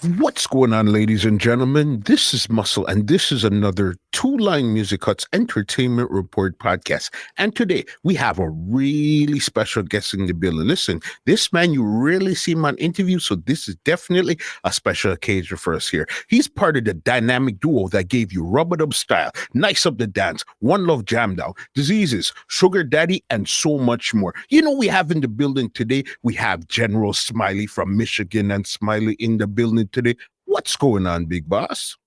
What's going on, ladies and gentlemen? This is Muscle, and this is another Two Line Music Hut's Entertainment Report podcast. And today we have a really special guest in the building. Listen, this man, you rarely see him on interviews, so this is definitely a special occasion for us here. He's part of the dynamic duo that gave you Rubber Dub Style, Nice Up the Dance, One Love Jamdown, Diseases, Sugar Daddy, and so much more. You know, we have in the building today, we have General Smiley from Michigan and Smiley in the building today. What's going on, big boss?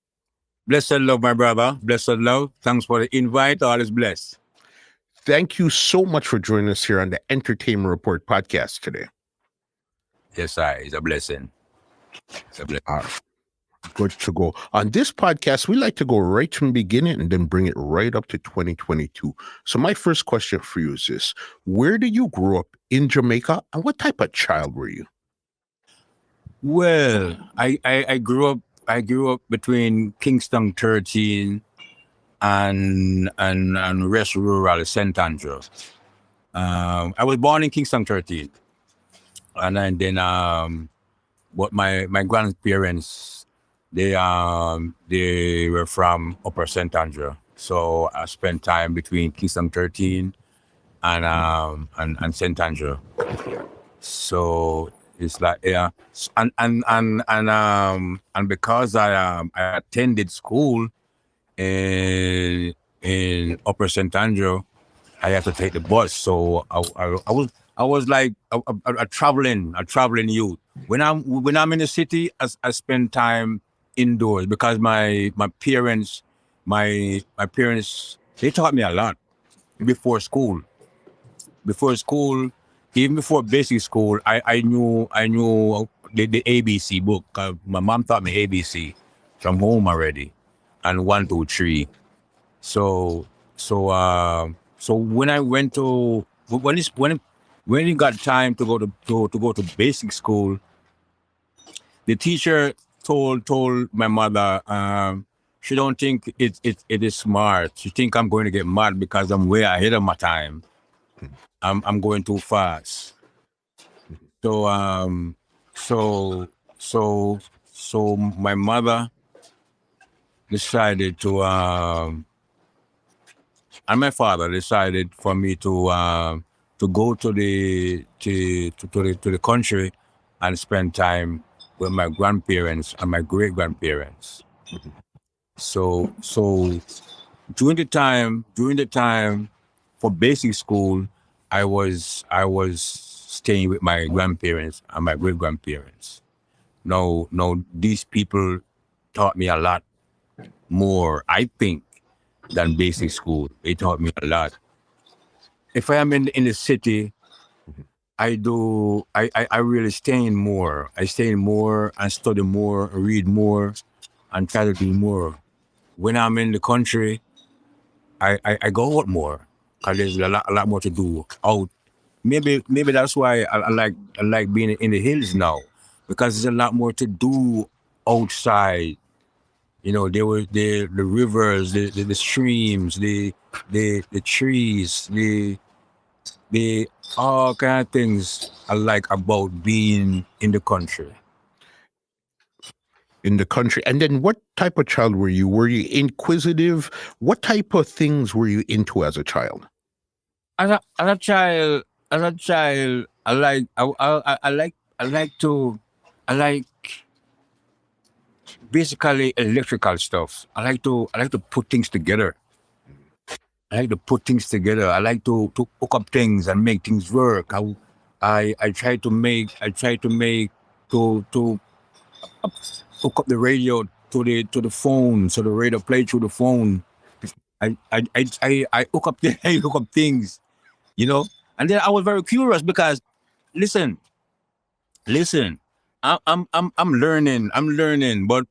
Blessed love, my brother. Blessed love. Thanks for the invite. All is blessed. Thank you so much for joining us here on the Entertainment Report podcast today. Yes, it's a blessing. It's a blessing. Good to go. On this podcast, we like to go right from the beginning and then bring it right up to 2022. So my first question for you is this. Where did you grow up in Jamaica, and what type of child were you? Well, I grew up between Kingston 13 and West Rural St. Andrew. I was born in Kingston 13. And then but my grandparents they were from Upper St. Andrew. So I spent time between Kingston 13 and St. Andrew. So it's like and because I attended school in Upper St. Andrew, I had to take the bus. So I was like a traveling youth. When I'm in the city, I spend time indoors because my parents they taught me a lot before school. Even before basic school, I knew the ABC book. My mom taught me ABC from home already, and 1, 2, 3. So when I went to when it got time to go to basic school, the teacher told my mother she don't think it is smart. She think I'm going to get mad because I'm way ahead of my time. I'm going too fast. So my mother decided to and my father decided for me to go to the country and spend time with my grandparents and my great grandparents. So during the time for basic school, I was staying with my grandparents and my great grandparents. Now these people taught me a lot more, I think, than basic school. They taught me a lot. If I am in the city, I really stay in more. I stay in more and study more, read more, and try to do more. When I'm in the country, I go out more because there's a lot more to do out. Maybe that's why I like being in the hills now, because there's a lot more to do outside. You know, there were the rivers, the streams, the trees, the all kind of things I like about being in the country. In the country. And then what type of child were you? Were you inquisitive? What type of things were you into as a child? As a child, I like basically electrical stuff. I like to put things together. I like to hook up things and make things work. I try to hook up the radio to the phone, so the radio play through the phone. I hook up I hook up things, you know. And then I was very curious because, listen, I'm learning, but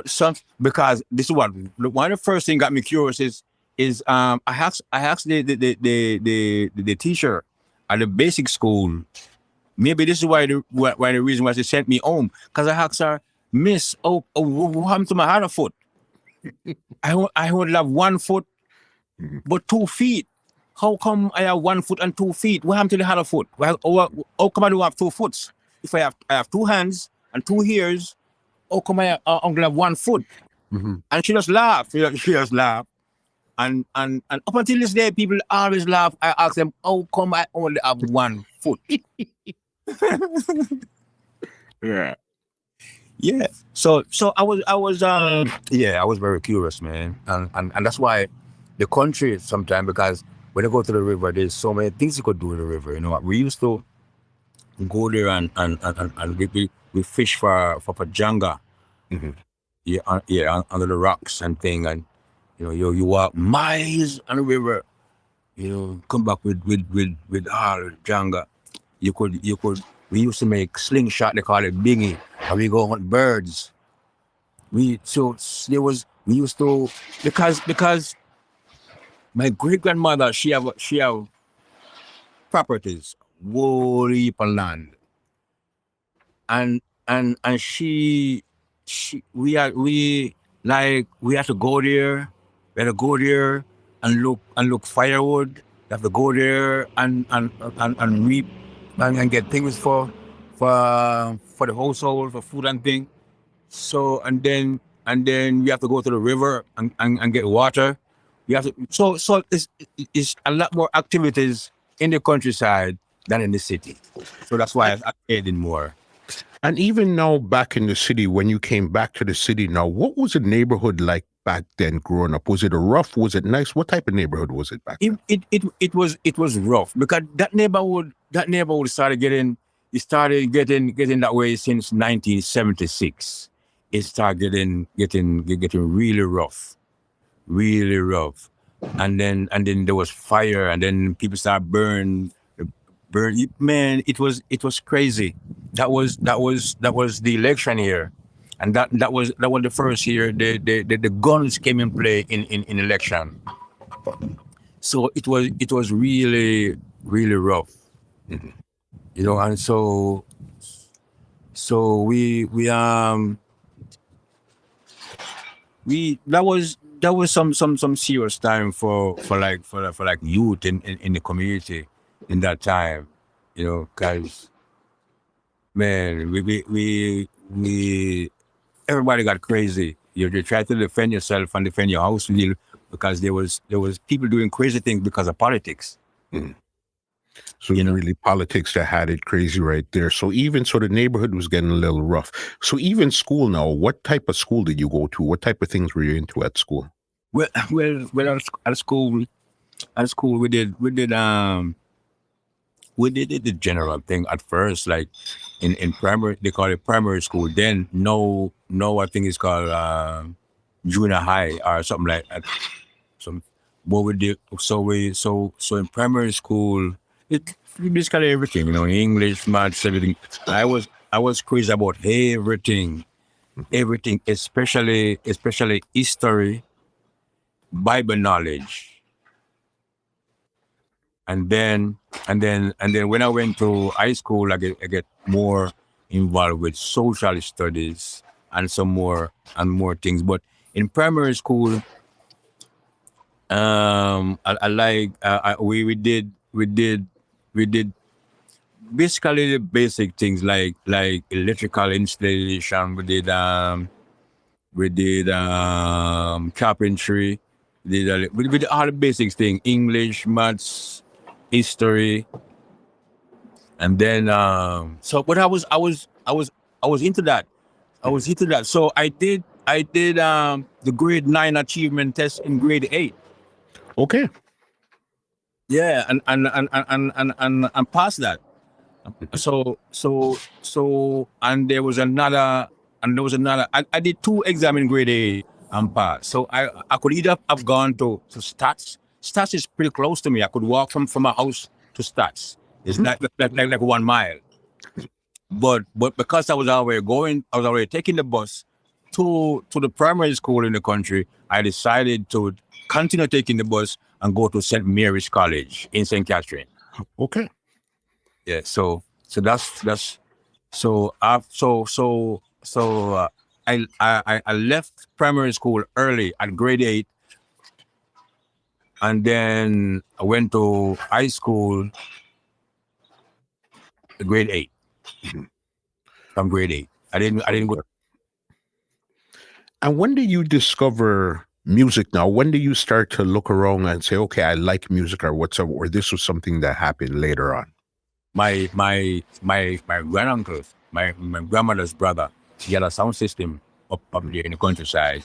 some, because this is what one of the first thing got me curious is I asked the teacher at the basic school. Maybe this is why the reason why she sent me home, because I asked her, Miss, what happened to my other foot? I would have 1 foot, but 2 feet. How come I have 1 foot and 2 feet? What happened to the other foot? Well, how come I don't have 2 foots? If I have 2 hands and 2 ears how come I only have 1 foot? Mhm. And she just laughed. She just laughed. And up until this day, people always laugh. I ask them, how come I only have 1 foot? Yeah. Yeah. So I was very curious, man. And that's why the country sometimes, because when you go to the river, there's so many things you could do in the river. You know, we used to go there and we fish for janga. Mhm. Yeah, under the rocks and thing, and you walk miles on the river, come back with all janga. You could we used to make slingshot, they call it bingy, and we go hunt birds. We used to, because my great grandmother, she have properties, whole heap of land, and she we had to go there. We had to go there and look firewood. We have to go there and reap and get things for the household, for food and thing. So and then we have to go to the river and get water. We have to so it's a lot more activities in the countryside than in the city. So that's why I paid in more. And even now, back in the city, when you came back to the city now, what was the neighborhood like back then growing up? Was it a rough? Was it nice? What type of neighborhood was it back then? It was rough because that neighborhood started getting that way since 1976. It started getting really rough, and then there was fire, and then people started burn. Man, it was crazy. That was the election year, and that was the first year the guns came in play in election. So it was really really rough, Mhm. and so we that was some serious time for youth in the community in that time, because man, we everybody got crazy. You try to defend yourself and defend your house because there was people doing crazy things because of politics. Mhm. So You it's know, really politics that had it crazy right there. So the neighborhood was getting a little rough. So even school now, what type of school did you go to? What type of things were you into at school? well, at school we did the general thing at first, like in primary, they call it primary school. Then no, I think it's called junior high or something like that. Some what we did. So in primary school, it basically everything, English, maths, everything. I was crazy about everything, especially history, Bible knowledge, and then when I went to high school, I get more involved with social studies and some more things. But in primary school, I like we did basically the basic things like electrical installation. We did carpentry. We did all the basics thing: English, maths, history, and then but I was into that. I was into that. So I did the grade 9 achievement test in grade 8. Okay. Yeah, and passed that. So and there was another. I did 2 exams in grade 8 and passed. So I could either have gone to stats. Stats is pretty close to me. I could walk from my house to stats. It's Mhm. like 1 mile. But because I was already taking the bus to the primary school in the country. I decided to continue taking the bus and go to St. Mary's College in St. Catherine. Okay. Yeah. So that's so I left primary school early at grade 8, and then I went to high school grade 8. Mhm. From grade 8, I didn't go. Okay. And when did you discover music now? When did you start to look around and say, okay, I like music or whatsoever, or this was something that happened later on? My granduncle, my grandmother's brother, he had a sound system up there in the countryside.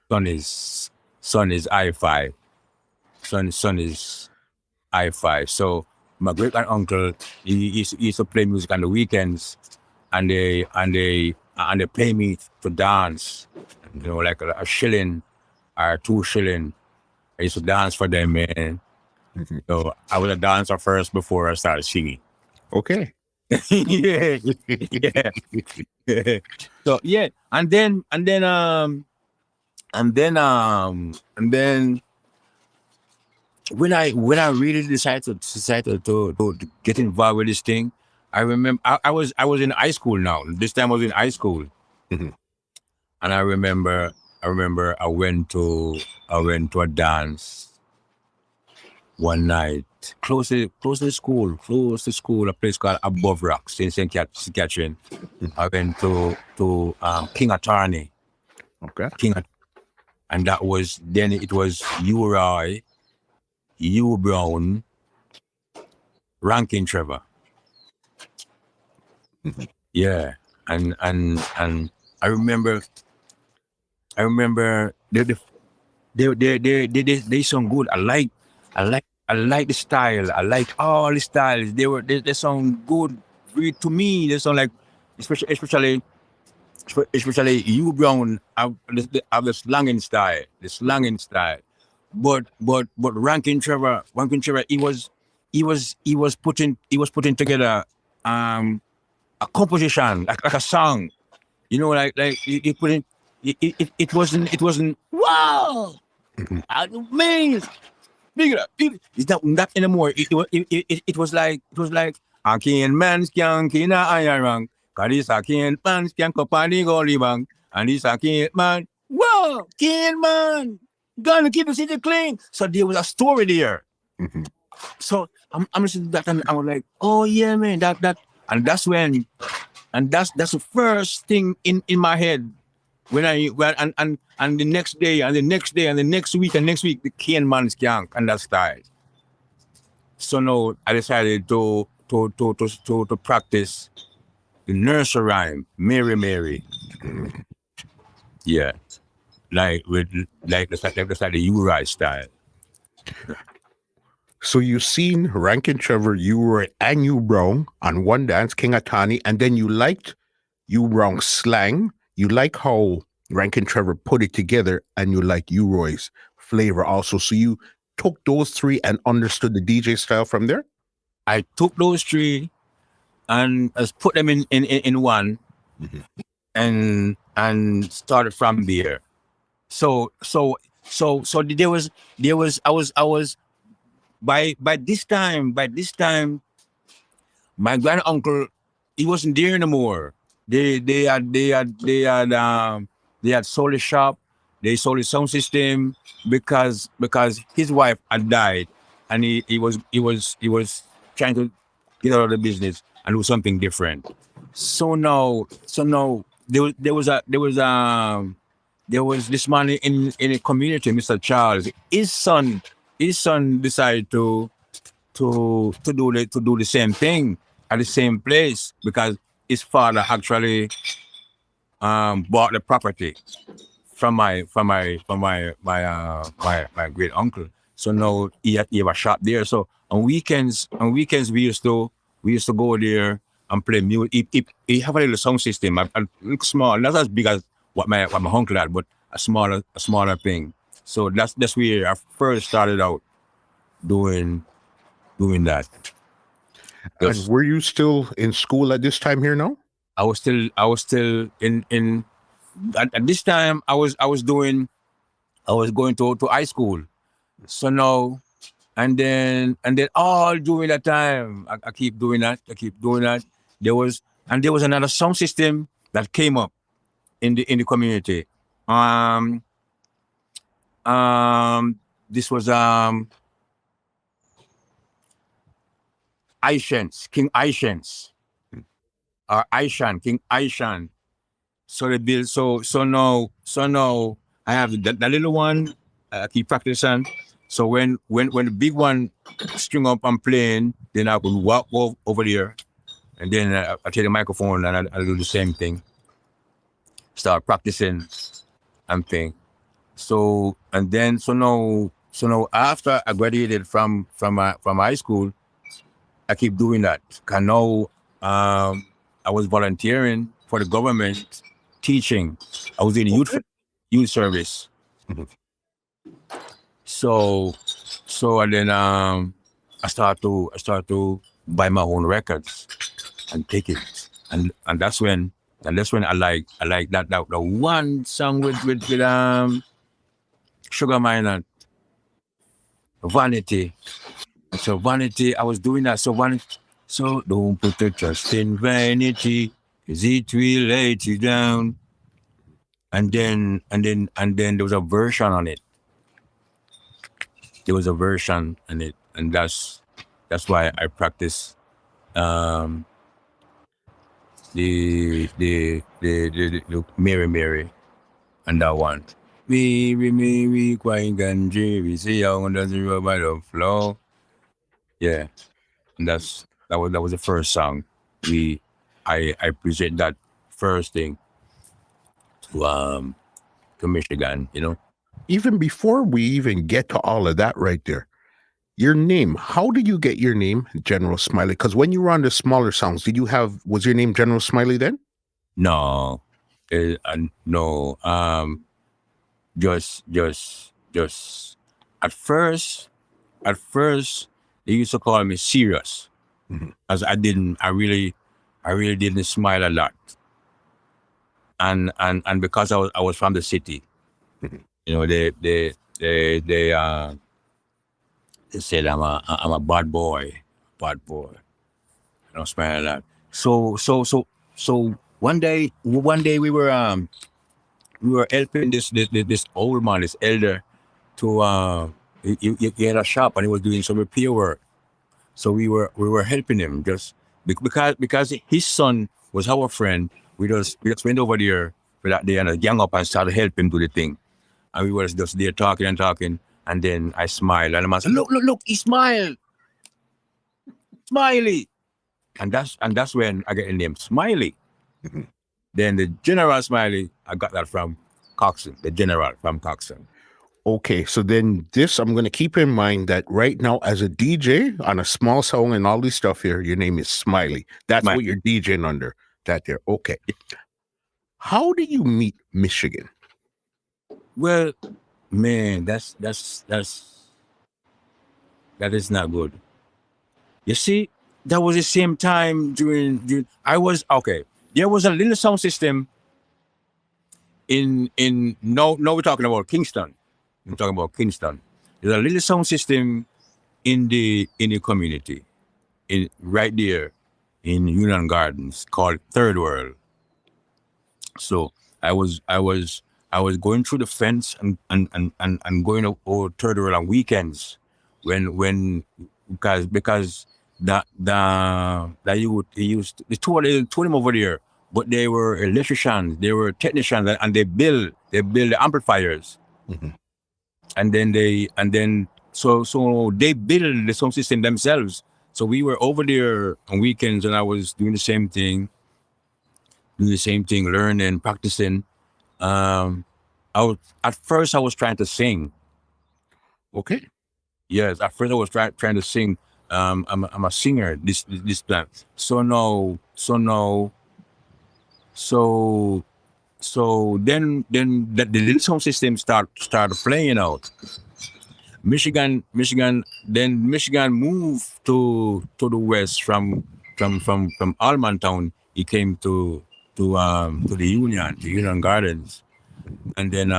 Son is I-5. Son is I-5. So my great uncle, he used to play music on the weekends, and they play me to dance, like a shilling or 2 shilling. I used to dance for them, man. Mhm. So I was a dancer first before I started singing. Okay. Yeah, yeah. So yeah, and then when I really decided to get involved with this thing, I remember I was in high school now. This time I was in high school, Mhm. and I remember I went to a dance one night close to school, a place called Above Rocks in St. Catherine. I went to King Attorney, Okay. and that was then it was Roy, Brown, Ranking Trevor. Mhm. Yeah, and I remember they sound good. I like the style. I like all the styles. They sound good. Read to me. They sound like, especially you Brown have the slanging style. But Rankin Trevor, he was putting together a composition, like a song. Like he put in. It wasn't wow. Mhm. Amazing. It's not anymore. It was like a can man's can iron. Cause this a can man's can company go bang. And this a can man. Whoa, can man. Gonna keep the city clean. So there was a story there. Mhm. So I'm listening to that, and I was like, oh yeah, man, that and that's the first thing in my head and the next day and the next day and the next week and next week, the Cane Man skank and that style. So now I decided to practice the nursery rhyme, Mary Mary. Yeah. Like the Uri style. So you seen Rankin Trevor, you were and you Brown on one dance, King Atani, and then you liked you Brown slang. You like how Rankin Trevor put it together, and you like you Roy's flavor also. So you took those three and understood the DJ style from there. I took those three and put them in one Mhm. and started from there. So there was I was by this time my grand uncle, he wasn't there anymore. They had sold the shop. They sold the sound system because his wife had died, and he was trying to get out of the business and do something different. So now there was this man in a community, Mr. Charles. His son decided to do the same thing at the same place because his father actually bought the property from my great uncle. So now he have a shop there. So on weekends we used to go there and play music. He have a little sound system, a little small, not as big as what my uncle had, but a smaller thing. So that's where I first started out doing that. And Yes. were you still in school at this time here now? I was still in at this time I was going to high school. So now and then all during that time I keep doing that. I keep doing that. There was another sound system that came up in the community. Um this was Aishans, King Aishans, or Aishan, King Aishan. So the bill. So now I have the little one. I keep practicing. So when the big one string up and playing, then I could walk over there, and then I take the microphone and I do the same thing. Start practicing and thing. So and then so now after I graduated from high school, I keep doing that. Cause now I was volunteering for the government, teaching. I was in youth service. Mhm. So and then I start to buy my own records and take it, and that's when I like that the one song with Sugar Minot, Vanity. So vanity, I was doing that. So vanity, so don't put the trust in vanity, 'cause it will let you down. And then there was a version on it. There was a version on it, and that's why I practice um the Mary Mary and that one. Mary Mary crying country, we see how on the river by the flow. Yeah, and that was the first song. I present that first thing to to Michigan, Even before we even get to all of that right there, your name, how did you get your name, General Smiley? Because when you were on the smaller sounds, was your name General Smiley then? No, no. Just at first they used to call me serious, Mhm. as I really didn't smile a lot, and because I was from the city, Mhm. they said I'm a bad boy. I don't smile a lot. So one day we were helping this old man, this elder, to he had a shop and he was doing some repair work. So we were helping him just because his son was our friend. We just went over there for that day and gang up and started helping him do the thing. And we were just there talking and talking. And then I smiled and the man said, look, he smiled, Smiley. And that's when I get the name Smiley. Mhm. Then the General Smiley, I got that from Coxon, the General from Coxon. Okay, so then this, I'm going to keep in mind that right now, as a DJ on a small song and all this stuff here, your name is Smiley. That's Smiley. what you're DJing under. That there. Okay. How do you meet Michigan? Well, man, that is not good. You see, that was the same time during I was okay. There was a little sound system in no we're talking about Kingston. We're talking about Kingston. There's a little sound system in the community in right there in Union Gardens called Third World. So I was going through the fence and going over Third World on weekends when because that you would they used the two of them over there, but they were electricians, they were technicians, and they build the amplifiers, Mhm. and then so they build the sound system themselves. So we were over there on weekends, and I was doing the same thing, learning, practicing. Um, at first I was trying to sing. Okay. Yes, at first I was trying to sing. I'm a singer. This plan. So then the little sound system started playing out. Michigan moved to the west from Allentown. He came to the Union Gardens, and then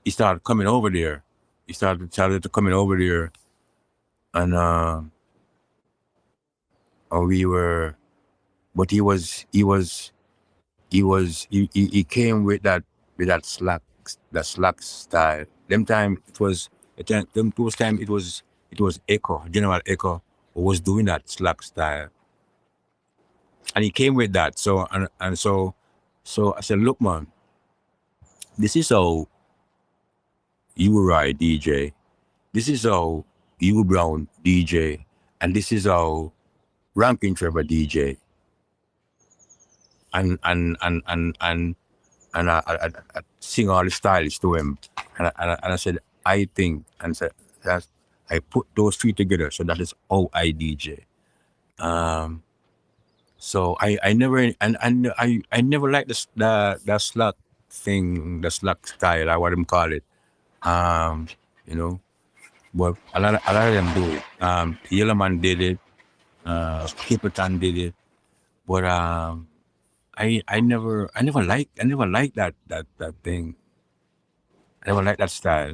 he started coming over there. He started to coming over there, and we were, but he came with that slack style. Those time it was Echo, General Echo, who was doing that slack style, and he came with that. So So I said, look, man, this is how you ride DJ. This is how you Brown DJ, and this is how Ranking Trevor DJ. And I sing all the styles to him, and I said, I think, and said that I put those three together, so that is how I DJ. So I never and I never liked the slot thing, the slot style, or what them call it. Um, you know, but a lot of them do it. Yellowman did it, Capleton did it, but I never liked that thing. I never liked that style.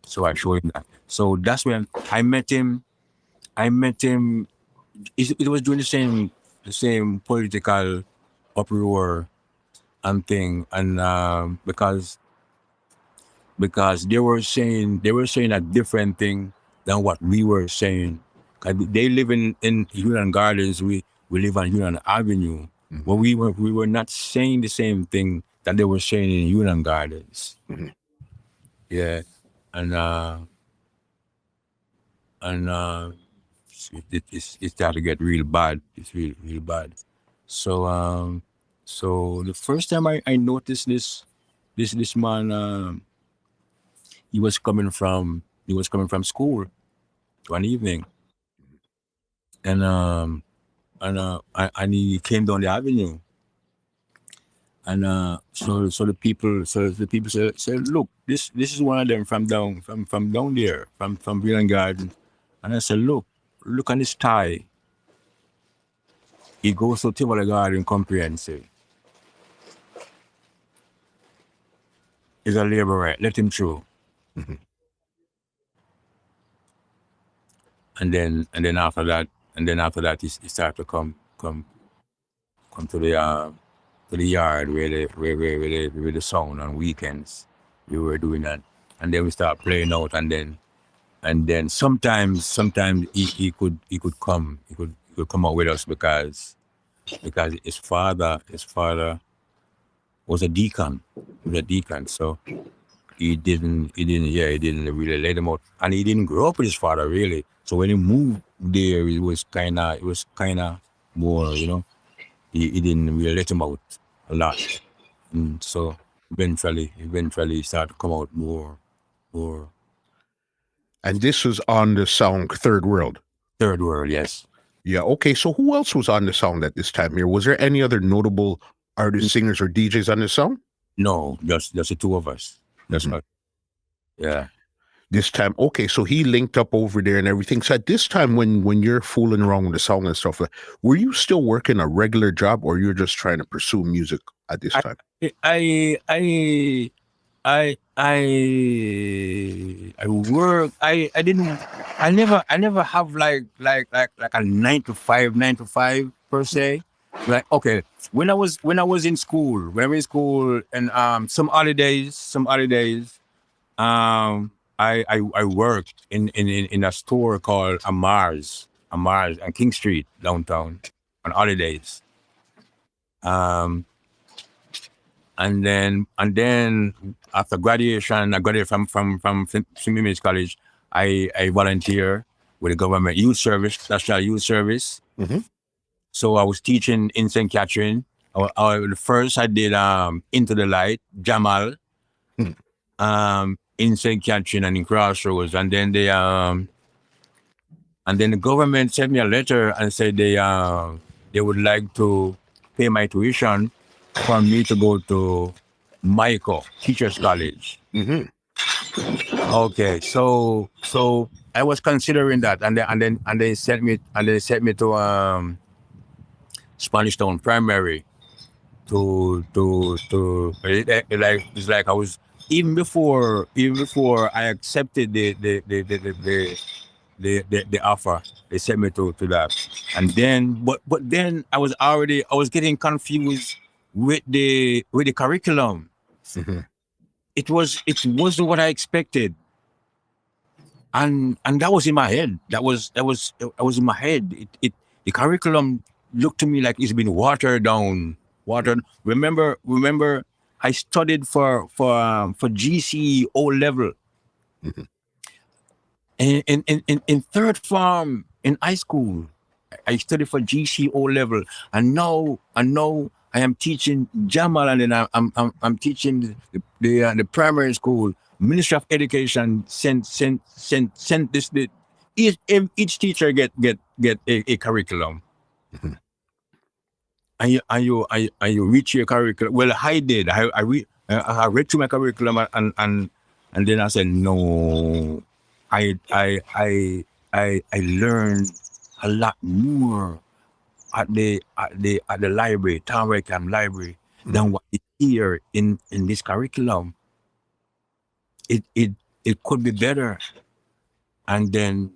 So I showed him that. So that's when I met him. I met him. It was during the same political uproar and thing, and because they were saying a different thing than what we were saying. 'Cause they live in Hunan Gardens. We live on Hunan Avenue. But we were not saying the same thing that they were saying in Hunan Gardens. Yeah, and and it started to get real bad. It's real bad. So so the first time I noticed this man, he was coming from school one evening, and and he came down the avenue, and so the people said, look, this is one of them from down there, from Green Garden. And I said, look on his tie. He goes to Timber Garden Comprehensive. He's a laborer. Let him through. And then after that, he started to come to the yard where the sound on weekends. We were doing that, and then we start playing out, and then sometimes he could come out with us because his father was a deacon. So he didn't really let him out, and he didn't grow up with his father really. So when he moved there, it was kinda more, he didn't really let him out a lot. And so eventually he started to come out more. And this was on the song Third World. Third World, yes. Yeah. Okay. So who else was on the song at this time here? Was there any other notable artists, singers, or DJs on this song? No, just the two of us. That's not. Yeah. This time, okay, so he linked up over there and everything. So at this time, when you're fooling around with the song and stuff, were you still working a regular job, or you're just trying to pursue music at this time? I work. I never have like a 9 to 5 per se. Like, okay, when I was in school, and some holidays, I worked in a store called Amar's on King Street downtown on holidays. And then after graduation, I graduated from St. Mimi's College. I volunteer with the government youth service, national youth service. So I was teaching in St. Catherine. First I did Into the Light, Jamal, in St. Catherine and in Crossroads, and then the government sent me a letter and said they would like to pay my tuition for me to go to Michael Teachers College. Okay, so I was considering that, and they sent me to Spanish Town Primary to it's like I was even before I accepted the offer. They sent me to that, and then but then I was getting confused with the curriculum. It wasn't what I expected, and that was in my head. That was in my head. The curriculum looked to me like it's been watered down. Water. Remember, I studied for GCE O level Mhm. in third form in high school. I studied for GCE O level, and now I am teaching Jamal, and then I'm teaching the primary school. Ministry of Education sent this. Each teacher get a curriculum. Mhm. And you reach your curriculum. Well, I did. I read through my curriculum, and then I said no. I learned a lot more at the library, Town Camp Library, Mhm. than what is here in this curriculum. It could be better. And then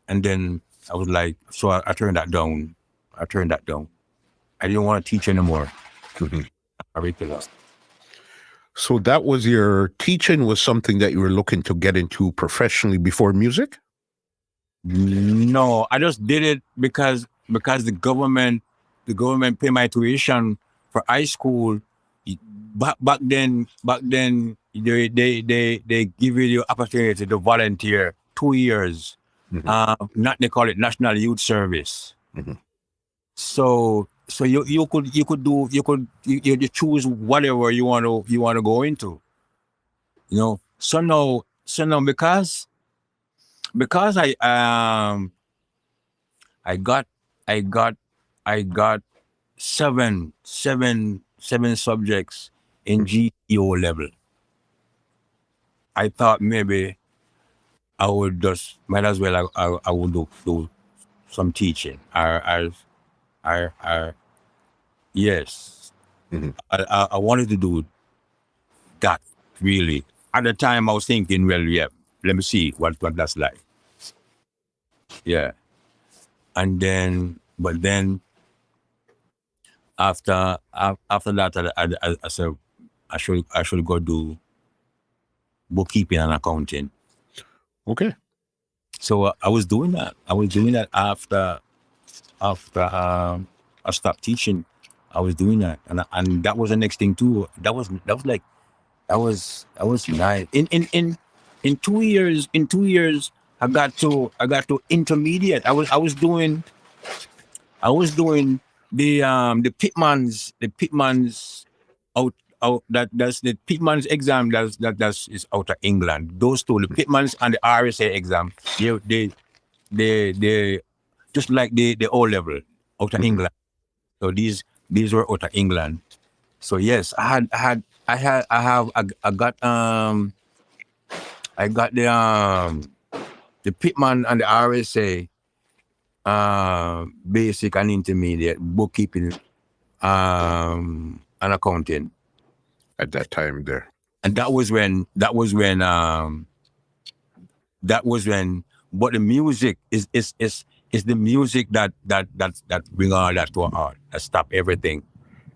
I was like, so I turned that down. I turned that down. I didn't want to teach anymore Mhm. curriculum. So that was your teaching was something that you were looking to get into professionally before music? No, I just did it because the government pay my tuition for high school. Back then they give you the opportunity to volunteer 2 years. Mhm. Not they call it National Youth Service. Mhm. So you choose whatever you want to go into. So now because I got I got I got seven subjects in GEO level. I thought maybe I would just might as well I would do some teaching. I yes. Mhm. I wanted to do that really. At the time I was thinking, well, yeah, let me see what that's like. Yeah. And then but then after that I said I should go do bookkeeping and accounting. Okay. So I was doing that. I was doing that after I stopped teaching. I was doing that, and that was the next thing too. That was nice. In 2 years, I got to intermediate. I was doing the Pitman's that's the Pitman's exam that's is out of England. Those two, the Pitman's and the RSA exam, they just like the O level out of Mhm. England. So these were out of England. So yes, I got the Pitman and the RSA basic and intermediate bookkeeping and accounting. At that time there. And that was when but the music is the music that bring all that to our heart, that stop everything.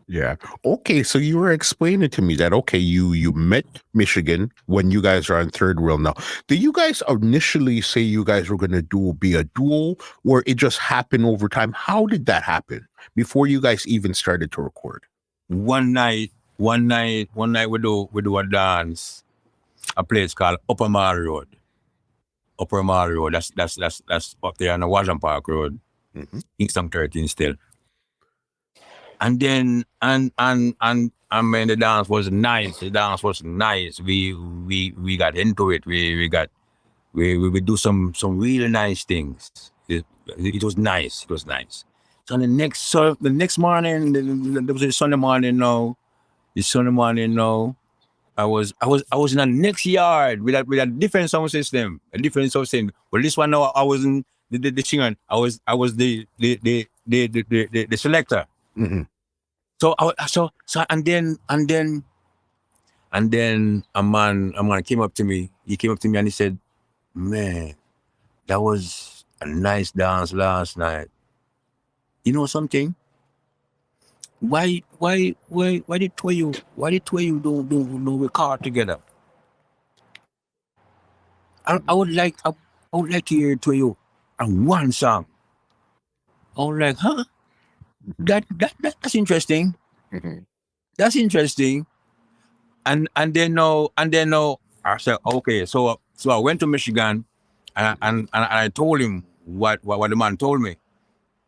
Yeah. Okay. So you were explaining to me that you met Michigan when you guys are on third wheel now. Did you guys initially say you guys were gonna be a duo, or it just happened over time? How did that happen before you guys even started to record? One night we do a dance, a place called Upper Mall Road. Upper Mall Road. That's up there on the Washington Park Road, Mhm. Kingston 13 still. And then and when the dance was nice. The dance was nice. We got into it. We would do some really nice things. It was nice. It was nice. So the next morning, there was a Sunday morning now. The Sunday morning now. I was in the next yard with a different sound system, a different sound system. But this one now I wasn't the singer. I was the selector. Mhm. So and then a man came up to me. He came up to me and he said, "Man, that was a nice dance last night. You know something? Why did don't record together? I would like to hear two of you on one song." I was like, huh? That's interesting. Mhm. That's interesting. And then now I said, okay, so I went to Michigan, and I told him what the man told me,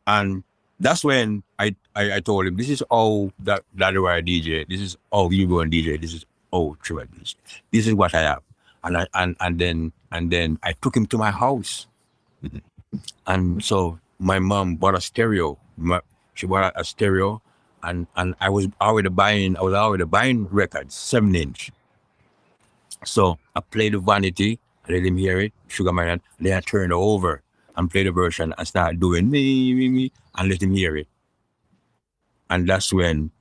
and that's when I told him, this is how that you are a DJ, this is how you go and DJ, this is how Trevor DJ, this is what I have, and then I took him to my house, and so my mom bought a stereo. She bought a stereo, and I was already buying records, 7 inch. So I played the Vanity, I let him hear it, Sugar Man, then I turned it over and played the version and start doing me, and let him hear it. And that's when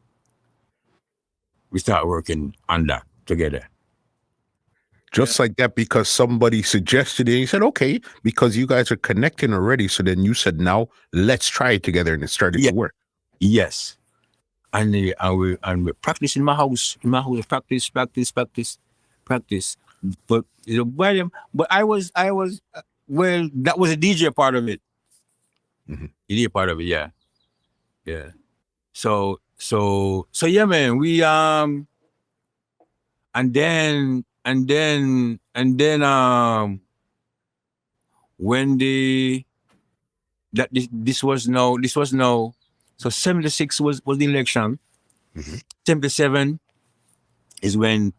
we start working on that together. Yeah. Just like that, because somebody suggested it. And you said, okay, because you guys are connecting already. So then you said, now let's try it together. And it started Yeah. to work. Yes. And we practice in my house. In my house, practice. But but I was well, that was a DJ part of it. Mhm. DJ part of it, yeah. Yeah. So yeah, man. We and then when the that this was no so 76 was the election. Mhm. 77 is when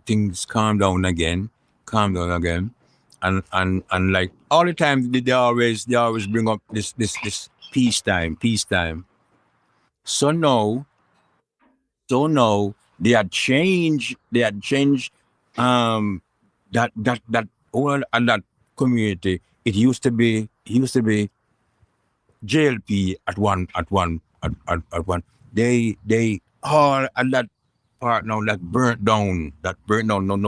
things calm down again, and like all the time they always bring up this peace time. So no, they had changed um that all and that community. It used to be JLP at one. They all at that part now that burnt down. Now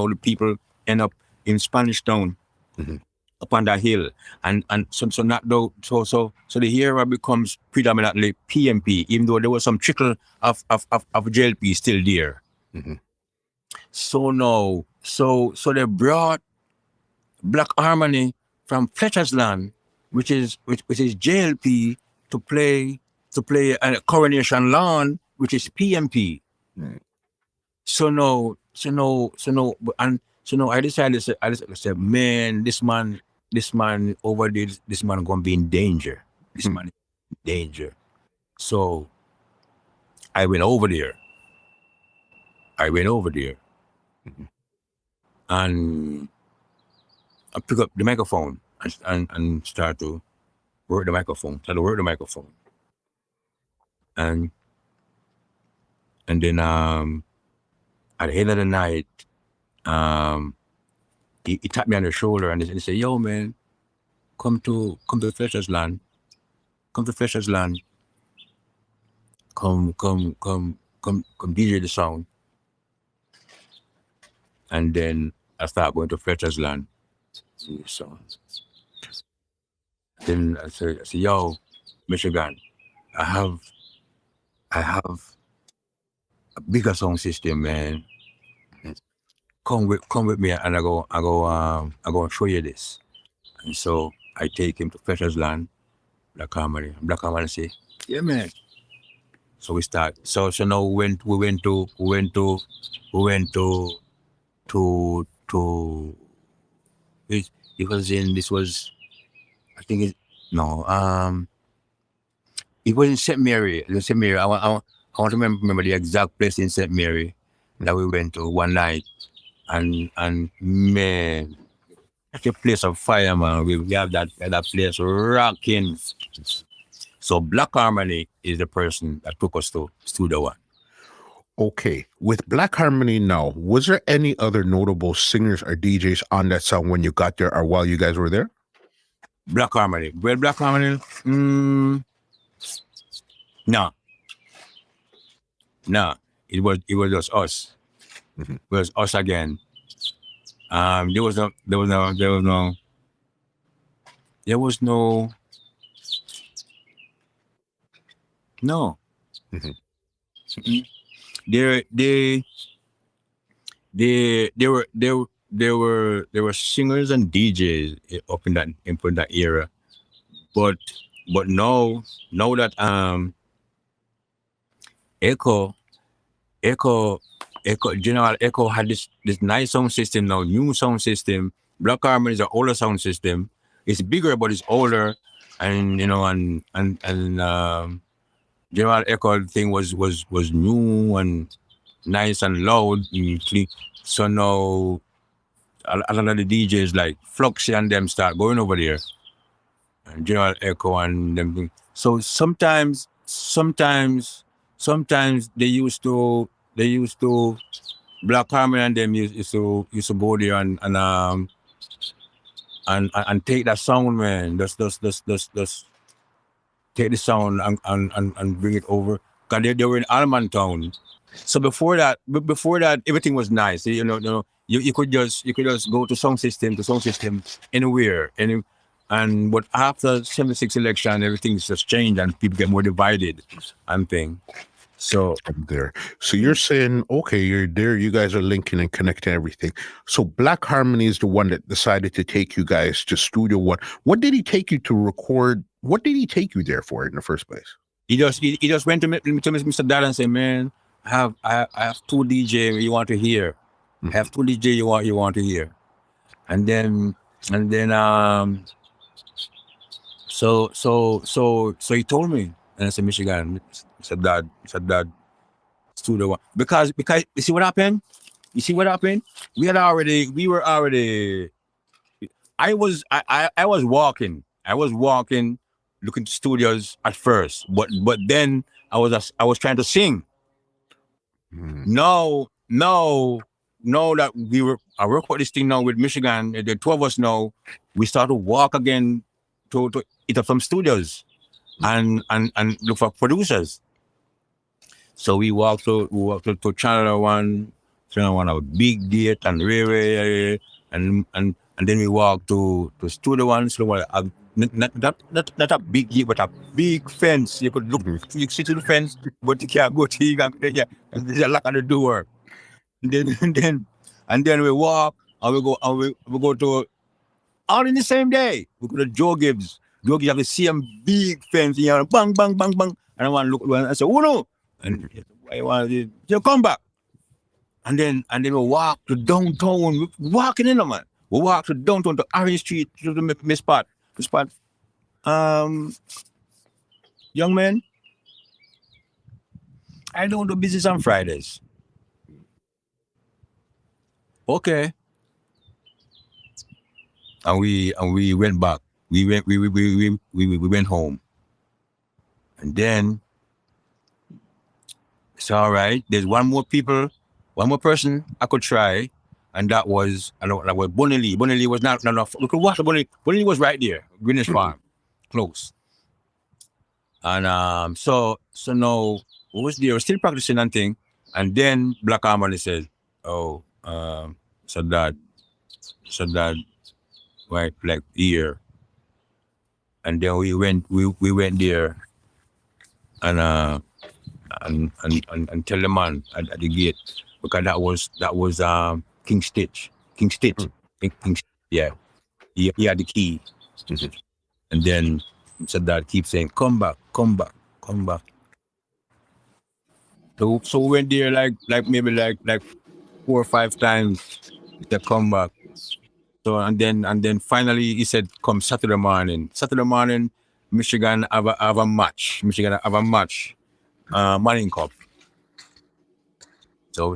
the people end up in Spanish Town Mhm. up on that hill, and so not though so the area becomes predominantly PMP, even though there was some trickle of JLP still there. Mhm. So no, so they brought Black Harmony from Fletcher's Land, which is JLP, to play a Coronation Lawn, which is PMP. Mm. So no, I decided to say, man, this man over there, this man gonna be in danger. This man is in danger. So I went over there. I went over there Mhm. and I pick up the microphone and start to work the microphone. And then at the end of the night, um he tapped me on the shoulder and he said, "Yo, man, come to Fletcher's Land. Come to Fletcher's Land. Come DJ the sound." And then I started going to Fletcher's Land. So then I said, "Yo, Michigan, I have I have a bigger sound system, man. Come with me, and I go show you this." And so I take him to Fletcher's Land, Black Harmony. Black Harmony say, "Yeah, man." So we start. So now we went to it was in this was I think it no it was in St. Mary. St. Mary. I want to remember the exact place in St. Mary that we went to one night, and man, that's a place of fire, man. We have that place rocking. So Black Harmony is the person that took us to Studio One. Okay. With Black Harmony now, was there any other notable singers or DJs on that song when you got there or while you guys were there? Black Harmony. Well, Black Harmony. No, no. It was just us. Mhm. It was us again. There was no no. Mhm. Mm-mm. There they there were singers and DJs up in that era, but now that Echo, Echo, General Echo had this nice sound system now, new sound system. Black Harmony is an older sound system. It's bigger, but it's older, and General Echo thing was new and nice and loud. So now a lot of the DJs like Fluxy and them start going over there, and General Echo and them. So sometimes they used to Black Harmony and them used to go there and take that sound, man. Just take the sound and bring it over. Cause they were in Allentown. So before that, everything was nice. You could just go to sound system anywhere. But after 76 election, everything's just changed and people get more divided and thing. So There. So you're saying, okay, you're there, you guys are linking and connecting everything. So Black Harmony is the one that decided to take you guys to Studio One. What did he take you to record? What did he take you there for in the first place? he just went to Mr. Dad and said, "Man, I have two DJ you want to hear. I have two DJ you want to hear." And then so he told me, and I said, "Michigan." He said, "Dad, Studio One." Because you see what happened? We were already. I was walking. Looking to studios at first, but then I was trying to sing. Now that I work for this thing now with Michigan, the two of us now, we start to walk again to hit up some studios and look for producers. So we walked to Channel One, a big date and Ray, and then we walked to Studio One. Not a big gate, but a big fence. You could look, you sit to the fence, but you can't go to. You can't, yeah, there's a lock on the door. And then and then we walk and we go to all in the same day. We go to Joe Gibbs. Joe Gibbs have the same big fence, bang, bang, bang, bang. And I want to look and I say, "Oh no!" And I want to come back. And then we walk to downtown. We walking in, man. We walk to downtown to Orange Street to the spot. The spot. Um, Young man, I don't do business on Fridays. Okay. And we went back. We went home. And then it's all right. There's one more person I could try, and that was Bonnie Lee. Bonnie Lee was not enough. We could watch Bonnie. Bonnie Lee was right there, Greenwich Farm, close. And so now we was there, we still practicing and thing. And then Black Harmony said, "Oh, so that right like here." And then we went there and tell the man at the gate, because that was King Stitch. King Stitch, yeah. He had the key. And then said that keep saying, "Come back, come back, come back." So we went there like maybe like 4 or 5 times. He said, "Come back." So and then finally he said, "Come Saturday morning." Saturday morning, Michigan have a match. Morning Cup. So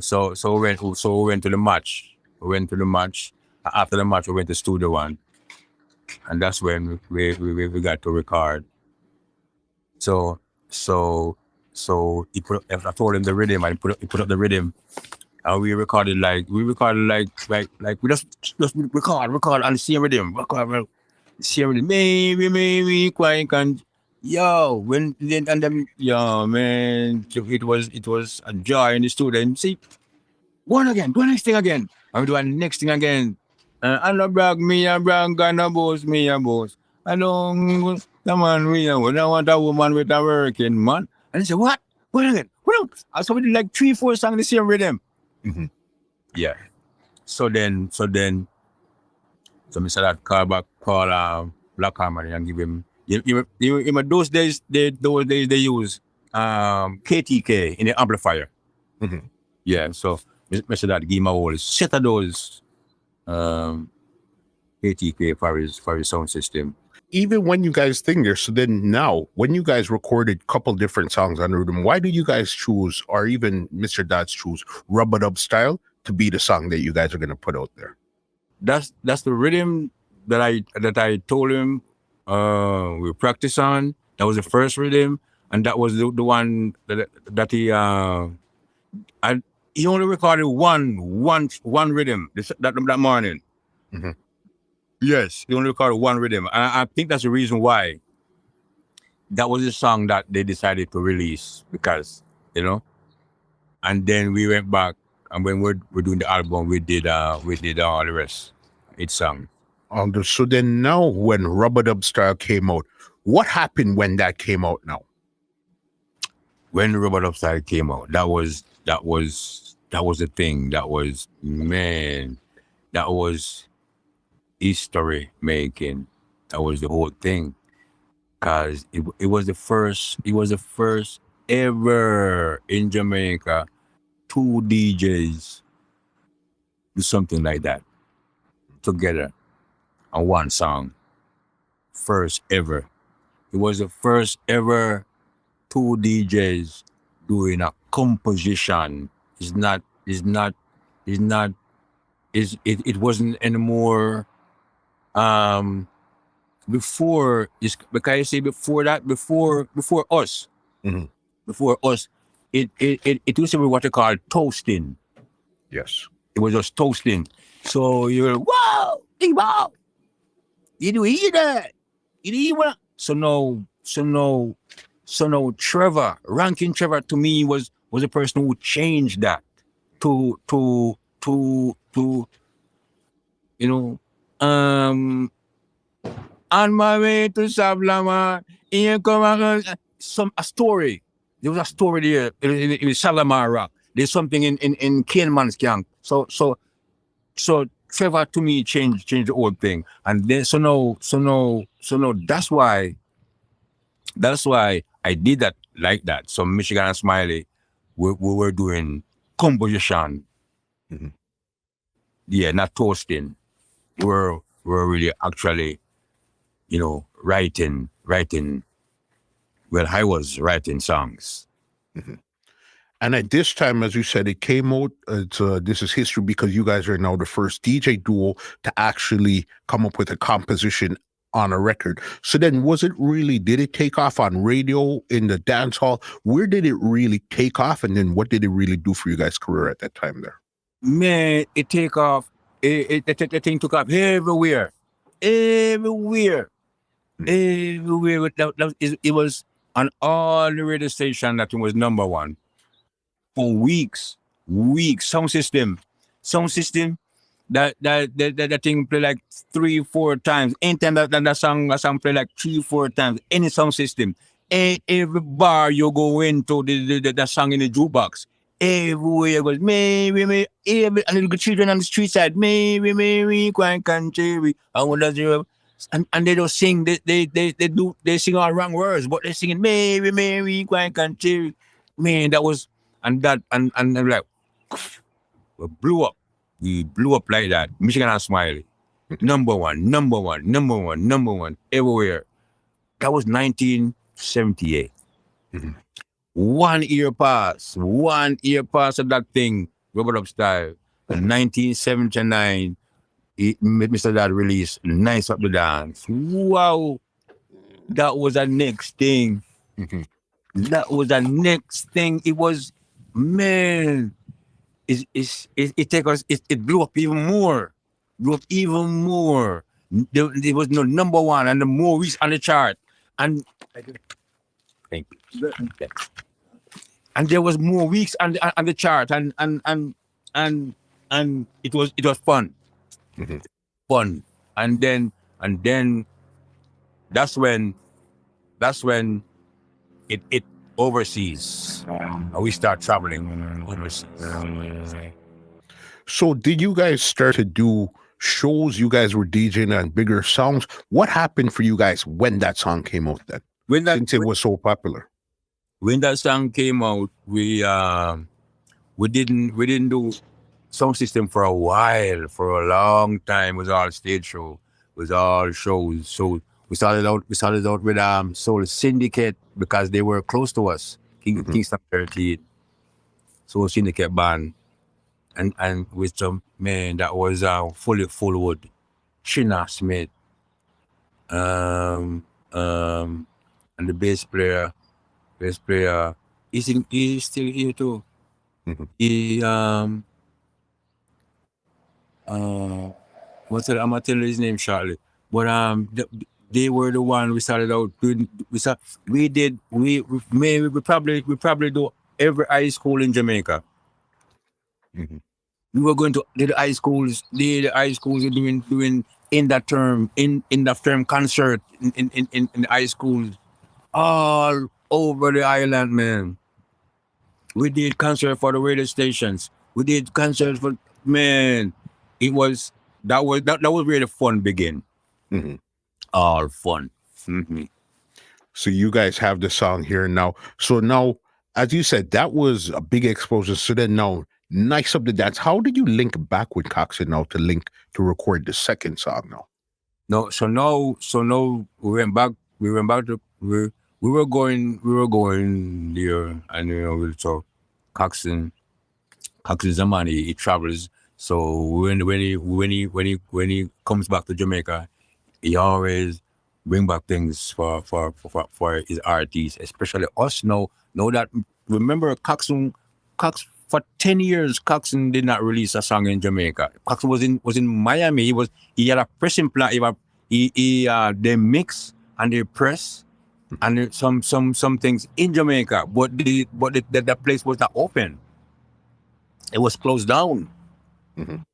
we went to the match. After the match, we went to Studio One, and that's when we got to record. So so so I told him the rhythm, and he put up the rhythm, and we recorded like we just record on the same rhythm, same rhythm, maybe quiet and yo when then and then yo man, it was a joy in the studio. And see, one again, do the next thing again. I'm doing the next thing again. I no brag, me a brag, gonna boast, me a boast. I don't, the man, we don't want a woman with a working man. And he said, what? What again? What else? I saw we did like 3, 4 songs the same rhythm. Yeah. So Mr. That call Black Harmony and give him, those days they use KTK in the amplifier. Mhm. Yeah, so Mr. Dad gave me a whole set of those KTK for his sound system. Even when you guys think there, so then now, when you guys recorded a couple different songs on Rhythm, why do you guys choose, or even Mr. Dodds choose, Rub It Up Style to be the song that you guys are going to put out there? That's the rhythm that I told him we practice on. That was the first rhythm, and that was the one that he only recorded one rhythm that morning. Mhm. Yes, he only recorded one rhythm, and I think that's the reason why that was the song that they decided to release, because and then we went back, and when we're doing the album, we did all the rest. It's song. So then now, when Rub It Up Style came out, what happened when that came out now? When Robot Upside came out, that was the thing. That was, man, that was history making. That was the whole thing, cause it was the first ever in Jamaica 2 DJs do something like that together on one song. First ever. It was the first ever 2 DJs doing a composition. It wasn't anymore before this, because I say before that, before us. Mhm. Before us, it used to be what they call toasting. Yes. It was just toasting. So you're, wow, wow, you do hear that? You do hear what? So now Trevor, Ranking Trevor, to me was the person who changed that to you know, on my way to Sablama, here come a story. There was a story there in Salamar Rock. There's something in Caneman's Camp. So Trevor to me changed the whole thing. And then so now that's why I did that like that. So Michigan and Smiley, we were doing composition. Mhm. Yeah, not toasting. We're really actually, writing. Well, I was writing songs. Mhm. And at this time, as you said, it came out. This is history because you guys are now the first DJ duo to actually come up with a composition on a record. So then, did it take off on radio, in the dance hall? Where did it really take off? And then what did it really do for you guys' career at that time there? Man, it take off. The thing took off everywhere. Everywhere. Everywhere. It was on all the radio station that it was number one for weeks. Sound system. That thing play like 3-4 times. Anytime that song play like 3-4 times. Any sound system. Every bar you go into, the song in the jukebox. Everywhere goes, Mary, every and little children on the street side, Mary, quite country. And they don't sing. They sing all wrong words, but they're singing Mary, quite country. Man, that was and they're like, we blew up. We blew up like that. Michigan and Smiley. Number one, everywhere. That was 1978. Mhm. 1 year pass of that thing, Rubber Up Style. In 1979, Mr. Dad released Nice Up the Dance. Wow. That was the next thing. Mhm. That was the next thing. It was, man, it take us, it blew up even more. There was no number one and the more weeks on the chart. And thank you. And there was more weeks on the chart, and it was fun. Mhm. Fun. And then that's when it overseas. And we start traveling overseas. So did you guys start to do shows? You guys were DJing on bigger songs. What happened for you guys when that song came out then? Since it was so popular. when that song came out, we didn't do sound system for a while, for a long time. It was all stage show, it was all shows. So we started out with Soul Syndicate because they were close to us. Mhm. Kingston 13, Soul Syndicate band, and with some man that was full wood, Shina Smith, um um and the bass player, he's still here too. Mhm. He uh I'm gonna tell you his name shortly. But they were the one we started out doing. We probably do every high school in Jamaica. Mhm. We were going to the high schools. The high schools are doing in that term concert in the high schools all over the island, man. We did concert for the radio stations. We did concerts for, man. It was that was where the fun began. Mhm. All fun. Mhm. So you guys have the song here now. So now, as you said, that was a big exposure. So then now, Nice Up the Dance. How did you link back with Coxon now to record the second song now? No, so now we went back to we were going there, and we talk Coxon. Coxon Zamani, he travels. So when he comes back to Jamaica, he always bring back things for his artists, especially us now. Know that, remember Cox for 10 years, Coxon did not release a song in Jamaica. Coxon was in Miami. He had a pressing plant. They mix and they press and some things in Jamaica, but the place was not open. It was closed down. Mhm.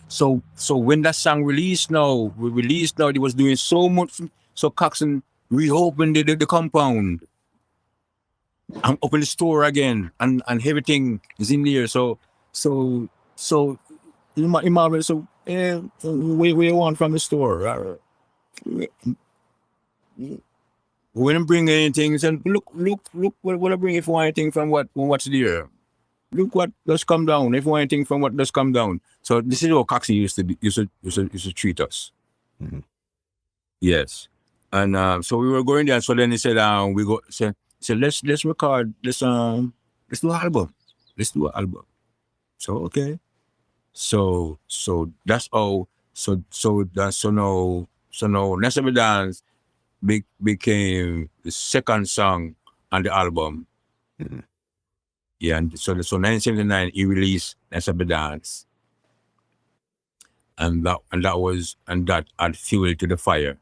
So when that song released now, it was doing so much. So Coxon reopened the compound and opened the store again, and everything is in there. So Imam, so we want from the store. We didn't bring anything. He said, look, what I bring if you want anything from what's there. Look what does come down. If you want anything from what does come down. So this is how Coxon used to treat us. Mhm. Yes. And so we were going there. So then he said, said let's record, let's do an album. Let's do an album. So okay. So that's how so now Let's Have a Dance became the second song on the album. Mhm. Yeah, and so 1979 he released Let's Have a Dance, and that add fuel to the fire.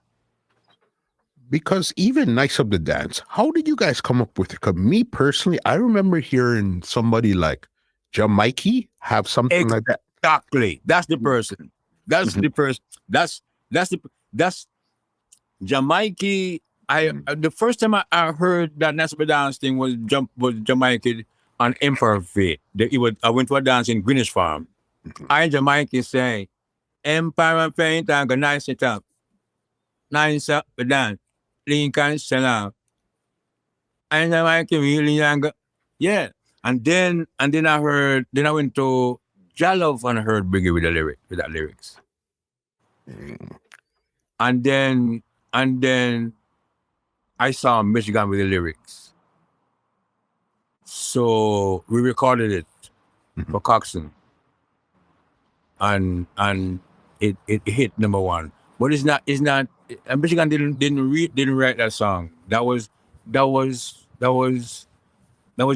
Because even Nice Up the Dance, how did you guys come up with it? Because me personally, I remember hearing somebody like Jamaica have something like that. Exactly. That's the person. That's Mhm. the person. That's Jamaica. Mhm. The first time I heard that Nasba dance thing was Jamaica on Emperor Fate. I went to a dance in Greenwich Farm. Mhm. I Jamaica say Empire Fate and go nice it up. Nice up the dance. Lincoln Salam. I Jamaica really young. Yeah. And then I went to Jalov and heard Biggie with that lyrics. Mhm. And then I saw Michigan with the lyrics. So we recorded it Mhm. for Coxon, and it hit number one. But it's not and Michigan didn't write that song. That was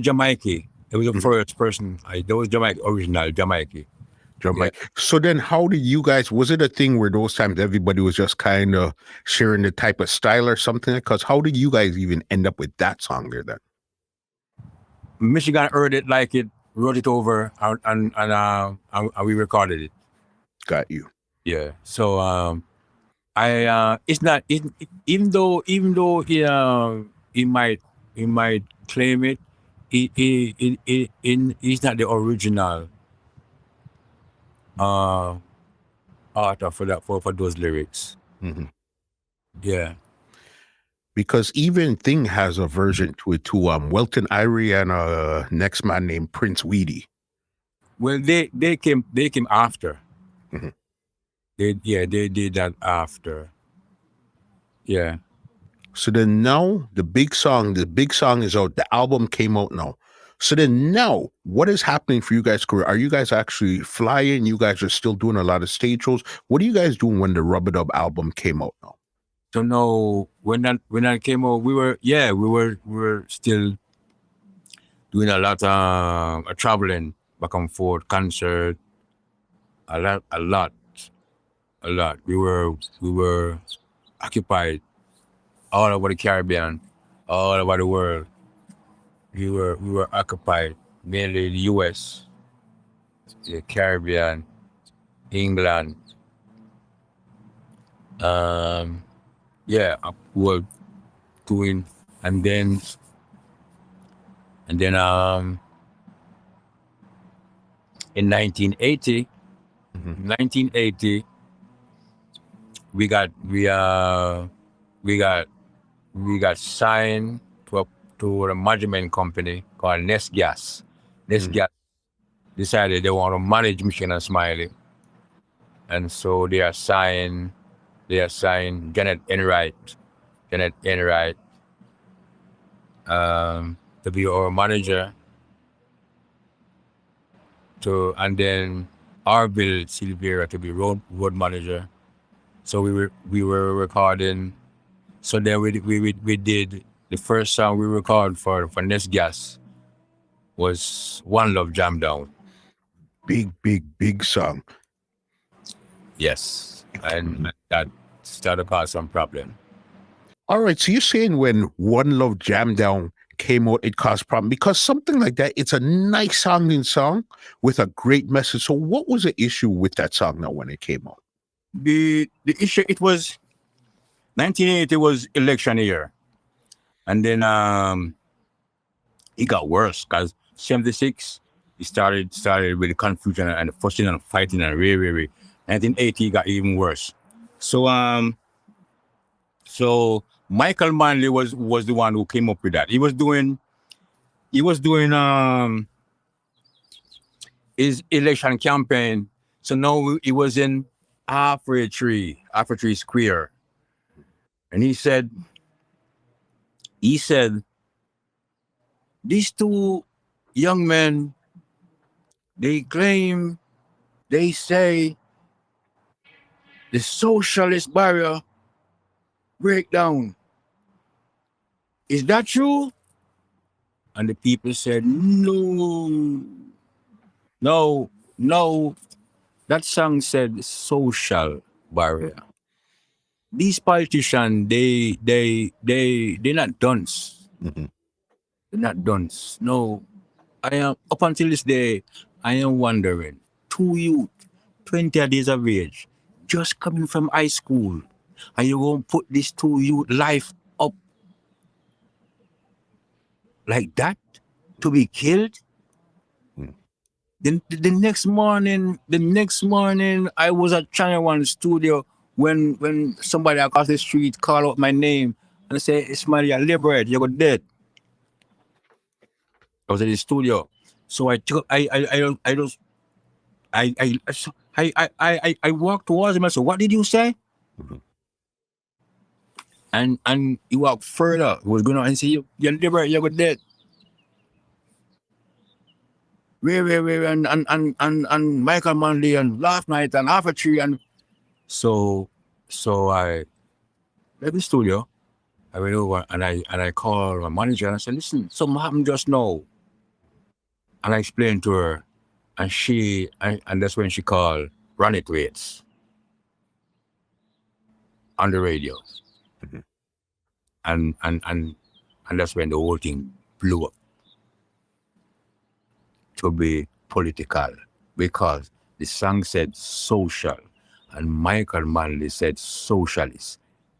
Jamaica. It was the Mhm. first person. That was Jamaica, original Jamaica. Yeah. Jamaica. So then, how did you guys? Was it a thing where those times everybody was just kind of sharing the type of style or something? Because how did you guys even end up with that song there then? Michigan heard it, like it, wrote it over, and we recorded it. Got you. Yeah. So it's not even though he might claim it, he's not the original uh author for those lyrics. Mhm. Yeah. because even Thing has a version to it too. Welton Irie and next man named Prince Weedy. Well, they came after. Mhm. They did that after. Yeah. So then now the big song is out. The album came out now. So then now, what is happening for you guys' career? Are you guys actually flying? You guys are still doing a lot of stage shows. What are you guys doing when the Rub It Up album came out now? So now when that came out, we were still doing a lot of traveling back and forth, concert, a lot. We were occupied all over the Caribbean, all over the world. We were occupied mainly the U.S., the Caribbean, England. Um, yeah, we were doing, and then in 1980, Mhm. 1980, we got we got we got signed to a management company called Nest Gas. Nest Mhm. Gas decided they want to manage Michigan Smiley, and so they assigned Janet Enright, to be our manager, and then Arville Silveira to be road manager. So we were recording. So then we did the first song we recorded for Nest Gas was One Love Jamdown. Big, big, big song. Yes, and that started to cause some problem. All right. So you're saying when One Love Jam Down came out, it caused problem because something like that, it's a nice sounding song with a great message. So what was the issue with that song now when it came out? The issue, it was 1980 was election year, and then it got worse because 76 it started with the confusion and the fussing and fighting and really 1980 got even worse. So Michael Manley was the one who came up with that. He was doing his election campaign. So now he was in Halfway Tree Square, and he said these two young men, they say the socialist barrier breakdown. Is that true? And the people said, no, no, no. That song said social barrier. These politicians, they're not dunce. Mhm. They're not dunce. No, I am up until this day, I am wondering. Two youth, 20 days of age, just coming from high school, and you won't put this two youth life up like that to be killed? Mm. Then the next morning, I was at Channel One studio when somebody across the street called out my name and say, "Ismail, you're liberate, you got dead." I was at the studio, so I took, I just, I walked towards him. I said, "What did you say?" Mhm. And he walked further. He was going on and say, "You're liberate, you got dead." Where, and Michael Manley and last night and half a tree and so I left the studio. I went over and I called my manager and I said, "Listen, something happened just now." And I explained to her, and that's when she called Run It Waits on the radio, Mhm. and that's when the whole thing blew up to be political because the song said social and Michael Manley said socialist.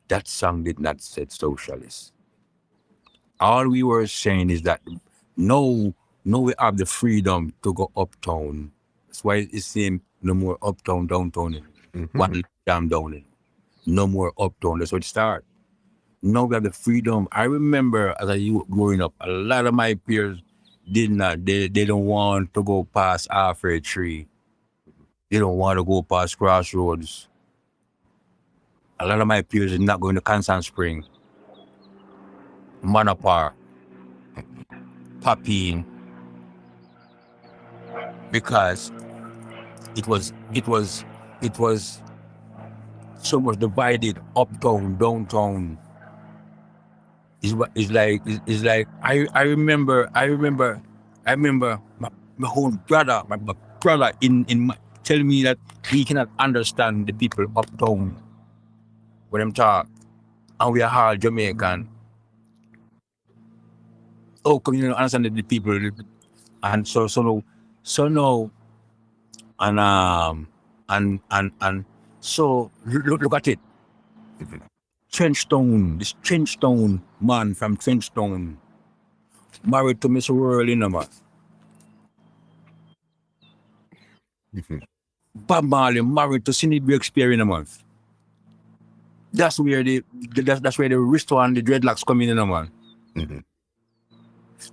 That song did not say socialist. All we were saying is that no, no, we have the freedom to go uptown. That's why it's saying no more uptown, downtown, Mhm. one jam down. No more uptown. That's what it started. Now we have the freedom. I remember as a youth growing up, a lot of my peers did not. They don't want to go past Alfred Tree. They don't want to go past Crossroads. A lot of my peers are not going to Constant Spring, Manapar, Papine, because it was so much divided uptown, downtown. It's like I remember my whole brother, my brother in my, telling me that he cannot understand the people uptown when them talk, and we are all Jamaican. Oh, come you don't understand the people, and so now and and so look at it. Trenchtown, this Trenchtown man from Trenchtown, married to Miss World, man. Mhm. Bob Marley married to Cindy Breakspear in a month. That's where that's where the wristwand and the dreadlocks come in a man. Mhm.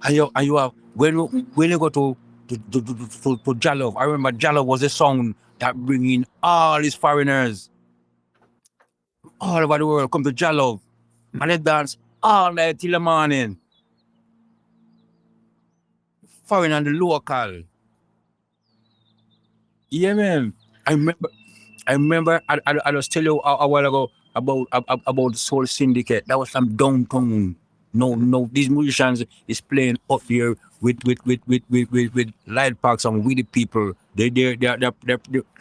And you have when you go to Jalov, I remember Jalov was a song that bring in all these foreigners all over the world come to Jalov and they dance all night till the morning. Foreign and the local. Yeah, man. I remember. I just tell you a while ago about the Soul Syndicate. That was from downtown. No, these musicians is playing up here with light packs and with the people.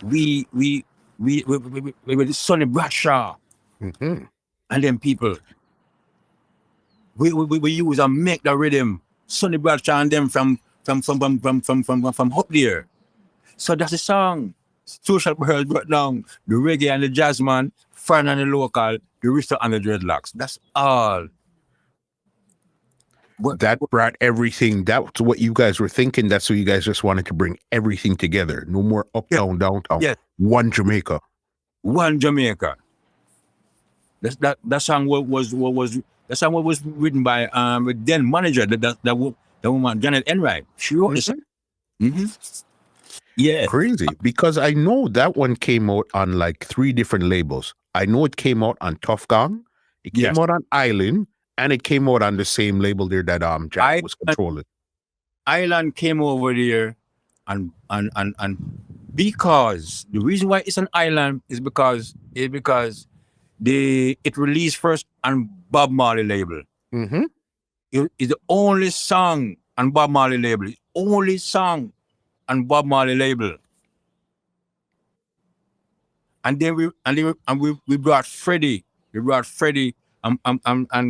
We with Sonny Bradshaw Mhm. and them people. We use and make the rhythm. Sonny Bradshaw and them from up there. So that's the song. Social Pearl brought down the reggae and the jazz man, foreign and the local, the wristler and the dreadlocks. That's all. But That brought everything. That's what you guys were thinking. That's what you guys just wanted to bring everything together. No more yeah, uptown, downtown. yeah, One Jamaica. one Jamaica. That song was that song was written by the then manager the woman Janet Enright. She wrote the song. Mhm. Yeah, Crazy. Because I know that one came out on like 3 different labels. I know it came out on Tough Gong, it yes. came out on Island, and it came out on the same label there that Jack was controlling. Island came over there and because the reason why it's an island is because it released first on Bob Marley label. Mm-hmm. It's the only song on Bob Marley label. Only song on Bob Marley label. And then we brought Freddie. We brought Freddie, and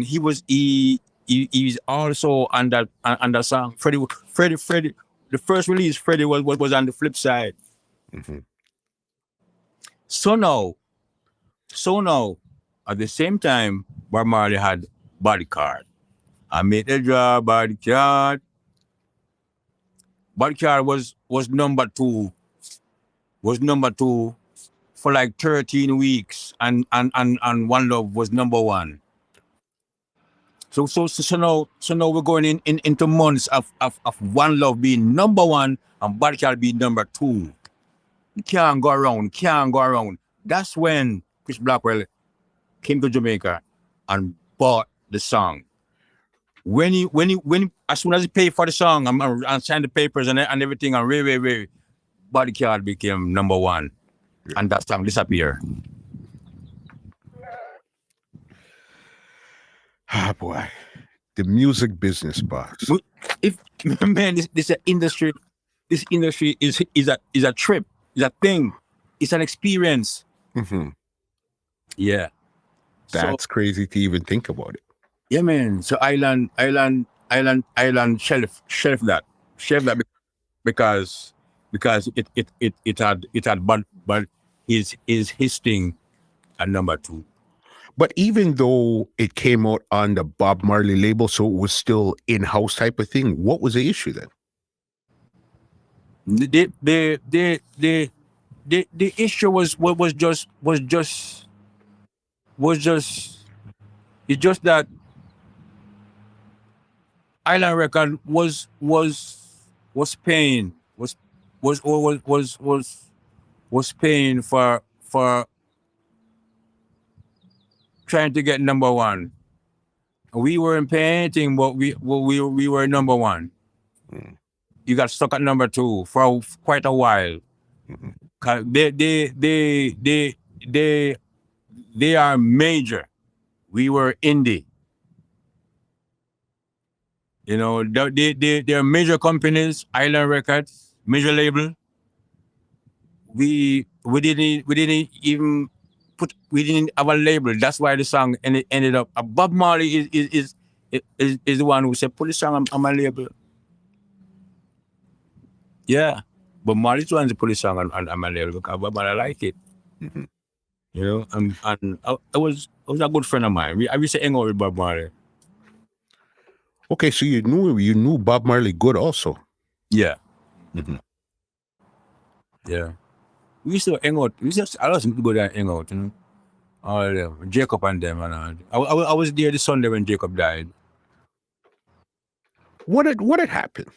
he's also on that song. Freddie. The first release, Freddie was on the flip side. Mm-hmm. So now, at the same time, Bob Marley had Bodyguard. I made a draw Bodyguard. Bodyguard was number two. Was number two for like 13 weeks, and One Love was number one. So now we're going into months of One Love being number one and Bodyguard being number two. You can't go around, can't go around. That's when Chris Blackwell came to Jamaica and bought the song. As soon as he paid for the song and signed the papers and everything and way, Bodyguard became number one, and that song disappeared. Ah, boy. The music business, boss. If man, this industry, this industry is a trip, is a thing, it's an experience. Mm-hmm. Yeah. So That's crazy to even think about it. yeah, man. So island shelf that because it had but his thing at number two. But even though it came out on the Bob Marley label, so it was still in-house type of thing, what was the issue then? The issue was just It's just that Island Record was paying was paying for trying to get number one. We weren't paying anything, but we were number one. Mm. You got stuck at number two for quite a while. Mhm. 'Cause they are major. We were indie. You know, they're major companies, Island Records, major label. We didn't even we didn't have a label. That's why the song ended up. Bob Marley is the one who said put the song on my label. Yeah, but Marley's the one to put the song on my label because Bob Marley like it. Mhm. You know, and I was a good friend of mine. I used to hang out with Bob Marley. Okay, so you knew Bob Marley good also. Yeah, Mhm. yeah. We used to hang out. I was good at hang out. You know, all of them, Jacob and them, and I was there the Sunday when Jacob died. What had happened?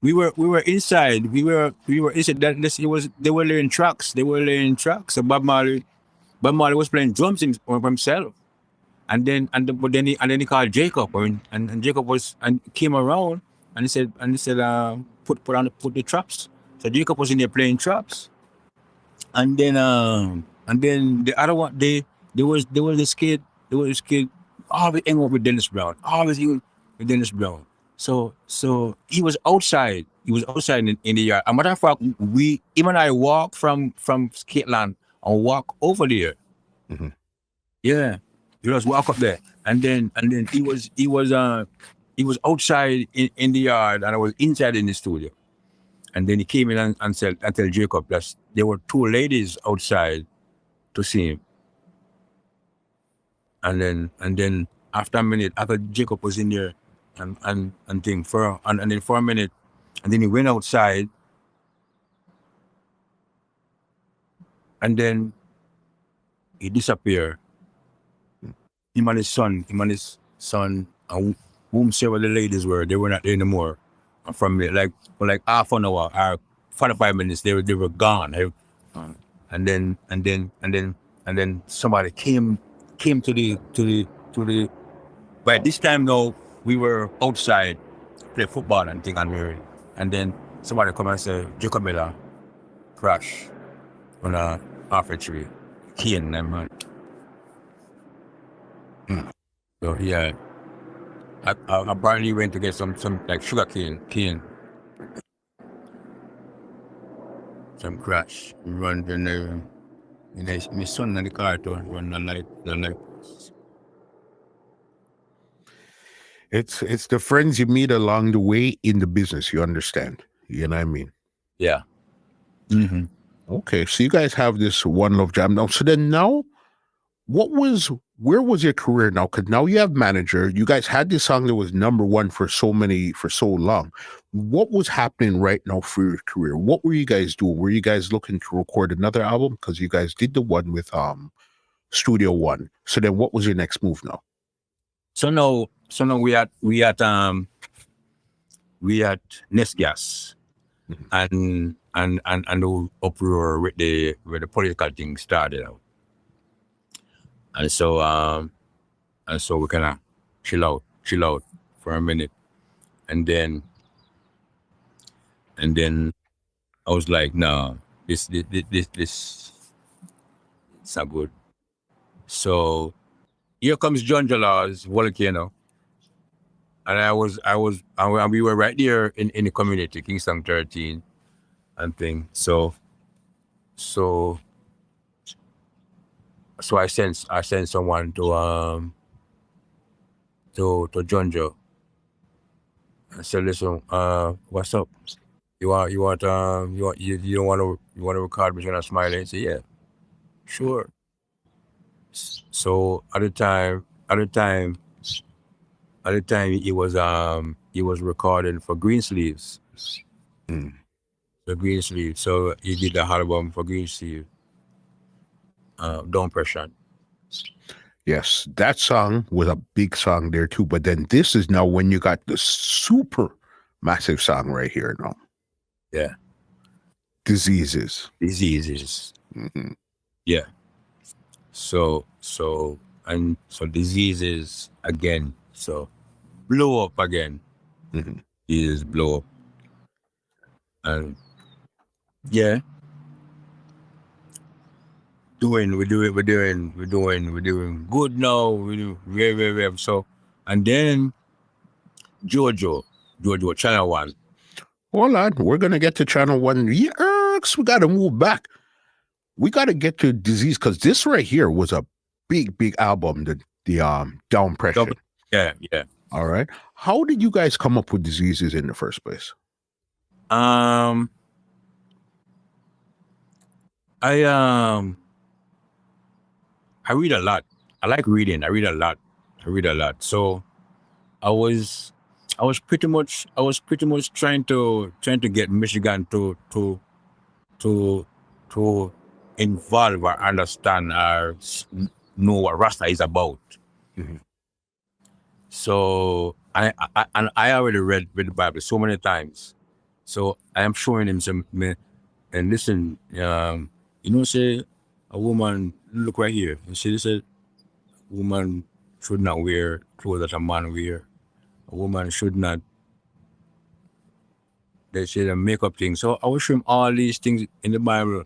We were inside. We were inside. It was they were laying tracks. They were laying tracks. So Bob Marley was playing drums for himself. And then he called Jacob and Jacob came around and he said put the traps. So Jacob was in there playing traps. And then the other one there was this kid always hang out with Dennis Brown. Always hang out with Dennis Brown. So he was outside. He was outside in the yard. A matter of fact, him and I walk from Skateland and walk over there. Mhm. Yeah. He just walk up there. And then he was outside in the yard and I was inside in the studio. And then he came in and said, I tell Jacob that there were two ladies outside to see him. And then after a minute, after Jacob was in there and thing and then for a minute, and then he went outside and then he disappeared. Him and his son, and whomsoever the ladies were, they were not there anymore. And from for like half an hour or 45 minutes, they were gone. And then somebody came to the. By this time now, we were outside play football and thing, and then somebody come and say Jacob Miller crash on a half a tree, cane man. Mm. So yeah. I apparently went to get some like sugar cane, some crash. We run my son in the car to run the light. It's the friends you meet along the way in the business. You understand? You know what I mean? Yeah. Mm-hmm. Okay, so you guys have this One Love Jam now. So then now, where was your career now? Because now you have manager. You guys had this song that was number one for so long. What was happening right now for your career? What were you guys doing? Were you guys looking to record another album? Because you guys did the one with Studio One. So then, what was your next move now? So now we had Nest Gas Mhm. and the uproar with the political thing started out. And so we kinda chill out for a minute. And then I was like, no, this it's not good. So here comes Junjo Lawes Volcano. And we were right there in the community, Kingston 13 and thing. So I sent someone to Junjo and said, listen, what's up? You don't want to record Michigan Smiley? I said, yeah, sure. So at the time he was recording for Greensleeves. Mm. The Greensleeves. So he did the album for Greensleeves, Down Pressure. Yes, that song was a big song there too. But then this is now when you got the super massive song right here now. Yeah. Diseases. Diseases. Mm-hmm. Yeah. So diseases again. So blow up again. Mm-hmm. Is blow up. And yeah. We're doing good now. We do very. So and then Jojo, Channel One. Hold on, we're gonna get to channel one. Yes, we gotta move back. We gotta get to disease because this right here was a big album, the Down Pressure. Yeah. All right. How did you guys come up with diseases in the first place? I read a lot. I like reading. I read a lot. So I was pretty much trying to get Michigan to involve or understand or know what Rasta is about. Mm-hmm. So I already read the Bible so many times. So I am showing him some and listen, say a woman look right here. You see this a woman should not wear clothes that a man wear. A woman should not, they say the makeup thing. So I will show him all these things in the Bible.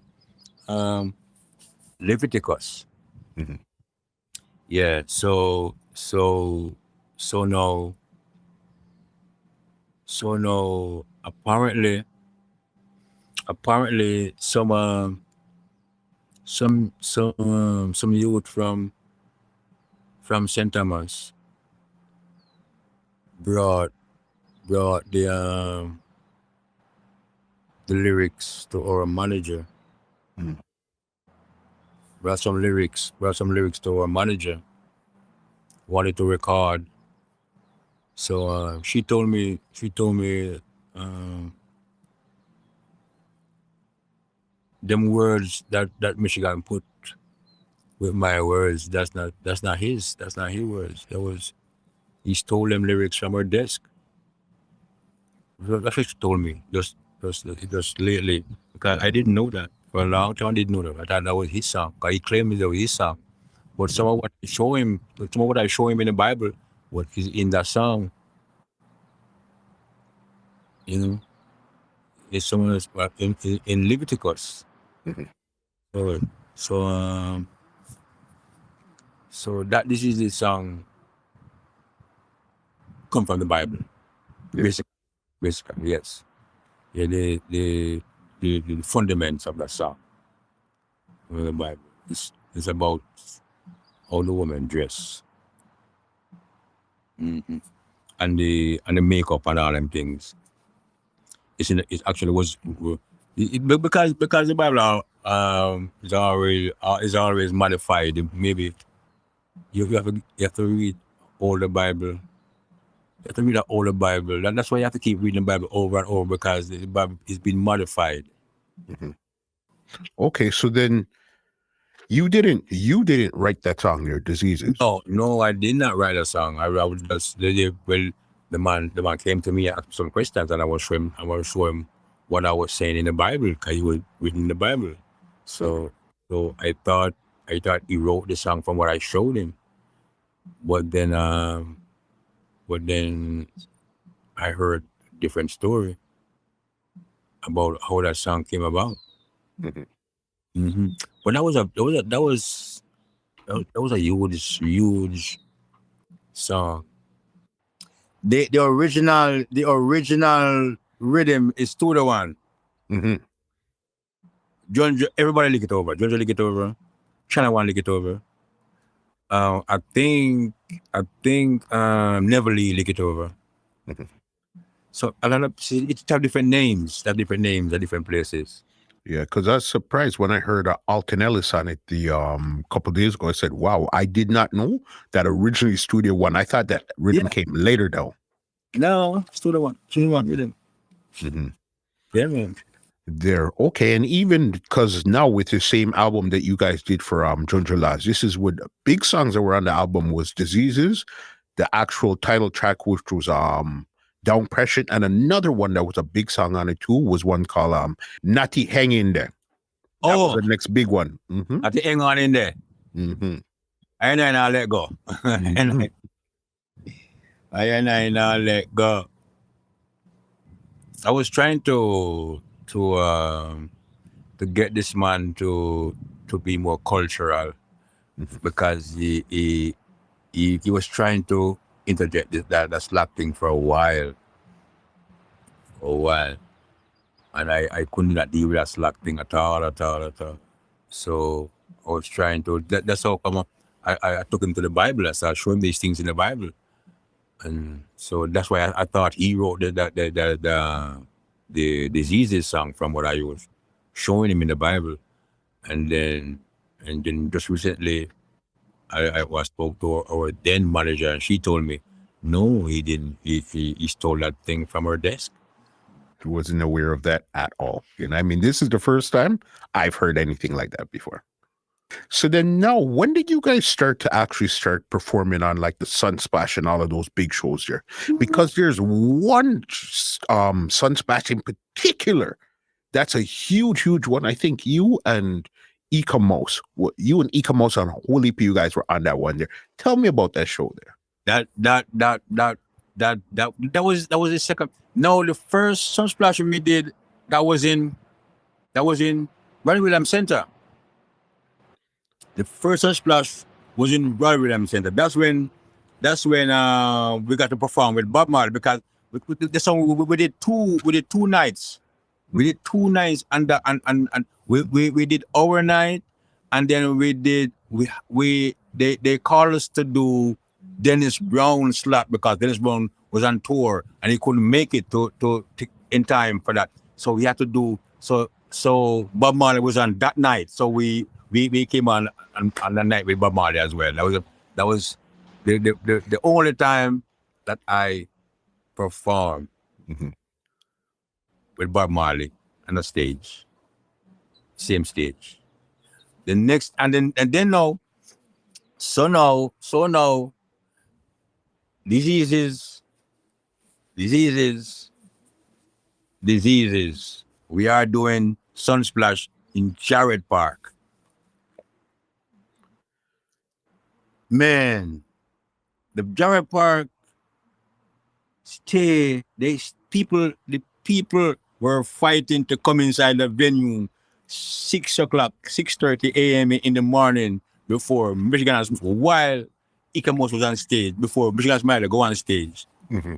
Leviticus. Mm-hmm. Yeah, so now apparently some youth from St. Thomas brought the lyrics to our manager. Mm-hmm. Brought some lyrics to our manager. Wanted to record. So she told me them words that Michigan put with my words, that's not his words. He stole them lyrics from her desk. That's what she told me just lately, because I didn't know that for a long time. I didn't know that. I thought that was his song. 'Cause he claimed that was his song, but some of what I show him in the Bible, what is in that song, is some of in Leviticus. Mm-hmm. So that this is the song come from the Bible, Yes. basically, yes. Yeah, the fundamentals of that song in the Bible. It's about how the woman dress, and the makeup and all them things. It actually was because the Bible is always modified. Maybe you have to read all the Bible. You have to read the older Bible. That's why you have to keep reading the Bible over and over, because the Bible is being modified. Mm-hmm. Okay, so then you didn't write that song there, Diseases. No, I did not write a song. I was just the man came to me, asked some questions, and I was show him what I was saying in the Bible, because he was reading the Bible. So I thought he wrote the song from what I showed him. But then I heard a different story about how that song came about. Mm-hmm. But that was a huge song. The original rhythm is 2-1. Mm-hmm. Everybody lick it over. Junjo lick it over. China One lick it over. I think Never Lee lick it over. Mm-hmm. So a lot of it have different names. At different places. Yeah, because I was surprised when I heard Alton Ellis on it the couple days ago. I said, "Wow, I did not know that originally Studio One. I thought that rhythm came later, though." No, Studio One rhythm. Mm-hmm. Yeah, man. There. Okay. And even because now with the same album that you guys did for Junjo Lawes, this is what big songs that were on the album was Diseases, the actual title track, which was Down Pressure, and another one that was a big song on it too was one called Natty Hang In There. That was Oh, the next big one. I think hang on in there. Mm-hmm. And then I let go. Mm-hmm. And I let go. I was trying to get this man to be more cultural because he was trying to interject that slap thing for a while. And I could not deal with that slap thing at all. So I was trying to that's how come I took him to the Bible. I started showing these things in the Bible. And so that's why I thought he wrote the diseases song from what I was showing him in the Bible. And then just recently I was spoke to our then manager and she told me, no, he didn't. He stole that thing from her desk. Wasn't aware of that at all. And I mean, this is the first time I've heard anything like that before. So then now, when did you guys start to actually start performing on like the Sunsplash and all of those big shows there? Because there's one Sunsplash in particular that's a huge, huge one. I think you and EPICC, and Holy P, you guys were on that one there. Tell me about that show there. That was the second. No, the first Sunsplash we did that was in Royal Williams Center. The first Sunsplash was in Royal Williams Center. That's when we got to perform with Bob Marley because the song we did two nights. We did 2 nights and we did our night, and then they called us to do Dennis Brown slot because Dennis Brown was on tour and he couldn't make it to in time for that. So we had to do so Bob Marley was on that night. So we came on the night with Bob Marley as well. That was the only time that I performed with Bob Marley on the stage. Same stage. The next and then now. So now diseases. We are doing Sunsplash in Jared Park. Man, the Jared Park the people were fighting to come inside the venue 6:30 a.m. in the morning before Michigan while EPICC was on stage, before Michigan Smiley go on stage. Mm-hmm.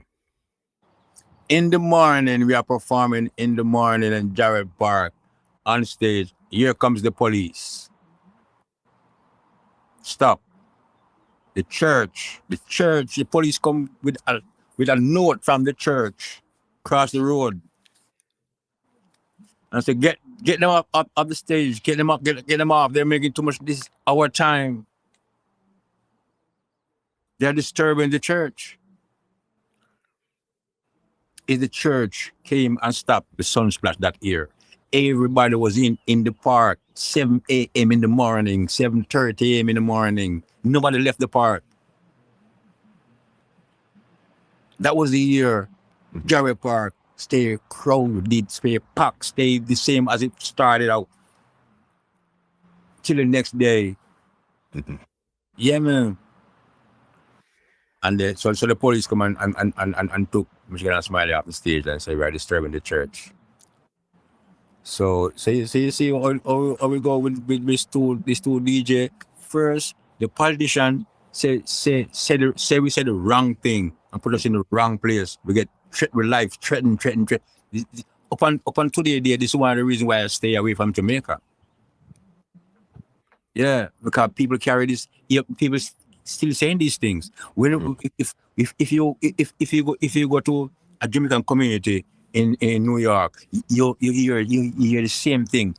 In the morning, we are performing in the morning in Jared Park on stage. Here comes the police. Stop. The police come with a note from the church across the road. And say, get them up the stage, get them off. They're making too much. This is our time. They're disturbing the church. If the church came and stopped the Sunsplash that year, everybody was in the park 7 a.m. in the morning, 7:30 a.m. in the morning. Nobody left the park. That was the year Jared Park stayed crowded, stay packed, stayed the same as it started out. Till the next day. Yeah, man. And so the police come and took Michigan Smiley off the stage and say we're disturbing the church. So you see how we go with these two DJ. First, the politician say we said the wrong thing and put us in the wrong place. We get with life threatened. Upon today, this is one of the reasons why I stay away from Jamaica. Yeah, because people carry this. People still saying these things. When if you go to a Jamaican community in New York, you hear the same thing.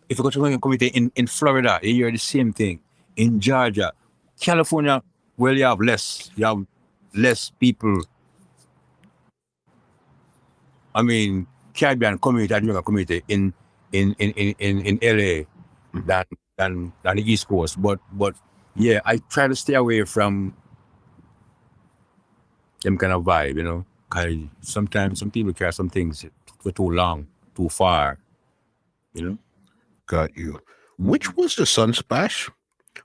If you go to a Jamaican community in Florida, you hear the same thing. In Georgia, California, well, you have less people. I mean, Caribbean community, Jamaica community in LA than the East Coast. But yeah, I try to stay away from them kind of vibe, you know. Cause sometimes some people carry some things for too long, too far, you know. Got you. Which was the Sunsplash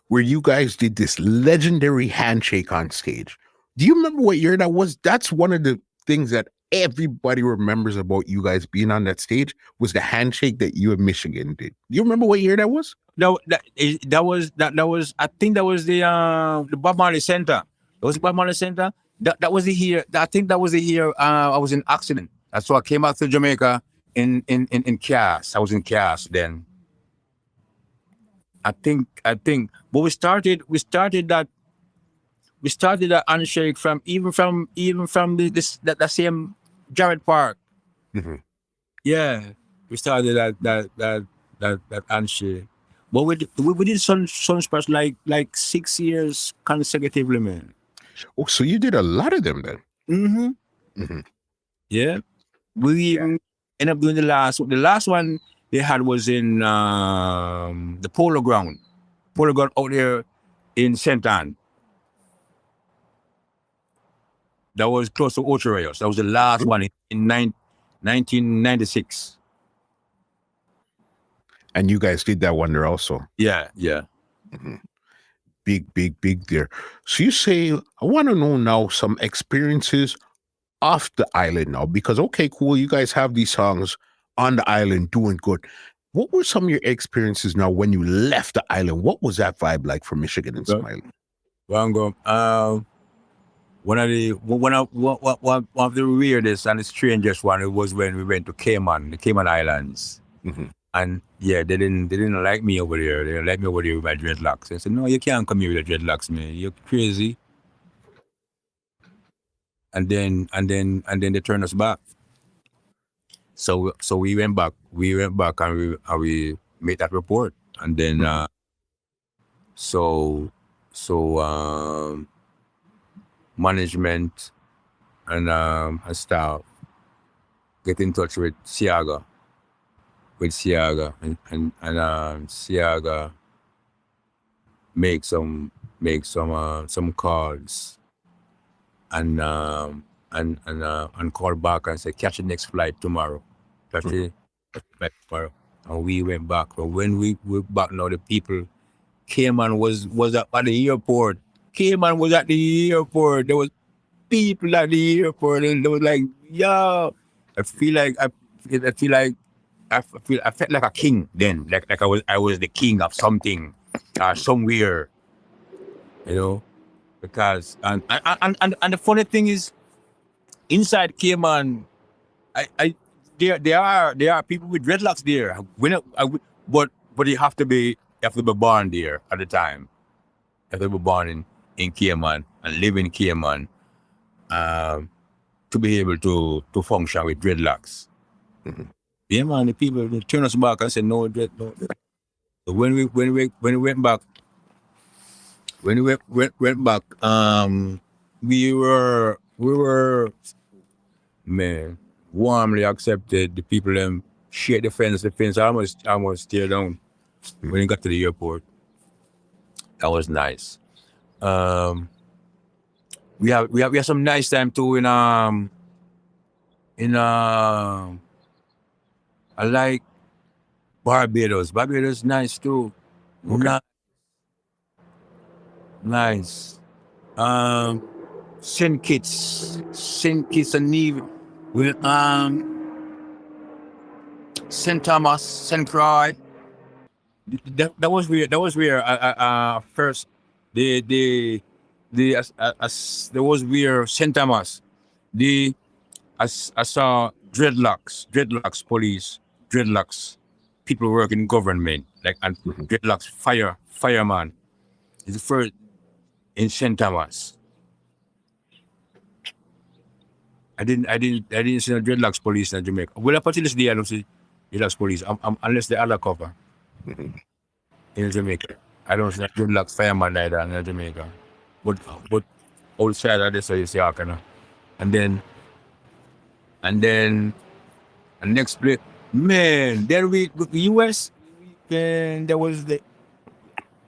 where you guys did this legendary handshake on stage? Do you remember what year that was? That's one of the things that everybody remembers about you guys being on that stage was the handshake that you and Michigan did. Do you remember what year that was? That was I think that was the Bob Marley Center. It was the Bob Marley Center. That was the year. I think that was the year I was in accident. That's why I came out to Jamaica in Cass. I was in Cass then. I think. But we started that handshake from the same Jared Park. Mhm. Yeah, we started that handshake. But we did Sunsplash like 6 years consecutively, man. Oh, so you did a lot of them then. Mm-hmm. Mhm. Yeah. We ended up doing the last one they had was in the polo ground out there in St. Anne. That was close to Ocho Rios. That was the last one in 1996. And you guys did that one there also. Yeah. Big there. So you say, I want to know now some experiences off the island now, because okay, cool, you guys have these songs on the island doing good. What were some of your experiences now when you left the island? What was that vibe like for Michigan and Smiley? Well, one of the weirdest and the strangest one, it was when we went to the Cayman Islands. Mm-hmm. And yeah, they didn't like me over there. They didn't like me over there with my dreadlocks. They said, "No, you can't come here with the dreadlocks, man. You're crazy." And then they turned us back. So we went back. And we made that report. And then management and staff get in touch with Siaga. And Siaga make some calls and call back and say, catch the next flight tomorrow. And we went back. But when we were back now, the people, Cayman was at the airport. Cayman was at the airport. There was people at the airport, and they was like, yo, I felt like a king then, like I was the king of something, somewhere, you know, because and the funny thing is, inside Cayman, there are people with dreadlocks there. But you have to be born there at the time. You have to be born in Cayman and live in Cayman to be able to function with dreadlocks. Mm-hmm. Yeah, man, the people, they turn us back and said, no. So when we went back, we were, man, warmly accepted. The people them shake the fence almost tear down when we got to the airport. That was nice. We have some nice time too I like Barbados. Barbados nice too. Okay. Nice. St. Kitts and Nevis. With St. Thomas, St. Croix. That was where first there was where St. Thomas. I saw dreadlocks police, dreadlocks people working in government, like, and dreadlocks fireman. It's the first in St. Thomas. I didn't see no dreadlocks police in Jamaica. Well, up until this day, I don't see dreadlocks police. Unless they're undercover in Jamaica. I don't see dreadlocks fireman either in Jamaica. But outside of this, you see, and then And next place, man, then we US, then there was the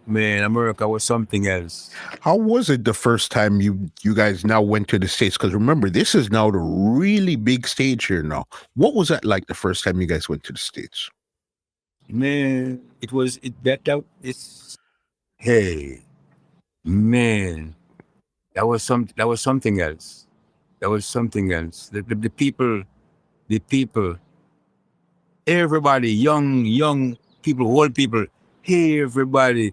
man, America was something else. How was it the first time you guys now went to the States? Because remember, this is now the really big stage here now. What was that like the first time you guys went to the States? Man, it was it that it's hey man, that was something else. That was something else. The people, everybody, young people, old people, hey everybody.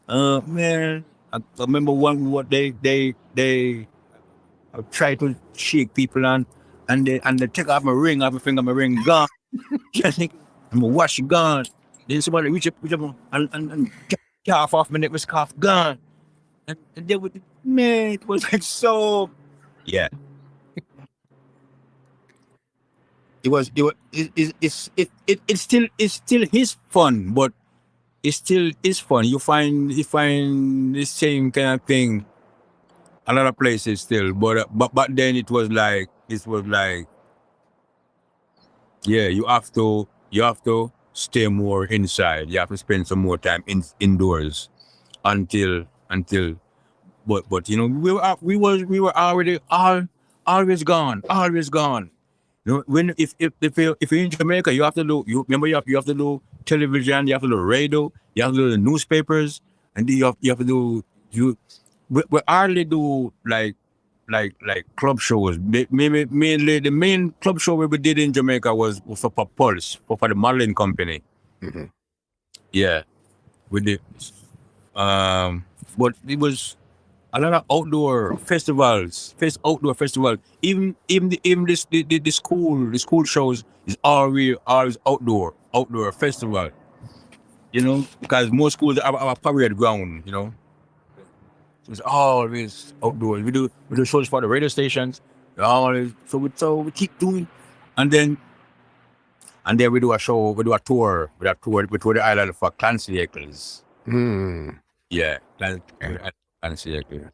Man, I remember what they try to shake people and they take off my ring, off my finger, my ring gone. Just think I'm gonna wash it gone. Then somebody reach up and get off my neck, my scarf gone. And they would, man, it was like so. Yeah, it's still his fun, but it still is fun. You find the same kind of thing a lot of places still, but then it was like yeah, you have to stay more inside. You have to spend some more time indoors until but you know we were already always gone, always gone. You know, when if you're in Jamaica, you have to do you have to do television, you have to do radio, you have to do the newspapers, and then you have to do we hardly do like club shows. Mainly the main club show we did in Jamaica was for Pulse for the modeling company. Mhm. Yeah, we did. But it was a lot of outdoor festivals, outdoor festival. Even the school shows is always outdoor festival. You know, because most schools have a parade ground. You know, it's always outdoors. We do shows for the radio stations. Always so we keep doing, and then we do a show. We do a tour. We tour the island for Clancy vehicles. Hmm. Yeah, Yeah, Clancy vehicles.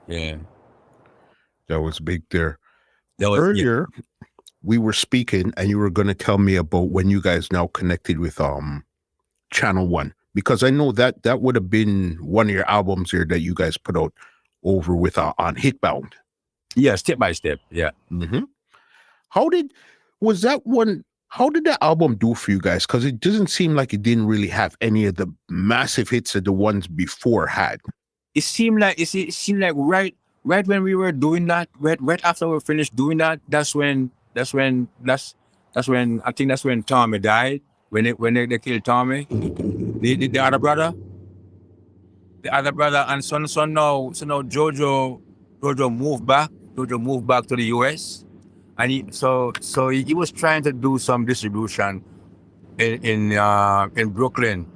Yeah, that was big there. that was yeah. Earlier, we were speaking, and you were going to tell me about when you guys now connected with Channel One, because I know that that would have been one of your albums here that you guys put out over with on Hitbound. Yeah, step by step. Yeah. Hmm. How did was that one? How did that album do for you guys? Because it doesn't seem like it didn't really have any of the massive hits that the ones before had. It seemed like right when we were doing that, right after we finished doing that, that's when I think that's when Tommy died. They killed Tommy, the other brother, and so now Jojo moved back. Jojo moved back to the US, and he was trying to do some distribution in Brooklyn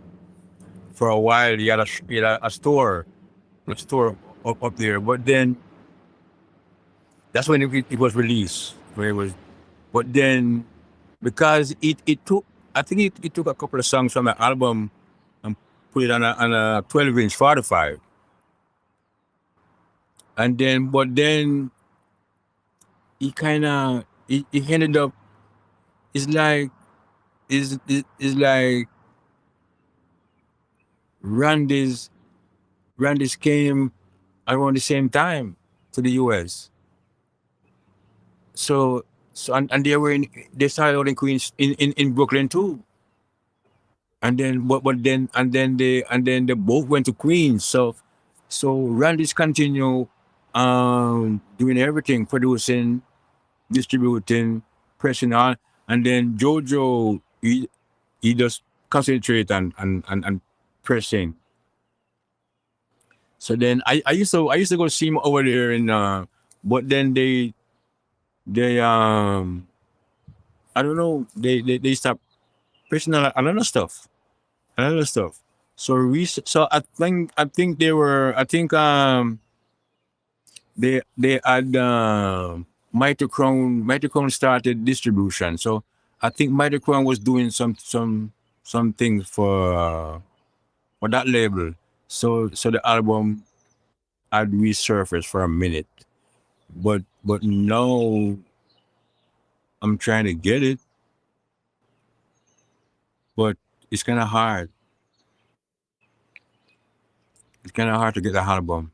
for a while. He had a store up there. But then that's when it was released. When it was, but then because it took, I think it took a couple of songs from the album and put it on a 12-inch 45, and then but then he kind of he ended up it's like is like Randy's Randy's came around the same time to the US. And they started out in Queens in Brooklyn too. And then they both went to Queens. So Randy's continue doing everything, producing, distributing, pressing on, and then Jojo he just concentrate and pressing. So then I used to go see him over there in but then they I don't know, they stopped pressing on another stuff. Another stuff. So I think they were they had Mighty Crown started distribution. So I think Mighty Crown was doing some things for that label. So the album had resurfaced for a minute. But now I'm trying to get it, but it's kind of hard. It's kind of hard to get the album.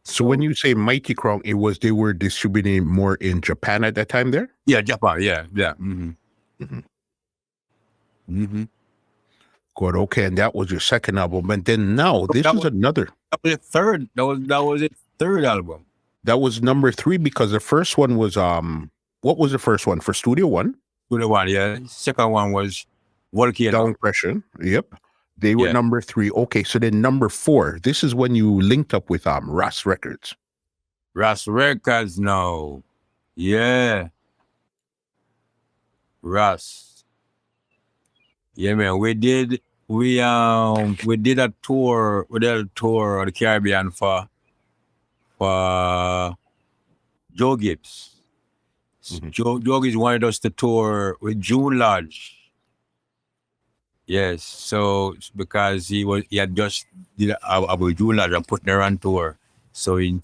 So when you say Mighty Crown, they were distributing it more in Japan at that time there? Yeah, Japan. Yeah. Mm-hmm. Mm-hmm. Mm-hmm. Good. Okay. And that was your second album. And then now this That is another. That was the third. That was its third album. That was number 3 because the first one was what was the first one for Studio One? Studio One, yeah. Second one was Volcano. Down Pressure. Yep. They were number 3. Okay, so then number 4. This is when you linked up with Ras Records. Ras Records, no. Yeah. Ras. Yeah, man. We did a tour. We did a tour of the Caribbean for Joe Gibbs. Mm-hmm. Joe Gibbs wanted us to tour with June Lodge. Yes, so because he had just did a June Lodge and putting her on tour. So we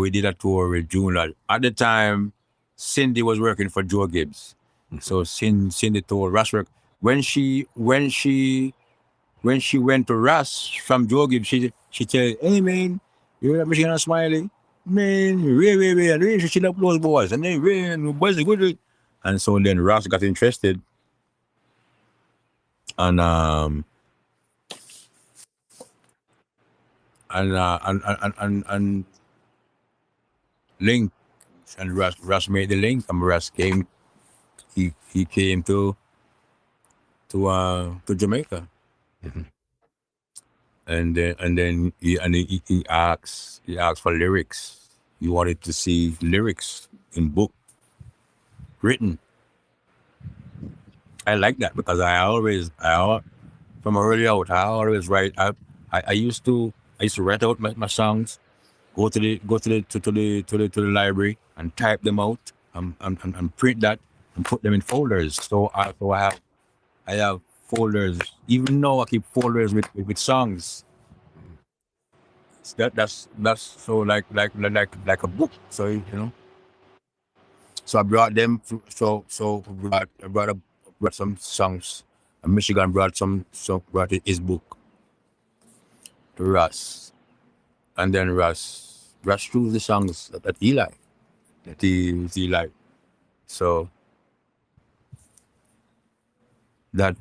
did a tour with June Lodge. At the time, Cindy was working for Joe Gibbs. Mm-hmm. So Cindy told Ras when she went to Ras from Joe Gibbs, she said, "Hey man, you're at Michigan Smiley, man, really, she love those boys, and they really boys are good." And so then Ras got interested, and link, and Ras made the link, and Ras came. He came to Jamaica, mm-hmm. and then he asked for lyrics. He wanted to see lyrics in book written. I like that because I always from early out I always write. I used to write out my songs, go to the library and type them out and print that and put them in folders. So I have folders. Even now I keep folders with songs. That's so like a book. So you know. So I brought them. I brought some songs. And Michigan brought his book to Ras, and then Ras chose the songs that he liked, that he liked. So that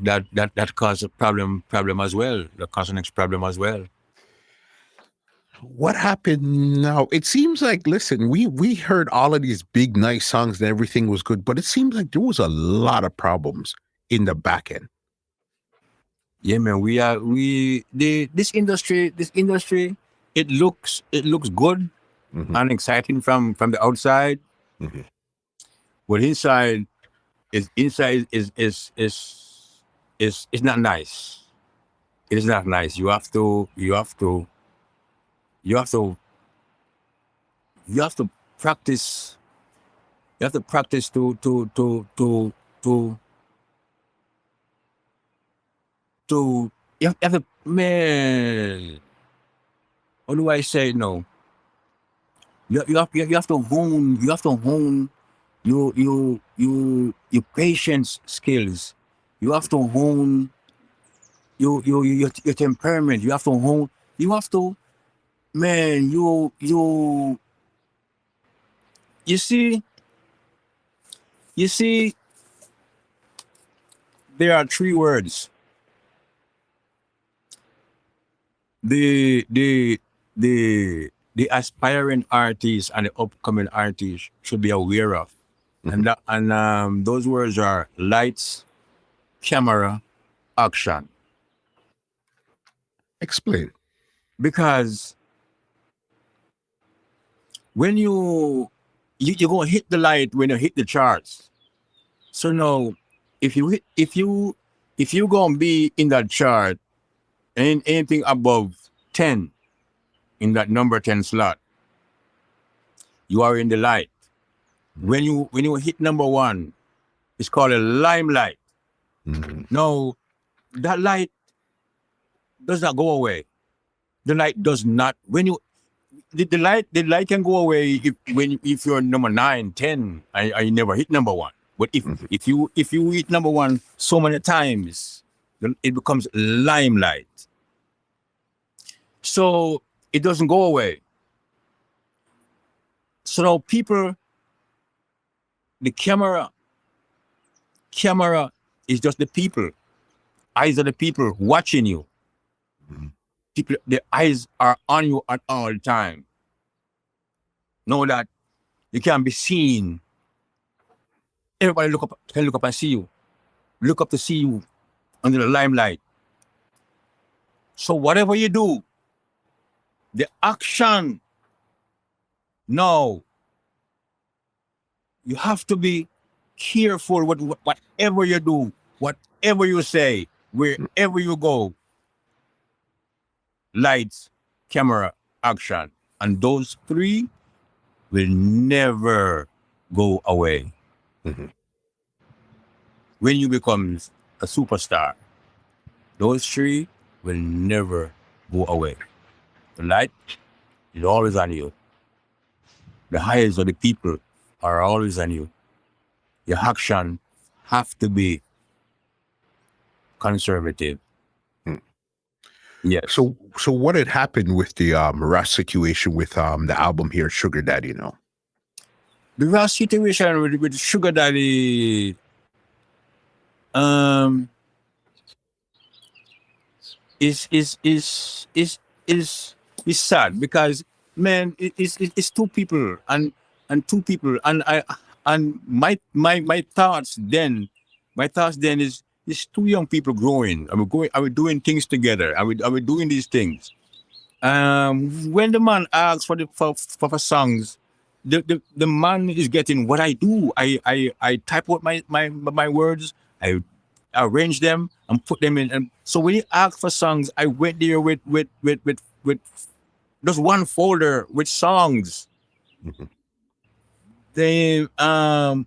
caused a problem as well. That caused an next problem as well. What happened now? It seems like, listen, we heard all of these big, nice songs and everything was good, but it seems like there was a lot of problems in the back end. Yeah, man, this industry, it looks good, mm-hmm. and exciting from the outside, mm-hmm. But inside is not nice. It is not nice. You have to practice. You have to practice you have to, man. What do I say? No. You have to hone. You have to hone your patience skills. You have to hone your temperament. You have to hone. You have to, man. You see. There are 3 words. The aspiring artists and the upcoming artists should be aware of, mm-hmm. and those words are lights, camera, action. Explain. Because when you're gonna hit the light when you hit the charts. So now, if you gonna be in that chart, and anything above 10 in that number 10 slot, you are in the light. When you hit number 1, it's called a limelight. Mm-hmm. No, that light does not go away. The light does not. the light can go away if you're number 9, 10, and you never hit number 1. But if you hit number 1 so many times, then it becomes limelight. So it doesn't go away. So now people, the camera is just the people. Eyes are the people watching you. People, the eyes are on you at all time. Know that you can be seen. Everybody can look up and see you. Look up to see you under the limelight. So whatever you do, the action, now, you have to be careful with whatever you do, whatever you say, wherever you go. Lights, camera, action. And those 3 will never go away. When you become a superstar, those 3 will never go away. The light is always on you. The eyes of the people are always on you. Your action have to be conservative. Yes. So what had happened with the Russ situation with the album here, Sugar Daddy? The Russ situation with Sugar Daddy, is sad because, man, it's 2 people and 2 people, and my thoughts then is 2 young people growing. Are we doing things together? Are we doing these things? When the man asks for songs, the man is getting what I do. I type out my words, I arrange them and put them in. And so when he asked for songs, I went there with just one folder with songs. Then the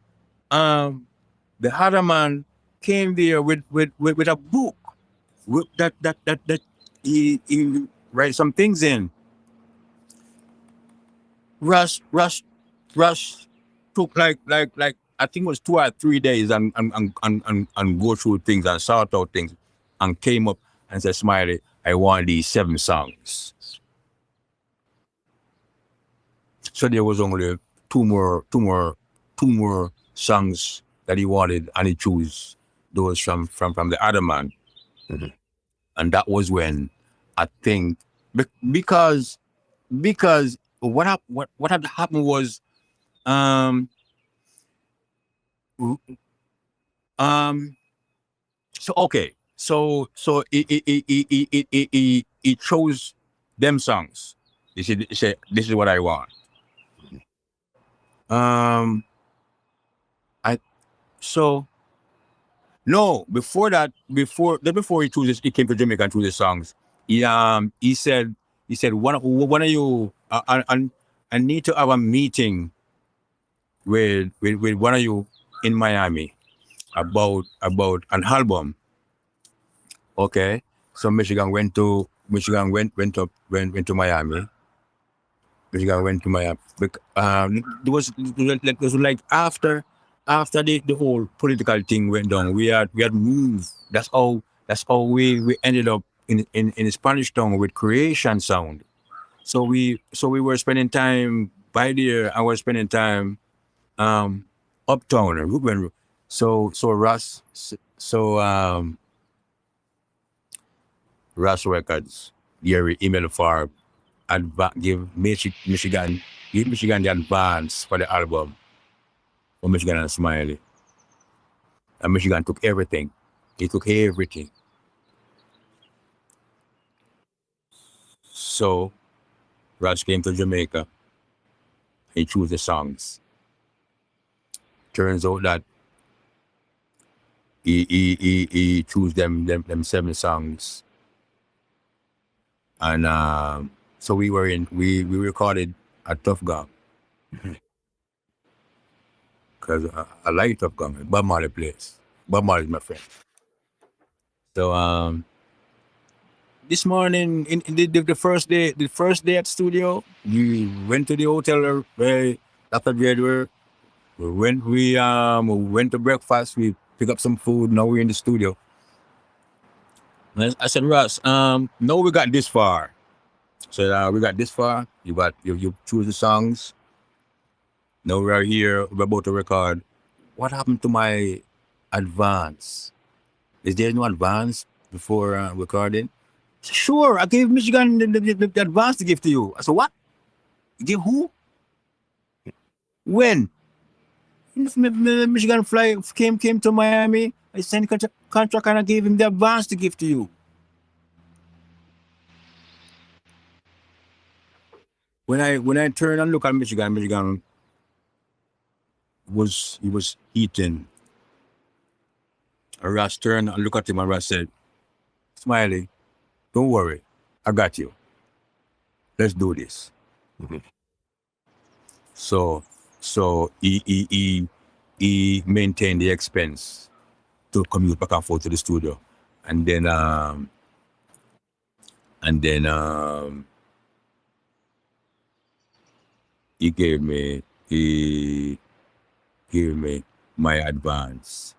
other man came there with a book that he write some things in. Rush took like I think it was 2 or 3 days and go through things and sort out things, and came up and said, Smiley, I want these 7 songs. So there was only two more songs that he wanted, and he chose those from the other man. And that was when I think because what had happened was so he chose them songs. He said this is what I want. Before he chose this, he came to Jamaica and chose the songs. He said one of you I need to have a meeting with one of you in Miami about an album. Okay, so Michigan went to Miami. Michigan went to Miami. It was like after the whole political thing went down, we had moved. That's how we ended up in Spanish Town with Creation Sound. So we were spending time by there. I was spending time uptown and Ruben. So Russ Records, Gary email for give Michigan the advance for the album for Michigan and Smiley. And Michigan took everything. He took everything. So Russ came to Jamaica. He chose the songs. Turns out that he chose them 7 songs. And so we recorded at Tough Gong. Because I like Tough Gong. Bob Marley plays. Bob Marley is my friend. So this morning in the first day at studio, we went to the hotel where after we went to breakfast, we pick up some food, now we're in the studio. And I said, Russ, no, we got this far. So we got this far, you choose the songs. Now we're here, we're about to record. What happened to my advance? Is there no advance before recording? Sure, I gave Michigan the advance to give to you. I said, what? You give who? When? Michigan fly came to Miami. I signed contract and I gave him the advance to give to you. When I turn and look at Michigan was eating. And Ross turned and look at him and Ross said, Smiley, don't worry, I got you. Let's do this. Mhm. So he maintained the expense to commute back and forth to the studio. And then he gave me my advance.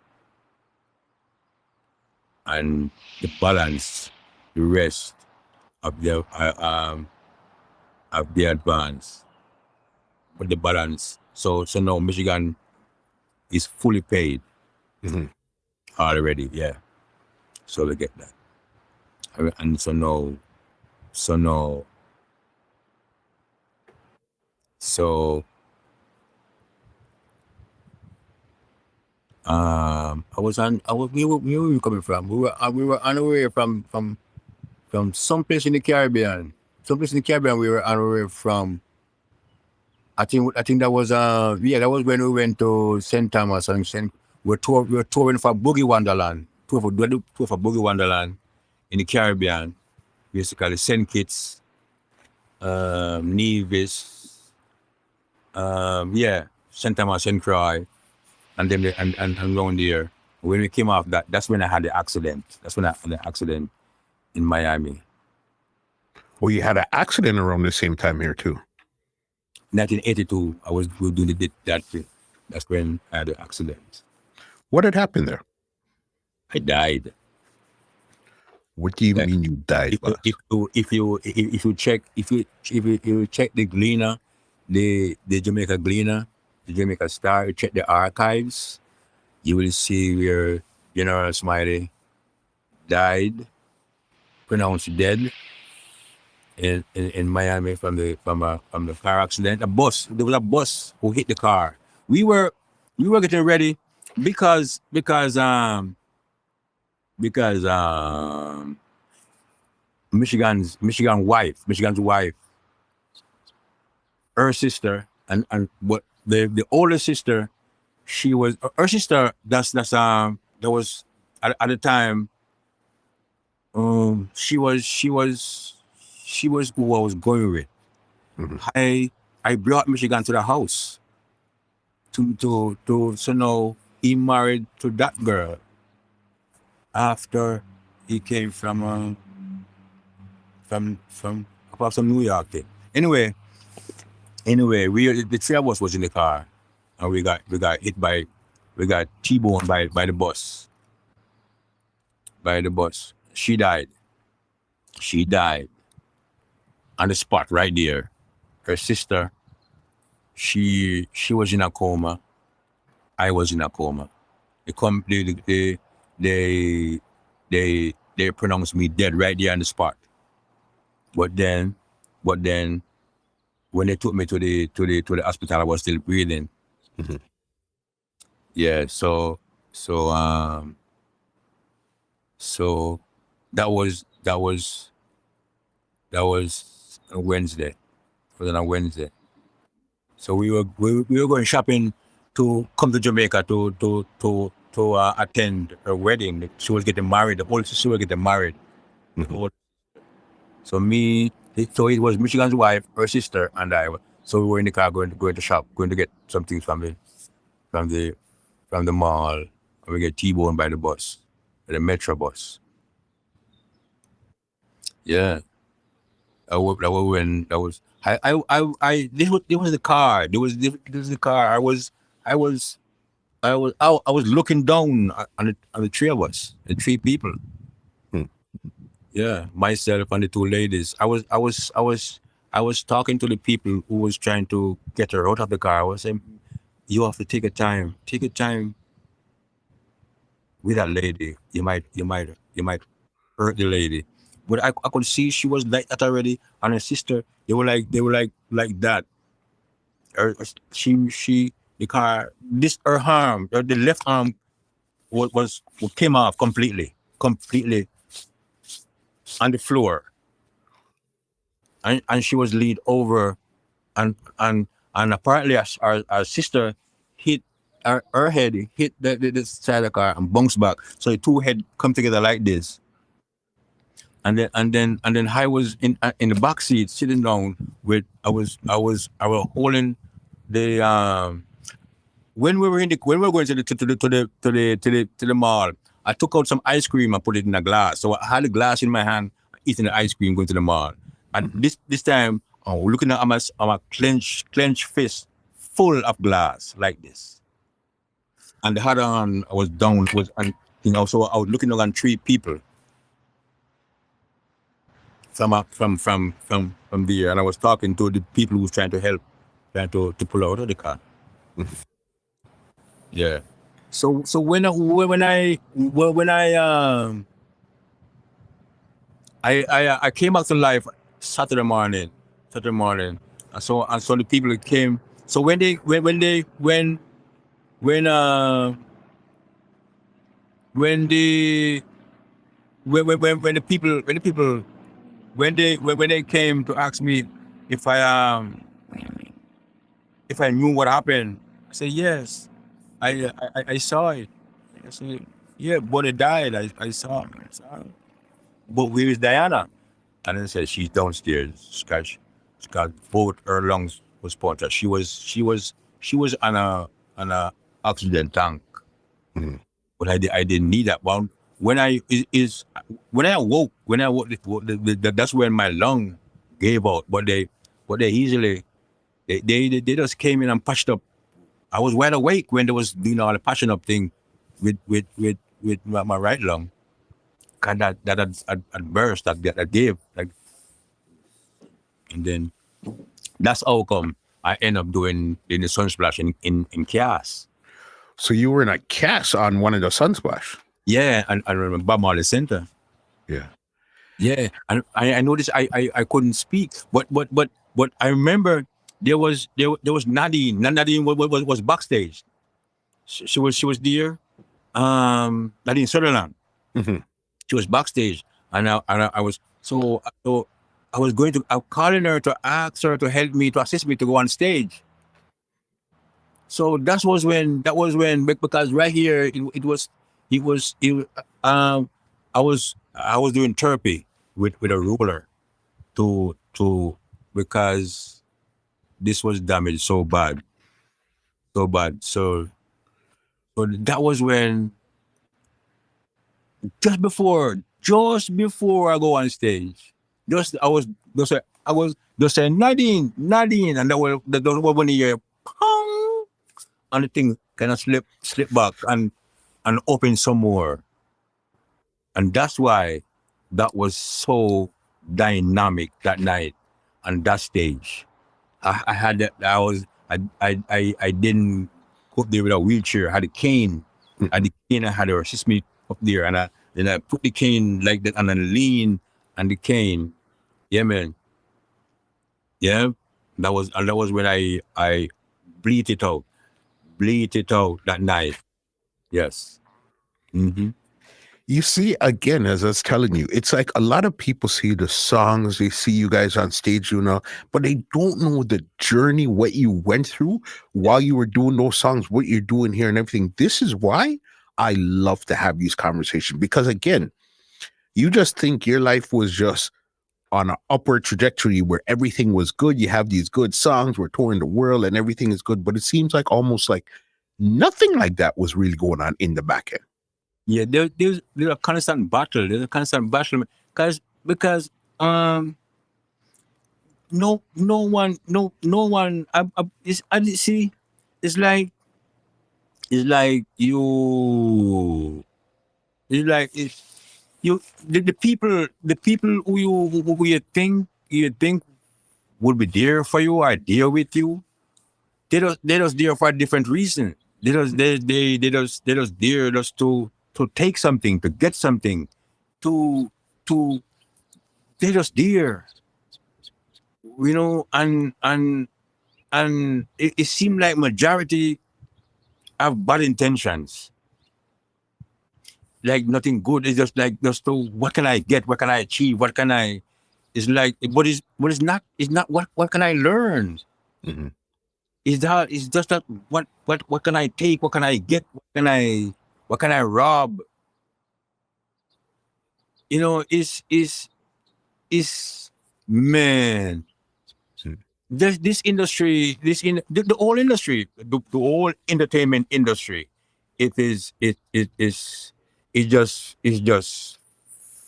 And the balance, the rest of the advance. But the balance. So now Michigan is fully paid Mhm. already, yeah. So we get that. And so now where were we coming from? We were on our way from someplace in the Caribbean. Someplace in the Caribbean we were on our way from. I think that was that was when we went to St. Thomas and we were touring for Boogie Wonderland. Tour for Boogie Wonderland in the Caribbean. Basically St. Kitts, Nevis, St. Thomas, St. Croix, and then and around there. When we came off that's when I had the accident. That's when I had the accident in Miami. Well, you had an accident around the same time here too. 1982, we were doing that thing. That's when I had the accident. What had happened there? I died. What do you Like, mean you died? If you check the Gleaner, the Jamaica Gleaner, the Jamaica Star, you check the archives, you will see where General Smiley died, pronounced dead in Miami from the car accident. There was a bus who hit the car. We were getting ready because Michigan's wife, her sister, and what the older sister, she was her sister. That was at the time. She was who I was going with. Mhm. I brought Michigan to the house to so now he married to that girl after he came from across from New York thing. Anyway, the three of us was in the car, and we got T-boned by the bus. She died on the spot right there. Her sister, she was in a coma. I was in a coma. They pronounced me dead right there on the spot. But then when they took me to the hospital, I was still breathing. Mhm. Yeah, so that was a Wednesday. It was on a Wednesday. So we were going shopping to come to Jamaica to attend her wedding. She was getting married. The older sister was getting married. Mhm. So it was Michigan's wife, her sister, and I. So we were in the car going to shop, going to get something from the mall. And we get T-boned by the bus, by the Metro bus. Yeah. That was when that was this was the car. This was the car. I was I was looking down on the three of us, the three people. Hmm. Yeah, myself and the two ladies. I was talking to the people who was trying to get her out of the car. I was saying, you have to take a time with that lady. You might hurt the lady. But I could see she was like that already, and her sister. They were like that. Her, she the car. This her arm, the left arm came off completely on the floor, and she was leaned over, and and apparently our sister hit her head hit the side of the car and bounced back. So the two head come together like this. And then I was in the back seat sitting down with I was holding the when we were going to the mall. I took out some ice cream and put it in a glass. So I had a glass in my hand, eating the ice cream, going to the mall. And this time, looking at my clenched fist full of glass like this. And the other hand I was down was and so I was looking around three people from there, and I was talking to the people who was trying to help, trying to pull out of the car. Yeah. So when I came back to life Saturday morning, and so the people that came. So when uh when the when the people when they came to ask me if if I knew what happened, I said yes. I saw it. I said, yeah, but it died. I saw it. But where is Diana? And then said she's downstairs. She got both her lungs was punctured. She was on a oxygen tank. Mhm. But I didn't need that. Well, when I is when I awoke, that's when my lung gave out. But they easily they just came in and patched up. I was wide awake when there was all the patching up thing with my right lung. Kind of that had burst that gave like, and then that's how come I end up doing the Sunsplash in Chaos. So you were in a cast on one of the Sunsplash. Yeah, and I remember Bob Marley Center. Yeah. Yeah, and I noticed I couldn't speak, but I remember there was Nadine. Nadine was backstage. She was there. Nadine Sutherland. Mhm. She was backstage, and I was so I was going to I'm calling her to ask her to help me to assist me to go on stage. So that was when because right here it was it I was doing therapy with a ruler to because this was damaged so bad so that was when just before I go on stage just I was just saying Nadine and that was when you hear pong and the thing kind of slip back and open some more. And that's why that was so dynamic that night on that stage. I had that. I didn't go up there with a wheelchair. I had a cane. I had the cane. I had her assist me up there, and I put the cane like that, and then lean on the cane. Yeah, man. Yeah, that was when I bleed it out that night. Yes. Mm-hmm. You see, again, as I was telling you, it's like a lot of people see the songs, they see you guys on stage, but they don't know the journey, what you went through while you were doing those songs, what you're doing here and everything. This is why I love to have these conversations because, again, you just think your life was just on an upward trajectory where everything was good. You have these good songs, we're touring the world and everything is good, but it seems like almost like nothing like that was really going on in the back end. Yeah, there's a constant battle. There's a constant battle because Um, no one. I see. It's like it's like you. It's like it's you. The people who you think would be there for you or there with you. They just there for a different reason. They just there just to take something, to get something, to to they just there, and it seemed like majority have bad intentions, like nothing good. It's just like just to what can I get, what can I achieve, what can I. It's like what is not. It's not what can I learn. Mm-hmm. It's just that what can I take, what can I get, what can I rob. Is man. This industry, the whole industry, the whole entertainment industry, it's just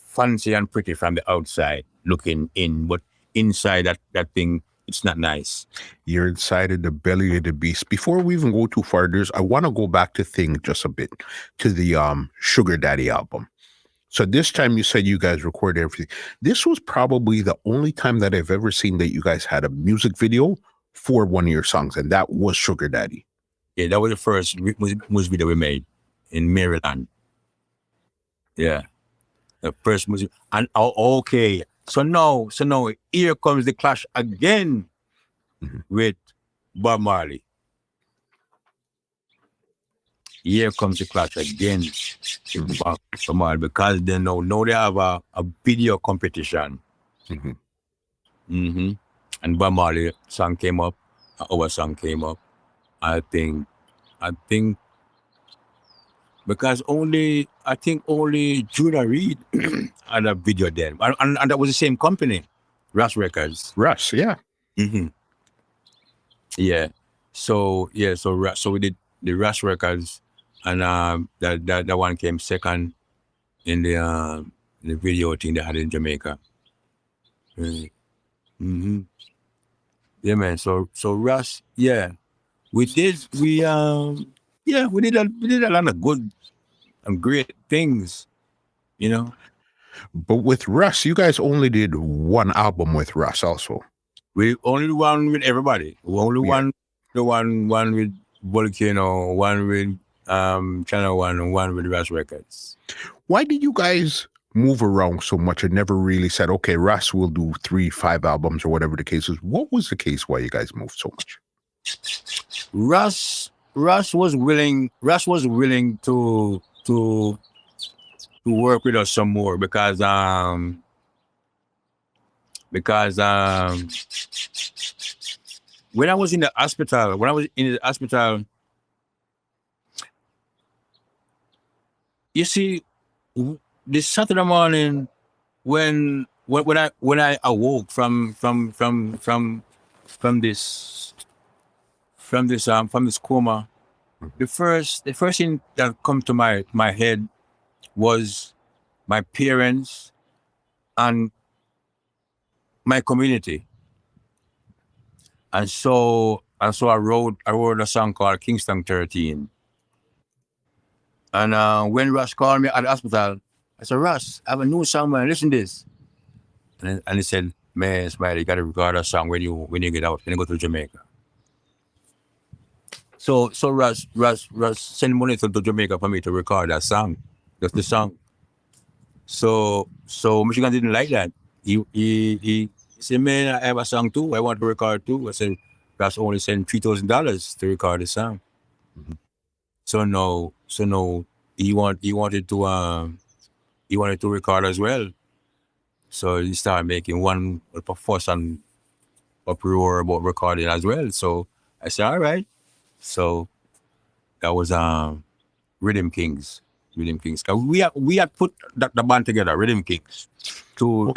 fancy and pretty from the outside looking in, but inside that thing, it's not nice. You're inside of the belly of the beast. Before we even go too far, I want to go back to Thing just a bit, to the Sugar Daddy album. So this time you said you guys recorded everything. This was probably the only time that I've ever seen that you guys had a music video for one of your songs, and that was Sugar Daddy. Yeah, that was the first music video we made in Maryland. Yeah, the first music. And okay, so now here comes the clash again with Bob Marley. Here comes the clash again with Bob Marley, because they now they have a video competition. And Bob Marley song came up, our song came up. I think because only Judah Reed had a video then, and that was the same company, Rush Records. Russ, yeah. Yeah. So we did the Rush Records, and that one came second in the video thing they had in Jamaica. Yeah, man. So Rush, yeah, we did a lot of good and great things, But with Russ, you guys only did one album with Russ also. We only one with everybody. We only Yeah. one with Volcano, one with Channel One, and one with Rush Records. Why did you guys move around so much and never really said, okay, Russ will do 3-5 albums or whatever the case is? What was the case why you guys moved so much? Russ was willing to work with us some more, because when I was in the hospital, you see, this Saturday morning when I awoke from this coma, the first thing that come to my head was my parents and my community. And so I wrote a song called Kingston 13. And when Russ called me at the hospital, I said, Russ, I have a new song, man. Listen to this. And he said, man, Smiley, you got to record a song when you get out, when you go to Jamaica. So Russ sent money to Jamaica for me to record that song. That's the song. So Michigan didn't like that. He said, man, I have a song too. I want to record too. I said, Russ only sent $3,000 to record the song. So no, he wanted to record as well. So he started making one fuss and uproar about recording as well. So I said, all right. So that was Rhythm Kings. 'Cause we had put the band together, Rhythm Kings, to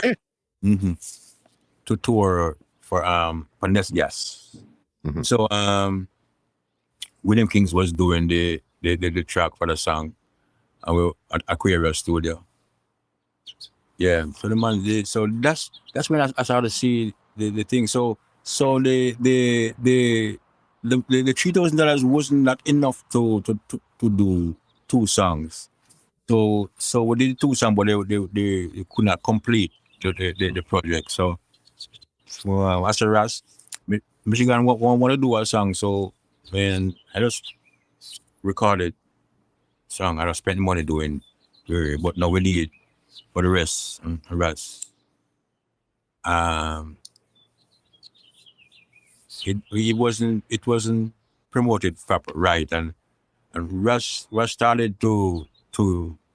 tour for Nest Gas. So Rhythm Kings was doing the track for the song, and we at Aquarius Studio. Yeah. So the man did. So that's when I started to see the thing. So the $3,000 wasn't not enough to do 2 songs. So we did 2 songs, but they could not complete the project. So as a Ras, Michigan want to do a song. So man, I just recorded song. I just spent money doing, but now we need it for the rest. Rest. Um, it wasn't promoted right, and Rush started to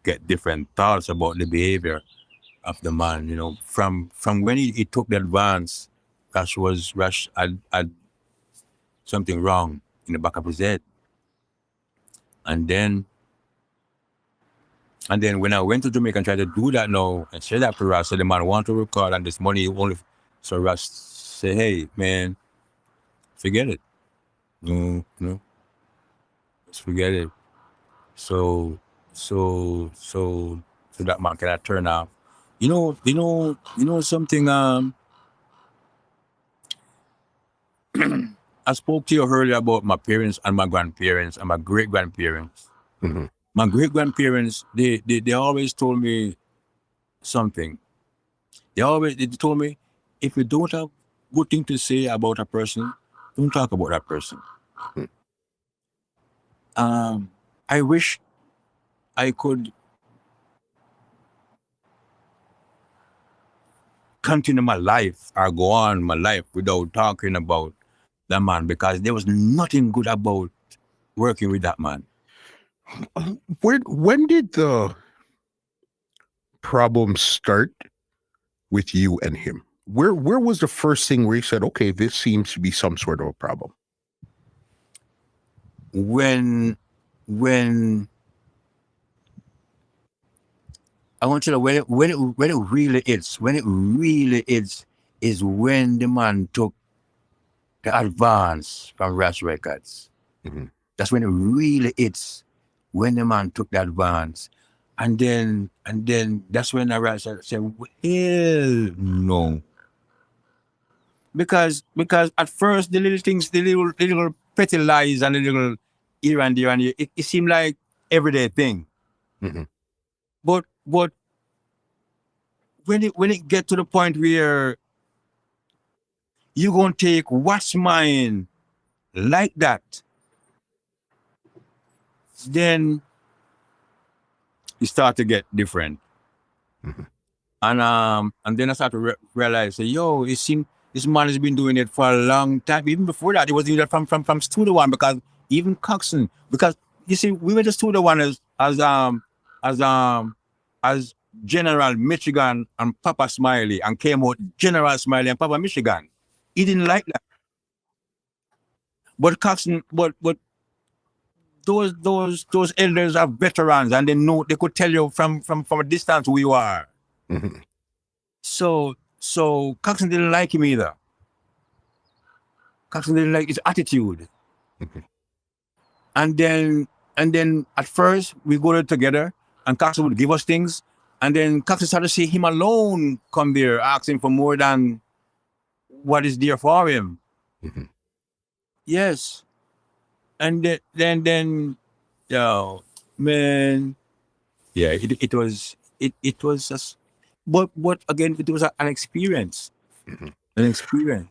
get different thoughts about the behavior of the man. From when he took the advance, Rush had something wrong in the back of his head, and then when I went to Jamaica and tried to do that now and said that to Rush, so the man want to record and this money only, so Rush say, hey man, forget it, no, just forget it. So so that man cannot turn off. Something. I spoke to you earlier about my parents and my grandparents and my great grandparents. Mhm. My great grandparents, they always told me something. They told me, if you don't have good thing to say about a person, don't talk about that person. Mm. I wish I could continue my life or go on my life without talking about that man, because there was nothing good about working with that man. When did the problem start with you and him? Where was the first thing where you said, okay, this seems to be some sort of a problem? When when I want you to know, when it really is when the man took the advance from Rush Records. Mhm. That's when it really is, when the man took the advance. And then that's when I said, hell no. Because at first the little things, the little petty lies and the little here and there and here, it seemed like everyday thing. Mhm. But when it get to the point where you gonna take what's mine like that, then you start to get different. Mhm. And then I start to realize, say, yo, it seems this man has been doing it for a long time. Even before that, he was doing it from Studio One, because even Coxon, because you see, we went to Studio One as as General Michigan and Papa Smiley, and came out General Smiley and Papa Michigan. He didn't like that. But Coxon, but those elders are veterans, and they know, they could tell you from a distance who you are. Mhm. So Coxon didn't like him either. Coxon didn't like his attitude. Mhm. And then at first we go there together, and Coxon would give us things, and then Coxon started to see him alone come there asking for more than what is there for him. Mhm. Yes. And then yo, man, yeah, it was just, but again, it was an experience. Mhm. An experience.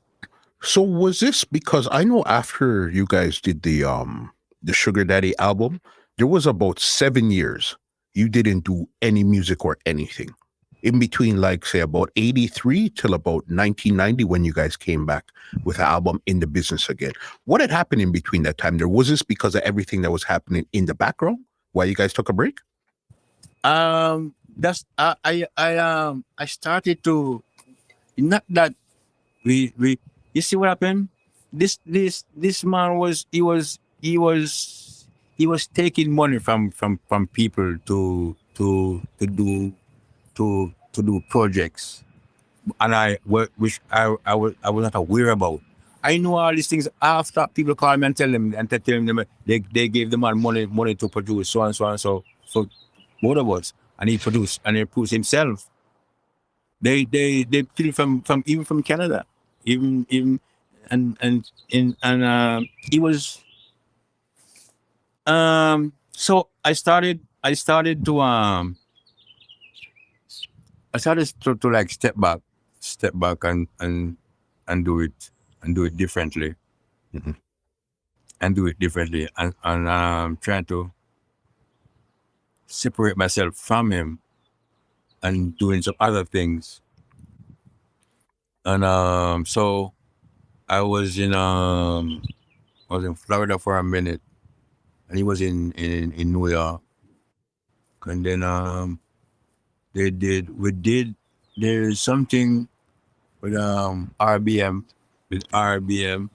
So was this because I know after you guys did the Sugar Daddy album, there was about 7 years you didn't do any music or anything. In between, like say about 83 till about 1990 when you guys came back with an album In the Business Again. What had happened in between that time? There was this because of everything that was happening in the background while you guys took a break? That's I started to, not that we you see what happened. This man was he was taking money from people to do projects, and which I was not aware about. I know all these things after people call me and tell them, they gave the man money to produce so and so and so, both of us, and he produced himself. They feel from even from Canada, even and it was so I started to like step back and do it and do it differently Mhm. and do it differently and trying to separate myself from him and doing some other things. And so I was in Florida for a minute, and he was in New York. And then we did there's something with RBM with RBM.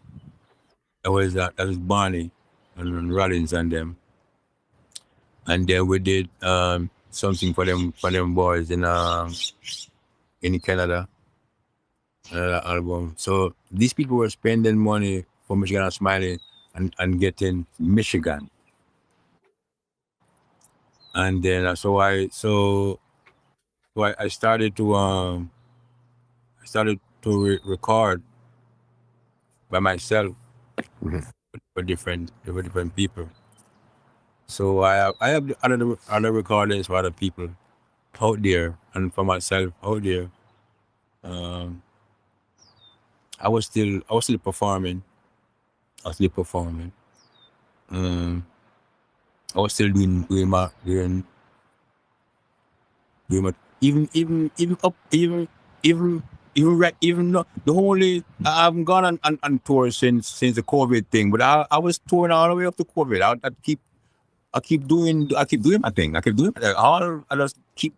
That was Barney and Rollins and them. And then we did something for them boys in Canada, another album. So these people were spending money for Michigan Smiley and getting Michigan. And then I started to record by myself Mhm. for different people. So I have other recordings for other people out there and for myself out there. Um, I was still performing. I was still performing. Um, I was still doing my even up even no, the only I haven't gone on tour since the COVID thing, but I was touring all the way up to COVID. I keep doing my thing. I keep doing my thing. All I just keep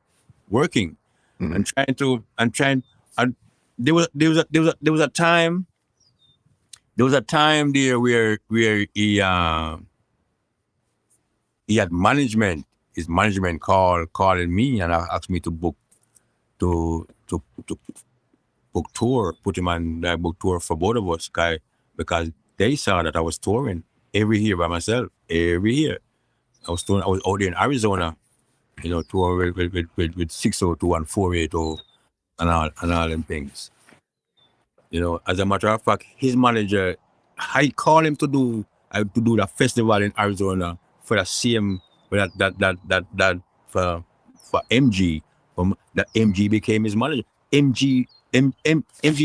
working Mhm. and trying and there was a time there where he had management, his management calling me and asked me to to book tour, put him on that book tour for both of us, guy, because they saw that I was touring every year by myself. Every year I was touring. I was out there in Arizona, touring with 602 and 480 and all them things. As a matter of fact, his manager, I called him to do the festival in Arizona for the same for that for MG. That MG became his manager. MG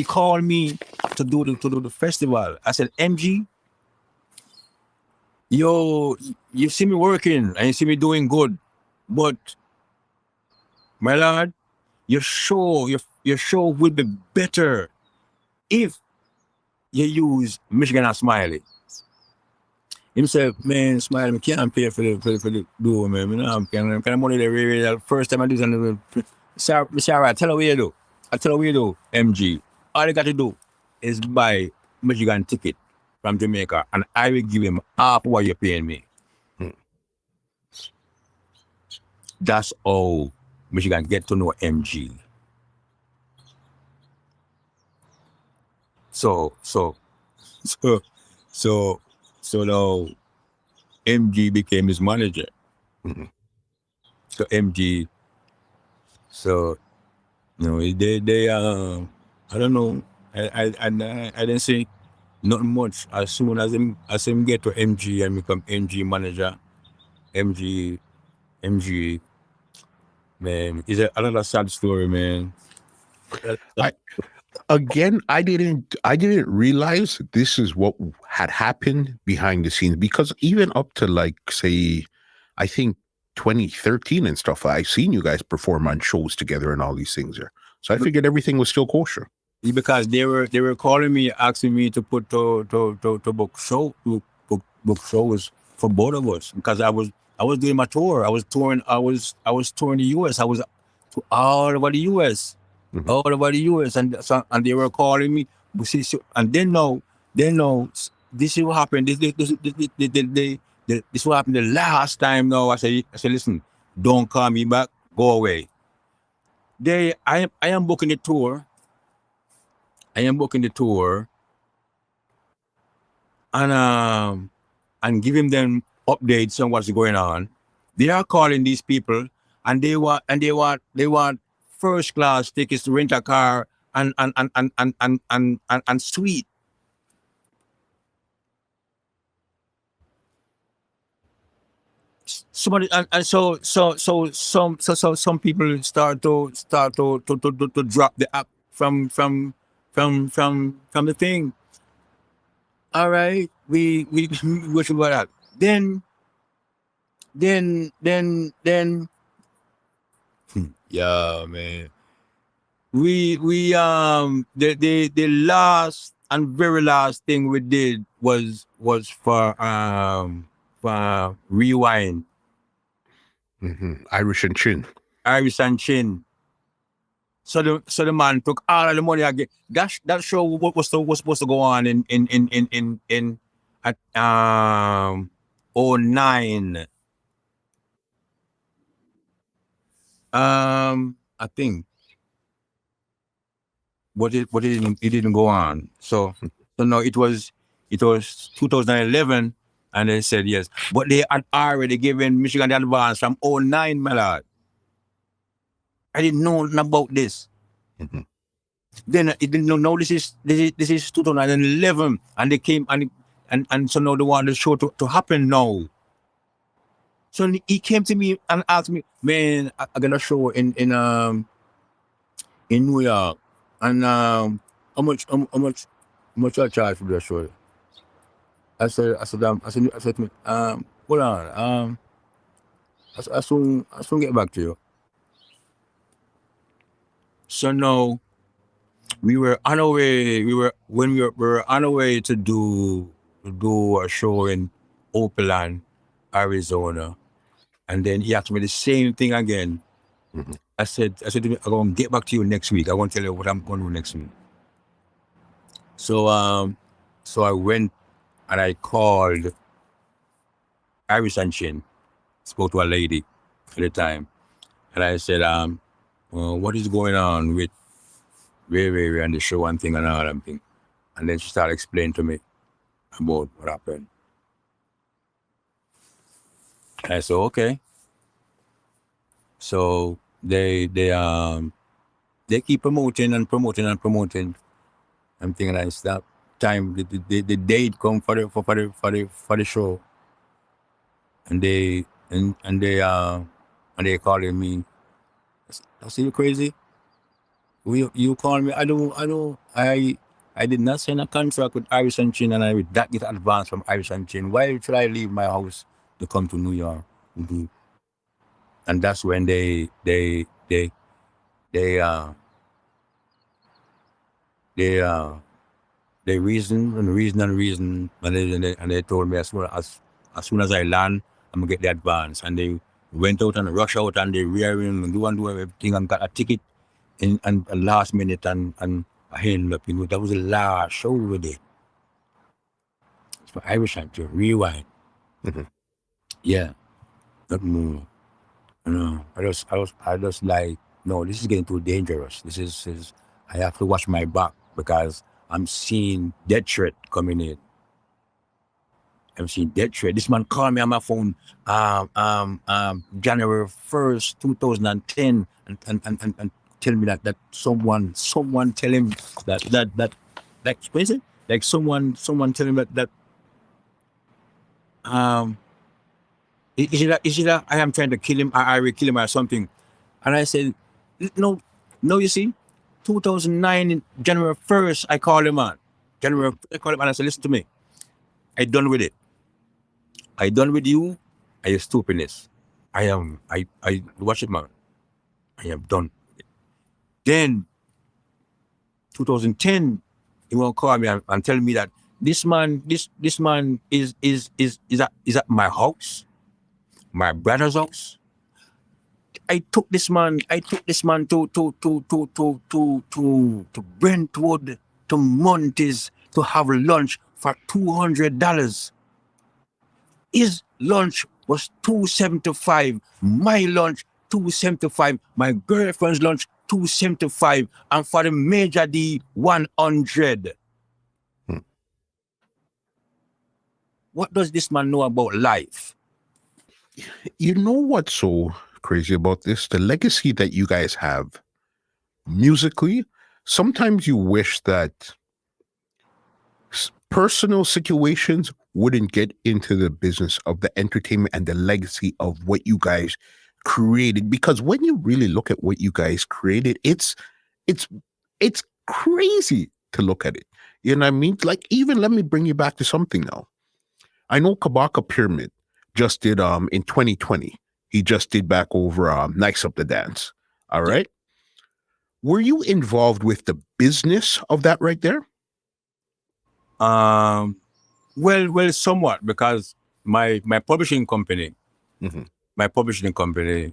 called me to do the festival. I said, MG, yo, you see me working and you see me doing good, but my lord, your show would be better if you use Michigan and Smiley. Himself, man, Smiley, I can't pay for the door, man. You know, kind of money the first time I do something. Sorry, I tell her what you do. I tell her what you do, MG. All you got to do is buy Michigan ticket from Jamaica, and I will give him half what you're paying me. Mhm. That's all Michigan get to know MG. So, so, so, so, so now MG became his manager. Mhm. So MG, so they I don't know. I didn't say not much. As soon as him get to MG and become MG manager, MG MG man, is another sad story, man. I again, I didn't realize this is what had happened behind the scenes, because even up to, like, say, I think 2013 and stuff, I seen you guys perform on shows together and all these things there. So I figured everything was still kosher. Because they were calling me, asking me to put to book shows for both of us, because I was doing my tour. I was touring the US. I was to all over the US, Mhm. all over the US, and they were calling me. And then now this is what happened. This what happened the last time. Now I said, listen, don't call me back. Go away. I am booking the tour. I am booking the tour and giving them updates on what's going on. They are calling these people and they want first class tickets to rent a car and suite. Somebody and some people start to drop the app from the thing. All right, we what about that? Then yeah, man. The last and very last thing we did was for rewind. Irish and Chin. Iris and Chin. So the man took all of the money again. That show was supposed to go on in at 09. I think. But it didn't go on. So no, it was 2011, and they said yes. But they had already given Michigan the advance from 09, my lord. I didn't know nothing about this. Then it didn't know. Now this is 2011, and they came and so now they want the show to happen now. So he came to me and asked me, man, I got a show in New York, and how much I charge for the show? I said to me, hold on, I soon get back to you. So now we were on our way. We were on our way to do a show in Oakland, Arizona, and then he asked me the same thing again. I said to him, I'm gonna get back to you next week. I want to tell you what I'm gonna do next week. So I went and I called Iris and Chin, spoke to a lady at the time, and I said, what is going on with Ray and the show and thing and all that thing? And then she started explaining to me about what happened. And I said, okay. So they keep promoting and thinking that it's that time the date come for the show, and they calling me. I say, you crazy? You call me? I did not sign a contract with Irish and Chin, and I would that get advance from Irish and Chin. Why should I leave my house to come to New York? And that's when they reason, and they told me as soon as I land, I'm gonna get the advance. And they went out and rush out and they rearing and do everything and got a ticket and last minute and I ended up, that was the last show we did. So I wish I had to rewind. Yeah. Not more. I just like, no, this is getting too dangerous. This is I have to watch my back because I'm seeing death threat coming in. I'm seeing death threat. This man called me on my phone January 1st, 2010 and tell me that someone tell him that like what is it? Like someone tell him that is it that I am trying to kill him, I will kill him or something. And I said, no, you see, 2009, January 1st, I called him on. I called him and I said, listen to me. I done with it. I done with you and your stupidness. I watch it, man. I am done with it. Then, 2010, he won't call me and tell me that this man is at my house, my brother's house. I took this man to Brentwood, to Montes to have lunch for $200. His lunch was $275. My lunch $275. My girlfriend's lunch $275, and for the Major D $100. What does this man know about life? You know what's so crazy about this? The legacy that you guys have musically, sometimes you wish that personal situations wouldn't get into the business of the entertainment and the legacy of what you guys created, because when you really look at what you guys created, it's it's crazy to look at it. You know what I mean? Like, even let me bring you back to something now. I know Kabaka Pyramid just did in 2020. He just did back over Nights of the Dance. All Yeah. right. Were you involved with the business of that right there? Well, somewhat, because my publishing company, Mhm. my publishing company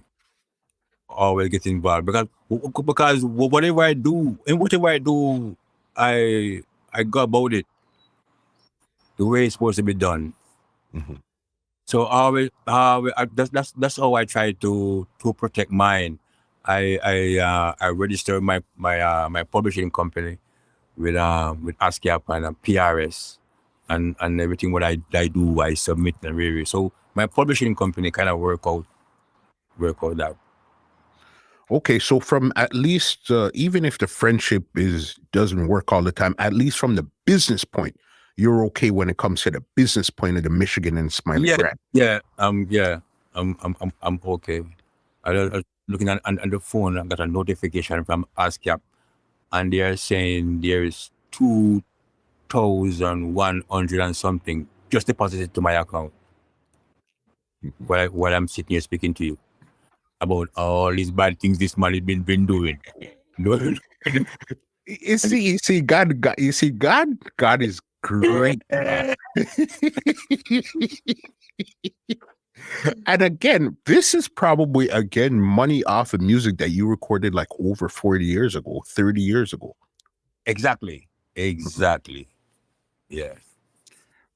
always get involved, because whatever I do, I go about it the way it's supposed to be done. Mhm. So that's how I try to protect mine. I registered my publishing company with ASCAP and PRS, and everything what I do, I submit and review. So my publishing company kind of work out that. Okay, so from at least even if the friendship is doesn't work all the time, at least from the business point, you're okay when it comes to the business point of the Michigan and Smiley Yeah, brand. yeah, I'm okay. I was looking on the phone. I got a notification from ASCAP, and they are saying there's 2,100 and something just deposited to my account Mhm. while I'm sitting here speaking to you about all these bad things this man has been doing. God is great. And again, this is probably again money off of music that you recorded like over 40 years ago, 30 years ago. Exactly. Mhm. Exactly. Yes.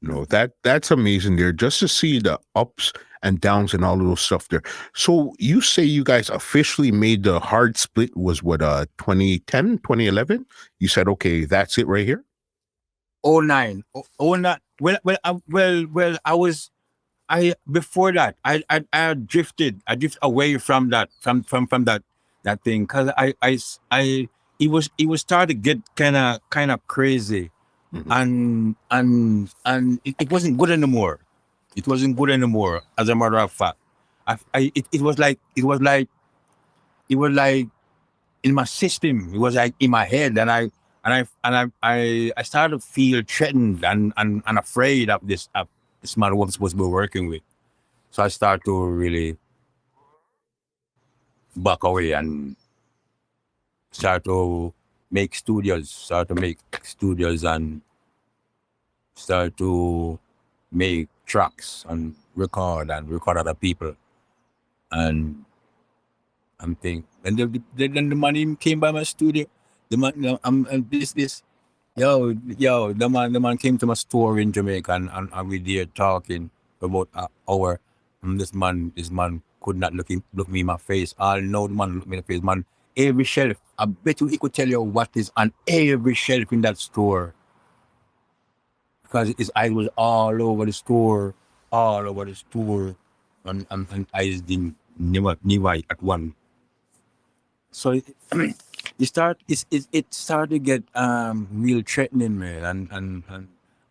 No, that's amazing there. Just to see the ups and downs and all of those stuff there. So you say you guys officially made the hard split was what 2010, 2011? You said, okay, that's it right here. Oh nine. Oh nine. Well. I before that. I drifted. I drifted away from that. From that thing, because it was started to get kind of crazy, Mhm. and it wasn't good anymore. It wasn't good anymore. As a matter of fact, it was like in my system. It was like in my head, and I started to feel threatened and afraid of this man who I'm supposed to be working with. So I start to really back away and start to make studios, and start to make tracks and record other people. And I'm thinking, and then the man even came by my studio. The man, and this, the man came to my store in Jamaica, and we there talking for about an hour. And this man could not look me in my face. I know the man look me in the face, man. Every shelf, I bet you he could tell you what is on every shelf in that store, because his eyes was all over the store, and eyes didn't never at one. So it started to get real threatening, man,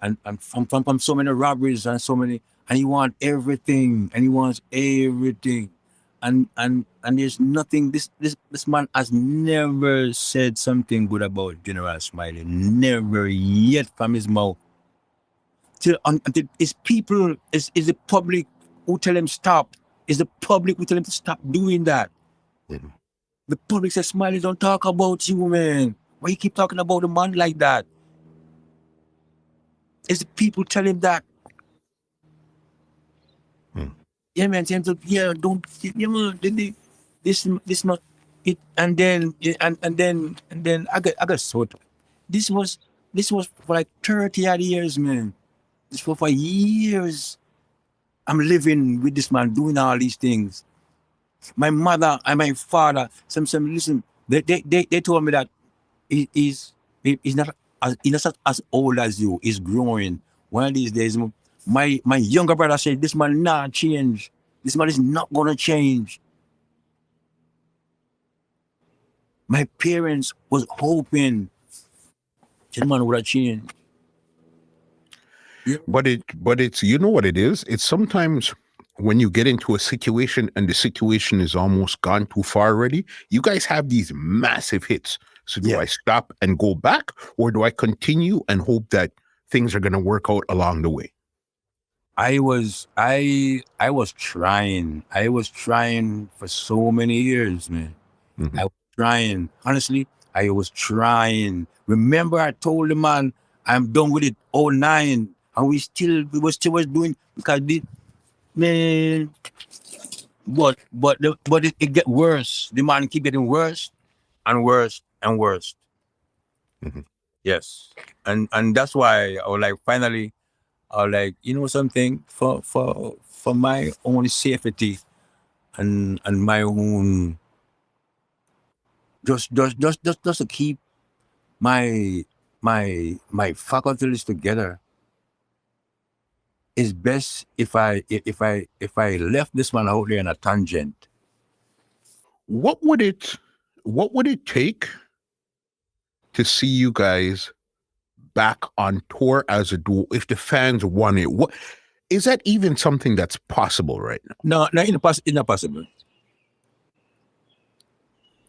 and from so many robberies and so many, and he want everything, and he wants everything, and there's nothing. This man has never said something good about General Smiley, never yet from his mouth. Until it's people, is the public who tell him stop. Is the public who tell him to stop doing that. Mhm. The public says, Smiley, don't talk about you, man. Why you keep talking about a man like that? It's the people tell him that. Mm. Yeah, man. Tell him to, yeah, don't, yeah, man. This not it. And then I got so. This was this was for like 30 odd years, man. This was for years. I'm living with this man, doing all these things. My mother and my father, some listen. They told me that he's not as old as you. He's growing. One of these days, my younger brother said, "This man not change. This man is not gonna change." my parents was hoping the man would have changed. But it's you know what it is? It's sometimes when you get into a situation and the situation is almost gone too far already, you guys have these massive hits. So do Yeah. I stop and go back, or do I continue and hope that things are going to work out along the way? I was trying. I was trying for so many years, man. Mhm. I was trying. Honestly, I was trying. Remember, I told the man I'm done with it. 09, and we was still was doing because man. But it get worse. The man keep getting worse and worse and worse. Mhm. Yes, and that's why I was like finally I was like, you know something, for my own safety and my own just to keep my my faculties together. It's best if I left this man out there in a tangent. What would it take to see you guys back on tour as a duo if the fans want it? What is that even something that's possible right now? No, it's not possible.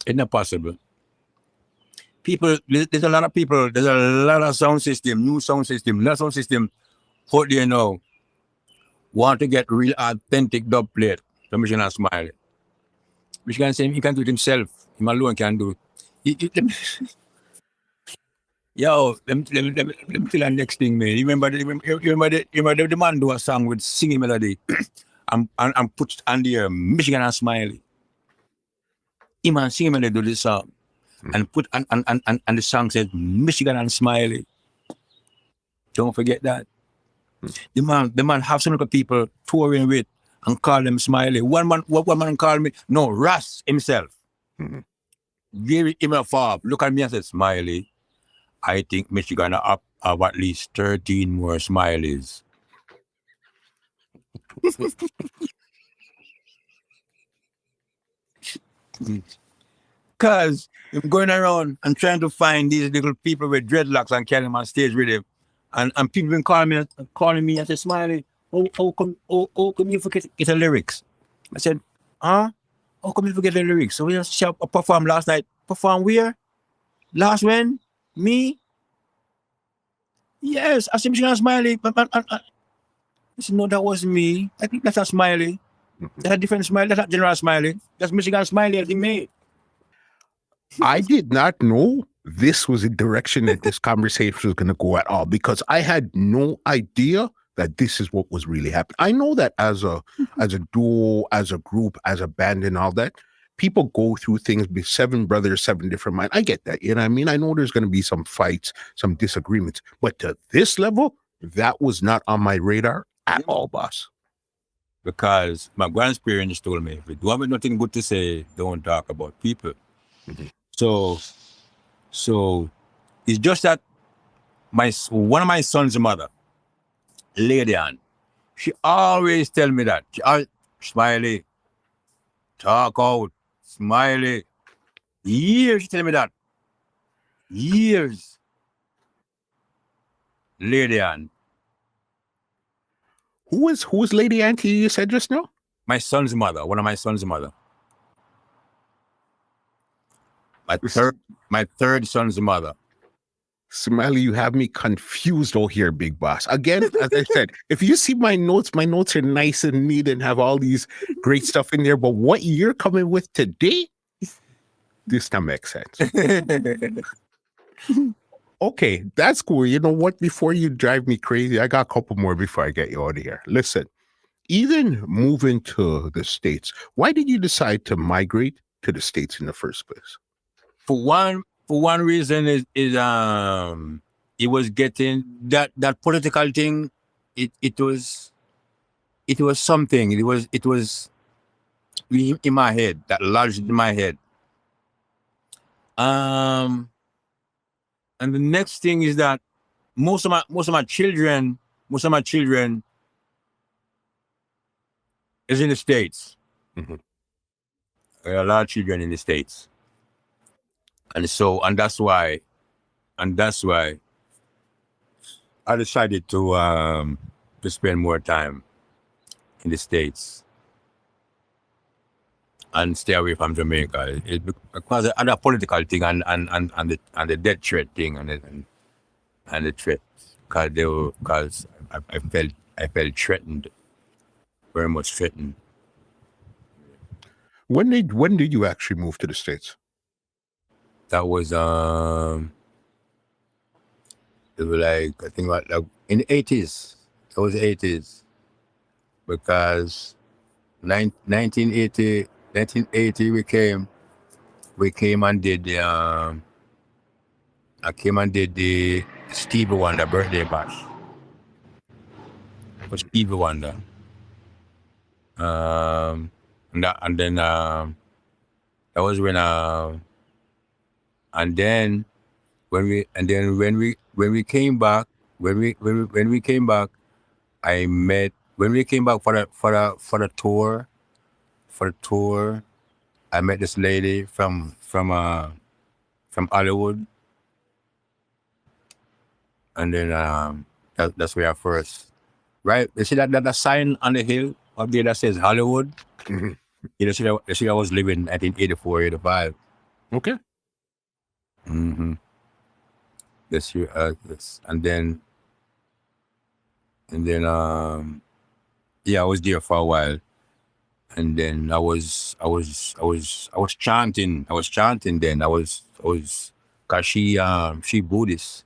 It's not possible. People, there's a lot of people, there's a lot of sound system, new sound system, lot sound system out there now want to get real authentic dub plate from Michigan Smiley. Michigan say he can do it himself. Him alone can do it. Yo, let me tell you the next thing, man. You remember the man do a song with singing melody and put on the Michigan Smiley. Him and singing melody do this song and put and the song says Michigan and Smiley. Don't forget that. The man have some little people touring with and call them Smiley. One man called me, no, Russ himself. Mhm. Gave him a fob. Look at me and said, Smiley, I think Michigan have at least 13 more Smileys. Because I'm going around and trying to find these little people with dreadlocks and carry them on stage with him. And people been calling me and say, Smiley, how come you forget the lyrics? I said, huh? How come you forget the lyrics? So we just perform last night. Perform where? Last when? Me? Yes, I said Michigan Smiley. I said, no, that was me. I think that's not Smiley. That's a different Smiley. That's not General Smiley. That's Michigan Smiley as the made. I did not know this was a direction that this conversation was going to go at all because I had no idea that this is what was really happening. I know that as a duo, as a group, as a band, and all that, people go through things. Be seven brothers, seven different minds. I get that. You know what I mean? I know there's going to be some fights, some disagreements, but to this level, that was not on my radar at all, boss. Because my grandparents told me, if you don't have nothing good to say, don't talk about people. Mhm. So it's just that one of my son's mother, Lady Ann, she always tell me that. Smiley, talk out, Smiley. Years she tell me that. Years. Lady Ann, Who was Lady Auntie you said just now? my son's mother, one of my son's mother. My third son's mother. Smiley, you have me confused out here, big boss. Again, as I said, if you see my notes are nice and neat and have all these great stuff in there. But what you're coming with today, this don't make sense. Okay, that's cool. You know what? Before you drive me crazy, I got a couple more before I get you out of here. Listen, even moving to the States, why did you decide to migrate to the States in the first place? For one reason is it was getting that political thing. It was something. It was in my head, that lodged in my head. Um, and the next thing is that most of my children is in the States. Mhm. There are a lot of children in the States. And that's why I decided to spend more time in the States and stay away from Jamaica. Because of the political thing and the death threat thing and the threat, because I felt threatened, very much threatened. When did you actually move to the States? That was it was like, I think like in the 80s. It was the 80s, because 1980 we came and did the I came and did the Stevie Wonder birthday bash for Stevie Wonder. And then that was when and then when we came back, when we came back, I met, when we came back for the tour, I met this lady from Hollywood, and then that's where I first, right? You see that sign on the hill up there that says Hollywood? Mhm. You see I was living, I think, 84, 85. Okay. Mm-hmm. This year, and then yeah, I was there for a while, and then I was chanting. Then cause she Buddhist,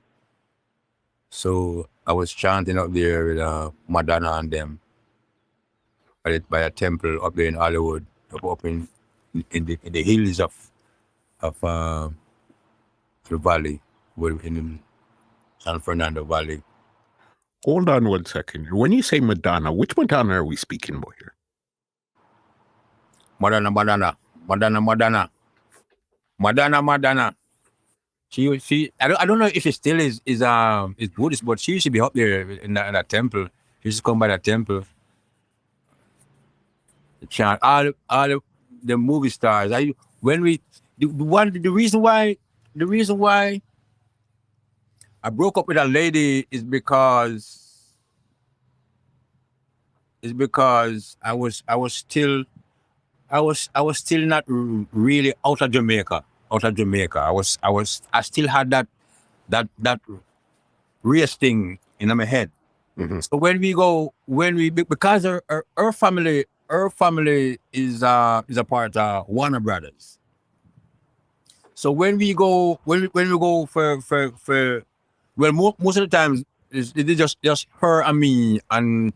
so I was chanting up there with Madonna and them by a temple up there in Hollywood, up in the hills of the valley, in San Fernando Valley. Hold on one second. When you say Madonna, which Madonna are we speaking about here? Madonna. She I don't know if she still is Buddhist, but she used to be up there in that temple. She used to come by that temple. Chant all the movie stars. The reason why I broke up with a lady is because I was still not really out of Jamaica. I still had that race thing in my head. Mm-hmm. So because her family is a part of Warner Brothers. So when we go for well, most of the times it's just her and me and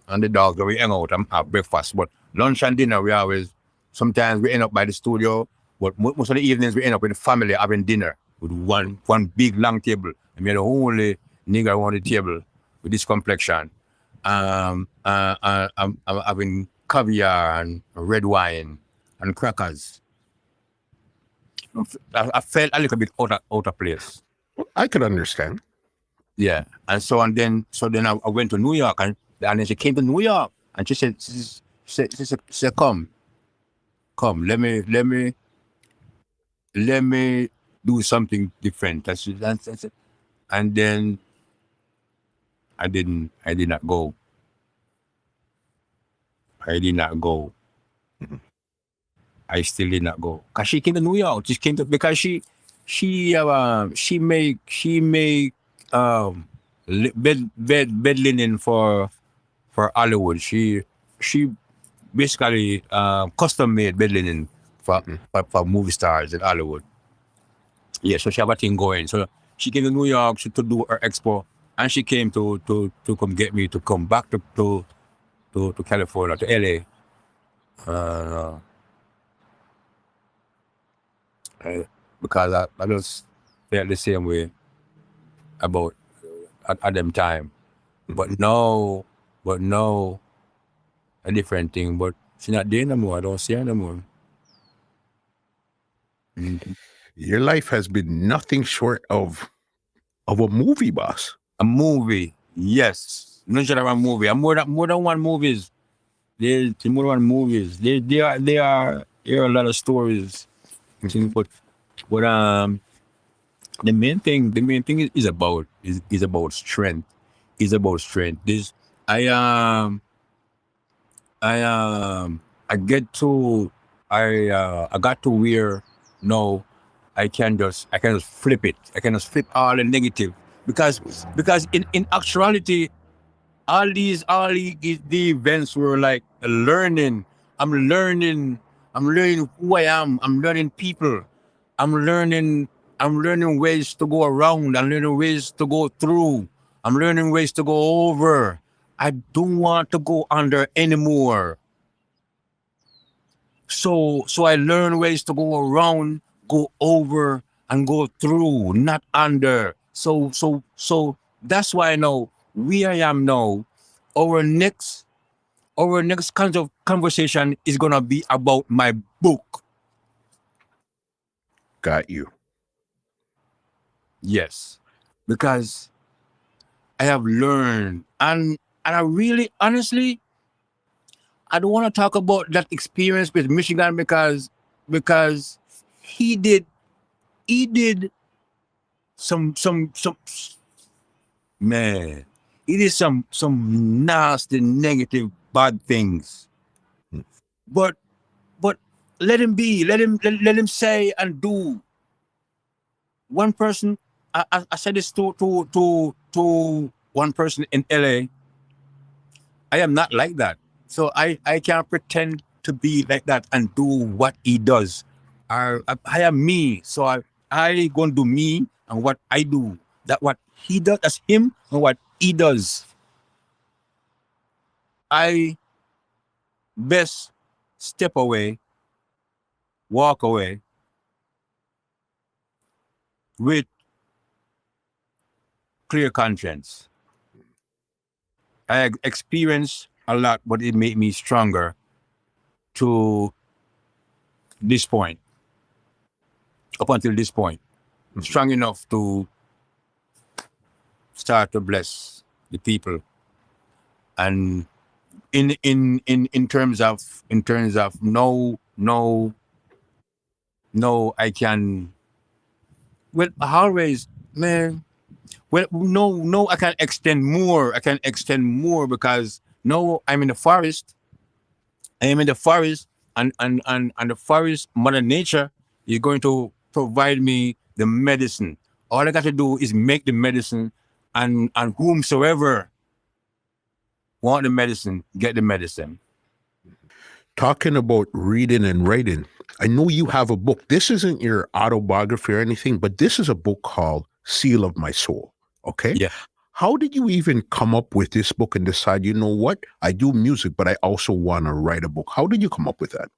the dog that we hang out and have breakfast. But lunch and dinner sometimes we end up by the studio. But most of the evenings we end up with the family having dinner with one big long table. And we're the only nigger on the table with this complexion. I'm having caviar and red wine and crackers. I felt a little bit out of place. I could understand. Yeah, and so then I went to New York, and then she came to New York, and she said, come, let me do something different. That's it. And then I did not go. Mhm. I still did not go. Cause she came to New York. She came to because she make bed linen for Hollywood. She basically custom made bed linen for movie stars in Hollywood. Yeah, so she have a thing going. So she came to New York to do her expo, and she came to come get me to come back to California, to LA. Because I just felt the same way about at them time. But now a different thing. But she's not there no more. I don't see her no more. Mhm. Your life has been nothing short of a movie, boss. A movie, yes. Not just a movie. More than one movies. There's more than one movies. There are a lot of stories. But But the main thing is about strength. Is about strength. This I I I get to I got to where no I can just flip it. I can just flip all the negative because in actuality the events were like learning. I'm learning. I'm learning who I am. I'm learning people. I'm learning. I'm learning ways to go around. I'm learning ways to go through. I'm learning ways to go over. I don't want to go under anymore. So I learn ways to go around, go over, and go through, not under. So that's why I know where I am now. Our next our next kind of conversation is gonna be about my book. Got you. Yes. Because I have learned and I really honestly I don't want to talk about that experience with Michigan because he did he did some man he did some nasty negative bad things. Mm. But but let him be. Let him say and do. One person I said this to one person in LA. I am not like that. So I can't pretend to be like that and do what he does. I am me. So I gonna do me and what I do. That what he does, that's him and what he does. I best step away, walk away with clear conscience. I experienced a lot, but it made me stronger to this point, up until this point. Strong enough to start to bless the people. And in terms of no I can well always man well no I can extend more. I can extend more because no I'm in the forest. I am in the forest and the forest, Mother Nature is going to provide me the medicine. All I got to do is make the medicine and whomsoever want the medicine, get the medicine. Talking about reading and writing, I know you have a book. This isn't your autobiography or anything, but this is a book called Seal of My Soul. Okay. Yeah. How did you even come up with this book and decide, you know what? I do music, but I also want to write a book? How did you come up with that?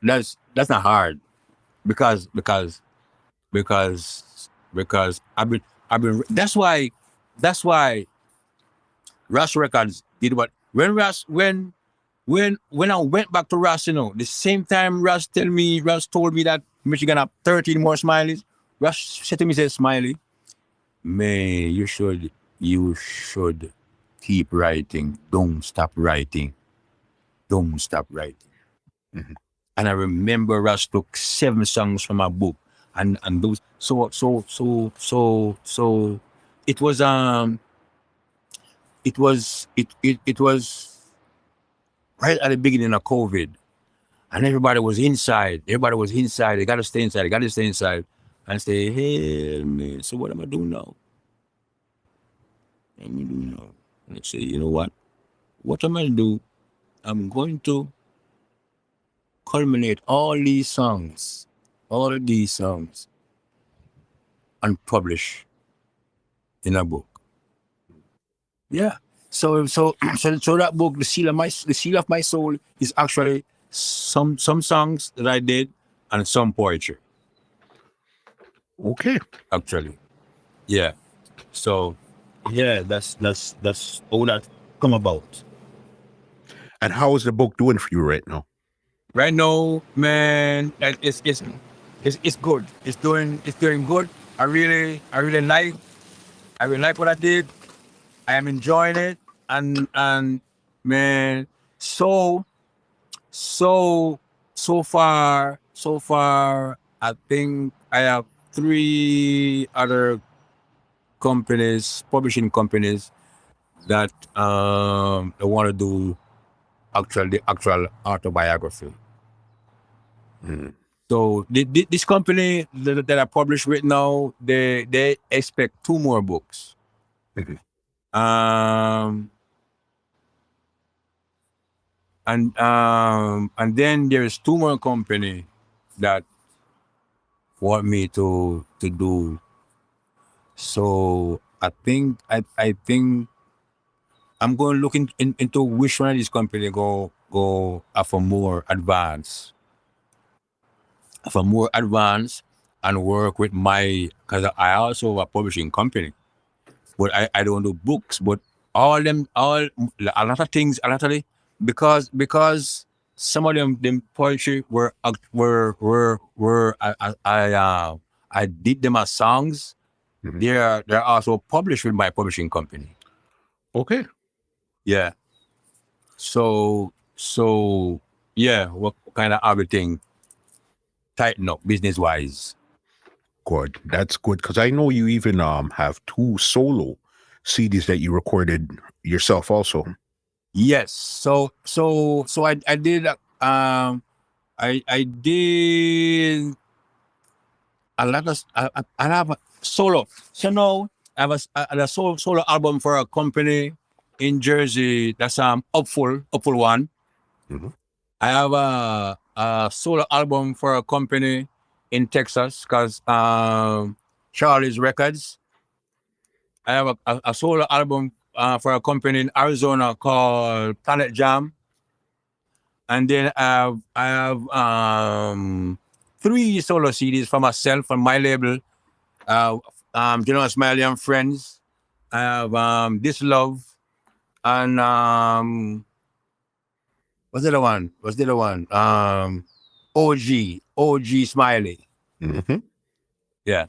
That's not hard because because I've been that's why Rush Records did what when Rush when I went back to Rush, the same time Rush told me that Michigan have 13 more Smileys. Rush said to me, said Smiley, man, you should keep writing. Don't stop writing. Don't stop writing. Mhm. And I remember Rush took 7 songs from my book, and those so it was it was right at the beginning of COVID, and everybody was inside. Everybody was inside. They got to stay inside. They got to stay inside. And say, hey man, so what am I doing now? What am I doing now? And I say, you know what? What am I gonna do? I'm going to culminate all of these songs, and publish in a book. Yeah. So that book, the seal of my soul, is actually some songs that I did and some poetry. Okay. Actually, yeah. So yeah, that's all that come about. And how is the book doing for you right now? Right now, man, it's good. It's doing good. I really like what I did. I am enjoying it, and man, so so so far, I think I have three other companies, publishing companies that they want to do the actual autobiography. Mm. So this company that I publish with now, they expect two more books. Mhm. Um, and then there's two more company that want me to do. So I think I'm going to look into which one of these company go for more advanced, and work with my, because I also have a publishing company, but I don't do books, but all a lot of things, because some of them poetry were I did them as songs. Mhm. They're also published with my publishing company. Okay. Yeah. So yeah, what kind of everything tighten up business wise. Good. That's good because I know you even have two solo CDs that you recorded yourself also. Yes. So I did I did a lot of I have a solo. So now I have a solo album for a company in Jersey. That's Upful One. Mhm. I have a solo album for a company in Texas because Charlie's Records. I have a solo album for a company in Arizona called Planet Jam. And then I have three solo CDs for myself on my label. Uh, General Smiley and Friends. I have This Love and what's the other one? OG Smiley. Mhm. Yeah.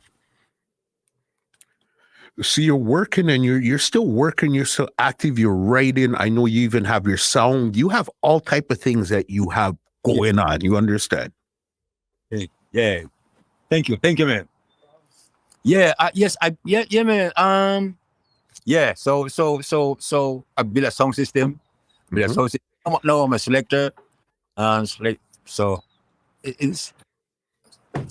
So you're working and you're still working, you're still active, you're writing. I know you even have your sound. You have all type of things that you have Yeah. going on. You understand? Yeah. Thank you, man. Yeah. Yes. Yeah, man. Yeah. So I built a sound system. Built a Mhm. sound system. Now I'm a selector. Select. So it's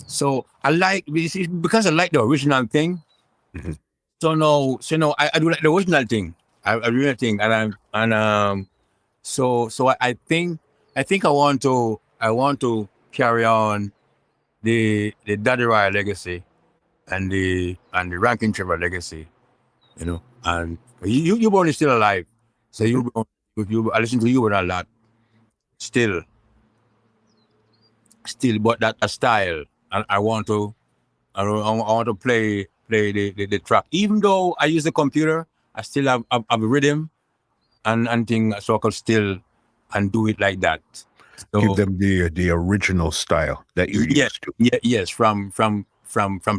so I like because I like the original thing. Mhm. So no, I do like the original thing. I really think, so I think I want to carry on the Daddy Rye legacy and the Ranking Trevor legacy, and you born is still alive, so Mhm. I listen to you a lot still, but that a style, and I want to play the track. Even though I use the computer, I still have a rhythm and thing, so I could still and do it like that. Give So them the original style that you're yeah, used to. yes, from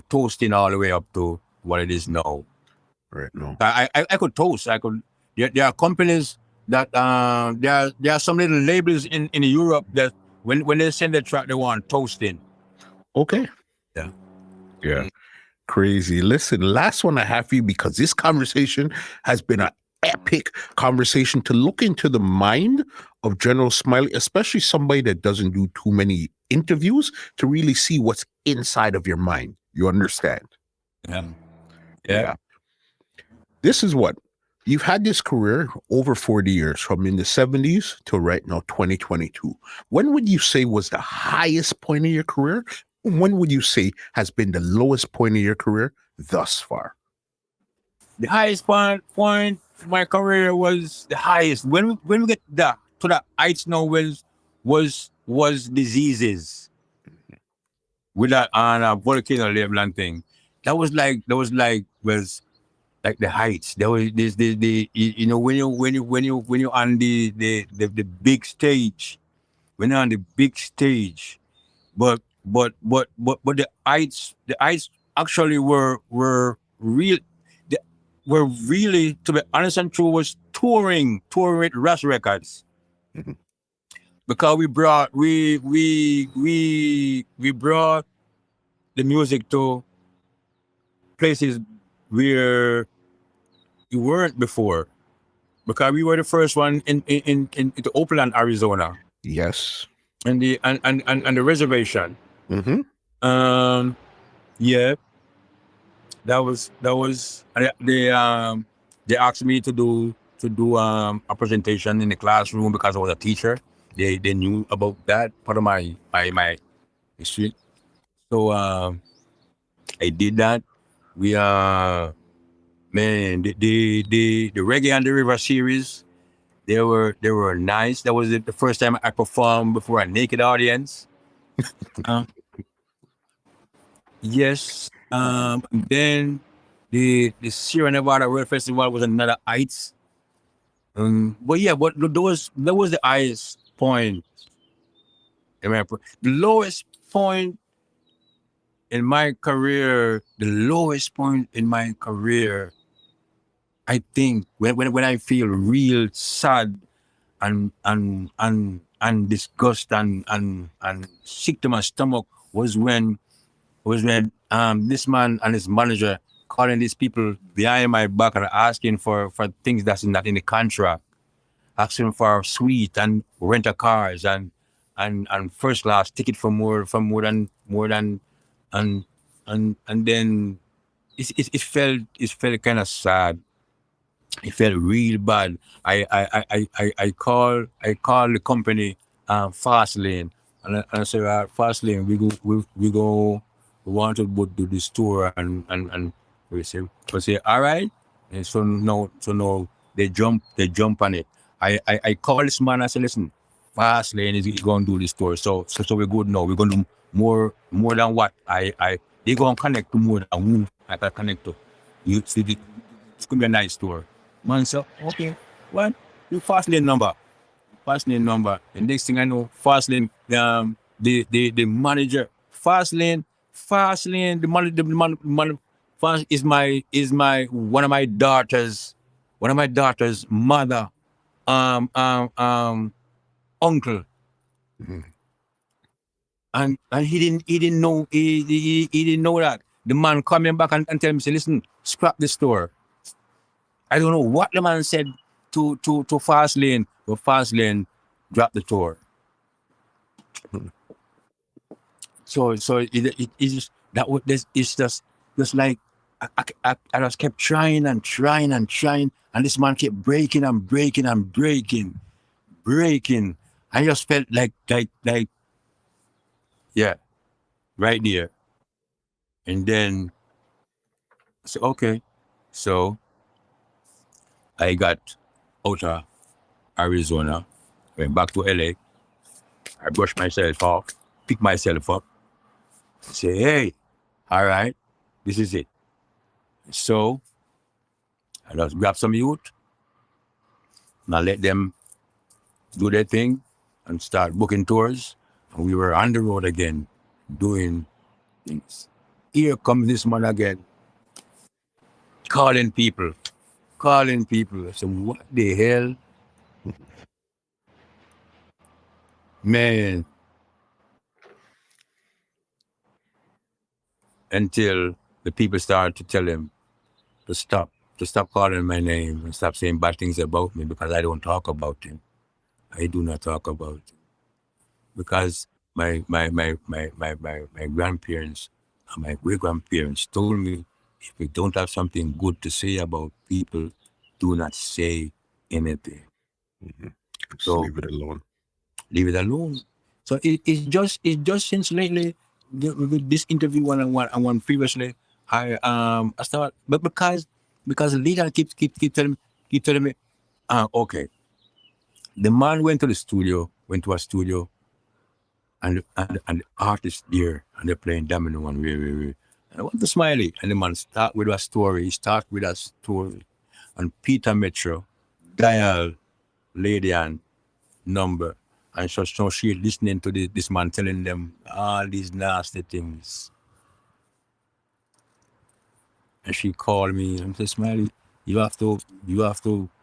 toasting all the way up to what it is now. Right now. I could toast. I could. There are companies that there are some little labels in Europe that when they send the track they want toasting. Okay. Yeah. Yeah. Crazy. Listen, last one I have for you because this conversation has been an epic conversation to look into the mind of General Smiley, especially somebody that doesn't do too many interviews to really see what's inside of your mind. You understand? Yeah. Yeah. Yeah. This is what you've had this career over 40 years from in the 70s to right now, 2022. When would you say was the highest point of your career? When would you say has been the lowest point of your career thus far? The highest point of my career was the highest. When we get to the heights now was diseases with that on a volcano level and thing. Was like the heights. There was this the when you on the big stage, when you're on the big stage, but the heights actually real the, were really, to be honest and true, was touring with Rush Records, Mhm. because we brought the music to places where you weren't before, because we were the first one in to Oakland, Arizona, Yes. and and the reservation. Mm-hmm. Yeah, that was they asked me to do a presentation in the classroom because I was a teacher. They knew about that part of my history. So I did that. We man, the Reggae and the River series, they were nice. That was the first time I performed before a naked audience. Uh, yes. Then the Sierra Nevada World Festival was another heights. But yeah, but that was the highest point. The lowest point in my career, the lowest point in my career, I think when I feel real sad and disgust and sick to my stomach was when this man and his manager calling these people behind my back and asking for things that's not in the contract, asking for suite and rent a cars and first class ticket for more than and and then it felt kind of sad. It felt real bad. I call the company Fast Lane, and I said, Fast Lane, we want to go do this tour, and we say all right. And so no, they jump on it. I call this man. I said, listen, Fast Lane is going to do this tour, so we're good now. We're going to do more than what they going to connect to more than who I can connect to. You see, it's going to be a nice tour. Man said, okay, what? You fast lane number. Fast lane number. The next thing I know, fast lane, the manager, fast lane, the man, fast is one of my daughter's mother, uncle. And he didn't know he didn't know that. The man coming back and tell me, say, listen, scrap the store. I don't know what the man said to Fast Lane, but Fast Lane dropped the tour. So it's just that was this it's just like I just kept trying and trying and trying, and this man kept breaking and breaking and breaking. I just felt like yeah, right there. And then I said, okay. So I got out of Arizona, went back to LA. I brushed myself off, picked myself up, say, hey, all right, this is it. So I just grab some youth and I let them do their thing and start booking tours. And we were on the road again, doing things. Here comes this man again, calling people. I said, what the hell? Man, until the people started to tell him to stop calling my name and stop saying bad things about me because I don't talk about him. I do not talk about him. Because my grandparents and my great grandparents told me if you don't have something good to say about people, do not say anything. Just So leave it alone. leave it alone. So it's just since lately with this interview one one previously I start but because the leader keep telling me okay, the man went to a studio and the artist there and they're playing domino and and I went to Smiley and the man start with a story. He start with a story and Peter Metro dial lady and number. And so she listening to this man telling them all these nasty things. And she called me and said, Smiley, you have to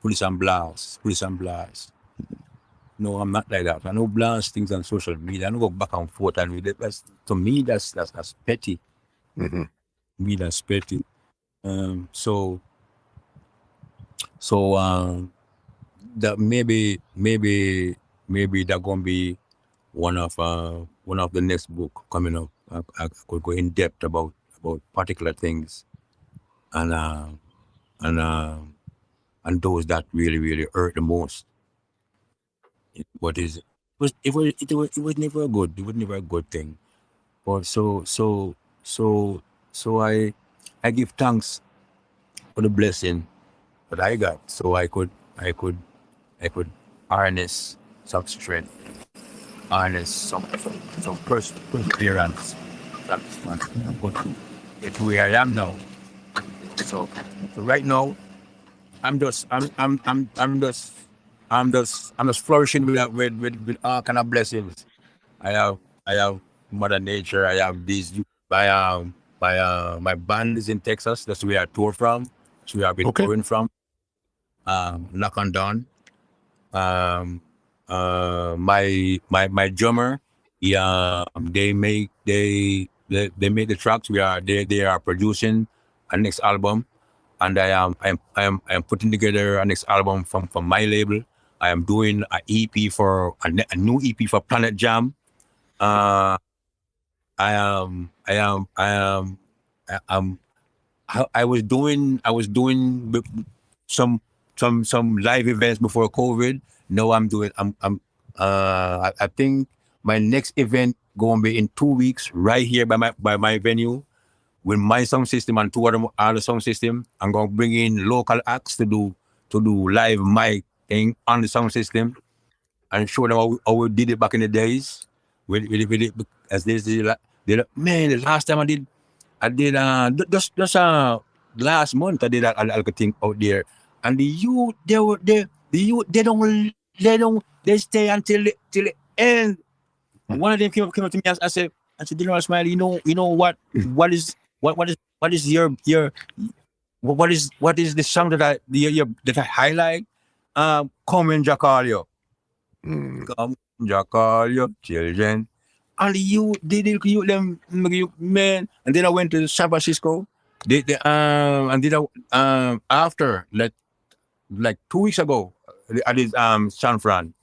put this on blast, put this on blast. No, I'm not like that. I know blast things on social media. I don't go back and forth and with it. To me, that's petty. Mm-hmm. Me that split it. So so that maybe that gonna be one of the next book coming up. I could go in depth about particular things and uh, and uh, and those that really hurt the most. What is it was never a good, it was never a good thing. But so so I give thanks for the blessing that I got, so I could harness some strength, harness some perseverance. That's what I'm going to get to where I am now. So, so right now, I'm just flourishing with all kind of blessings. I have Mother Nature. I have these. My band is in Texas. That's where I tour from. That's where I've been Okay. touring from. Knock on Dawn. Um, my drummer. Yeah, they make the tracks. They are producing a next album, and I am putting together a next album from my label. I am doing a EP for a new EP for Planet Jam. Uh, I am I, I was doing some some live events before COVID. Now I'm doing I think my next event going to be in 2 weeks right here by my venue with my sound system and other sound system. I'm gonna bring in local acts to do live mic thing on the sound system and show them how we did it back in the days. With it as they did, man. The last time I did just last month I did a thing out there, and the youth they stay until till the end. One of them came up to me and I said, General Smiley, you know what is your what is the song that that I highlight? Come in Jacardio. Mm. Come Jacardio, children. And you did it, you them you, man. And then I went to San Francisco. And then after like 2 weeks ago, I did San Fran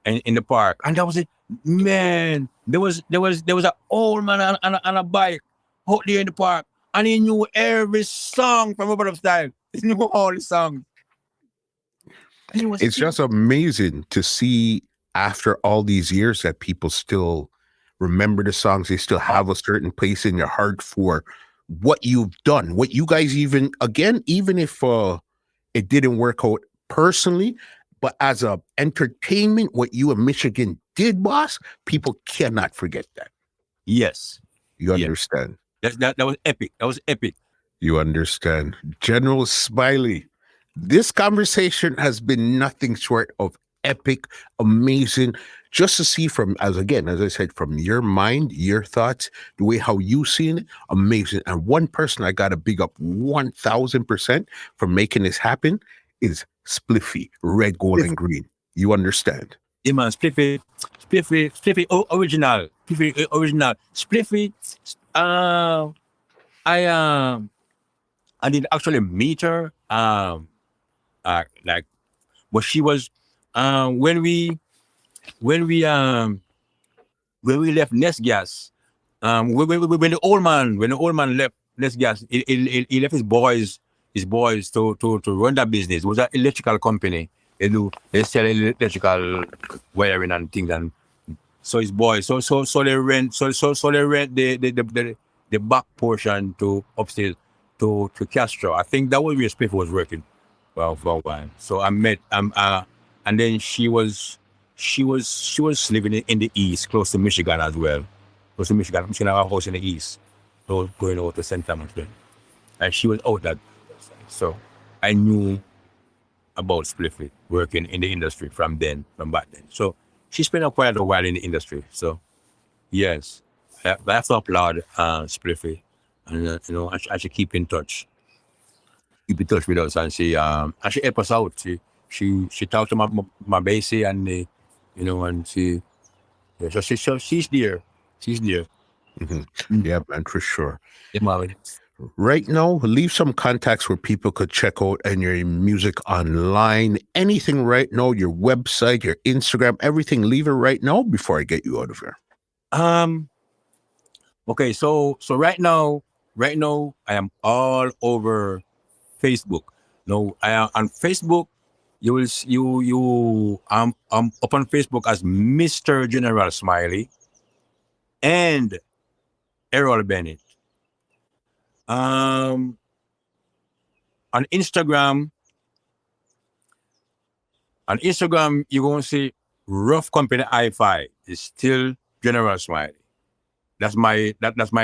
in the park, and that was it, man. There was an old man on a bike out there in the park, and he knew every song from Robert of Style. He knew all the songs. And he was It's just amazing to see after all these years that people still remember the songs. They still have a certain place in your heart for what you've done, what you guys even, again, even if it didn't work out personally, but as a entertainment, what you and Michigan did, boss, people cannot forget that. yes, You yeah. understand? That was epic. That was epic. You understand. General Smiley, this conversation has been nothing short of epic, amazing. Just to see from, as I said, from your mind, your thoughts, the way how you seen it, amazing. And one person I got to big up 1000% for making this happen is Spliffy, red, gold, and green. You understand? Yeah, man, Spliffy, original, Spliffy, original, Spliffy. Uh, I I didn't actually meet her. Like, but she was, when when we um when we left Nest Gas, when the old man left Nest Gas, he left his boys to run that business. It was an electrical company. They sell electrical wiring and things, and so his boys so they rent the back portion to upstairs to Castro. I think that was where Spiff was working well for a while. So I met and then she was living in the east, close to Michigan as well. Close to Michigan. Michigan have a house in the east. So going over to St. Thomas. And she was out that. So I knew about Spliffy working in the industry from back then. So she spent quite a while in the industry. So yes, I have to applaud Spliffy, and I should keep in touch with us, and she help us out. She talked to my bassy, and and she, yeah, so she's there, she's there. Mhm. Mm. Yeah, man, for sure. Yeah, man. Right now, leave some contacts where people could check out and your music online. Anything right now, your website, your Instagram, everything. Leave it right now before I get you out of here. Um. Okay. So right now, I am all over Facebook. No, I am on Facebook. You will I'm up on Facebook as Mr. General Smiley and Errol Bennett. Um, on Instagram, you're gonna see Rough Company I5 is still General Smiley. That's my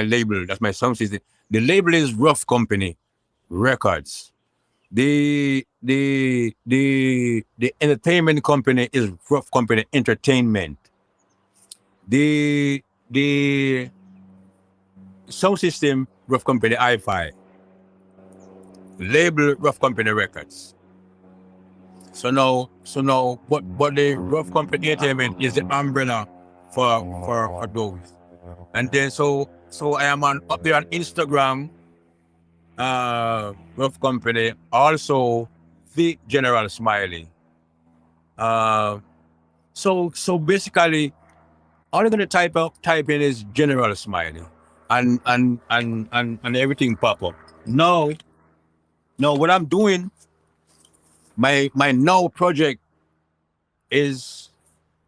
label. That's my sound system. The label is Rough Company Records. The entertainment company is Rough Company Entertainment. The sound system Rough Company I5. Label Rough Company Records. So now, but the Rough Company Entertainment is the umbrella for those. And then so I am on up there on Instagram, Rough Company, also the General Smiley. Uh, so basically, all you're gonna type in is General Smiley, and everything pop up. No, what I'm doing, my now project is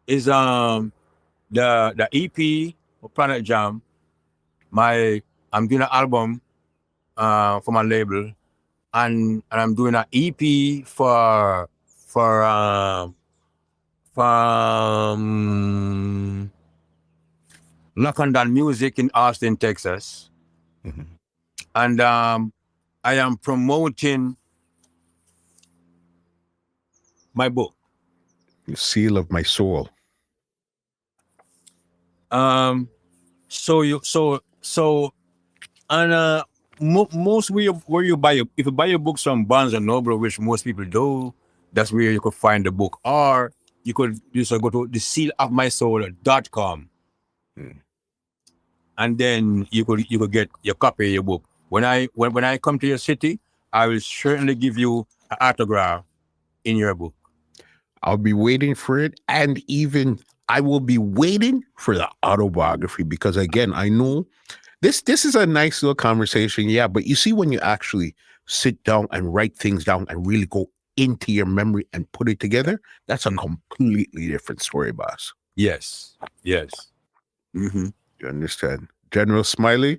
the EP of Planet Jam. I'm doing an album for my label, and I'm doing an EP for Knock on Down Music in Austin, Texas, Mhm. and I am promoting my book. The seal of my soul. Um, so you so and most where you buy if you buy your books from Barnes and Noble, which most people do, that's where you could find the book. Or you could just go to the sealofmysoul.com, Mm. and then you could get your copy of your book. When I come to your city, I will certainly give you an autograph in your book. I'll be waiting for it. And even I will be waiting for the autobiography because, again, I know this is a nice little conversation. Yeah. But you see, when you actually sit down and write things down and really go into your memory and put it together, that's a completely different story, boss. Yes. Mm-hmm. You understand? General Smiley,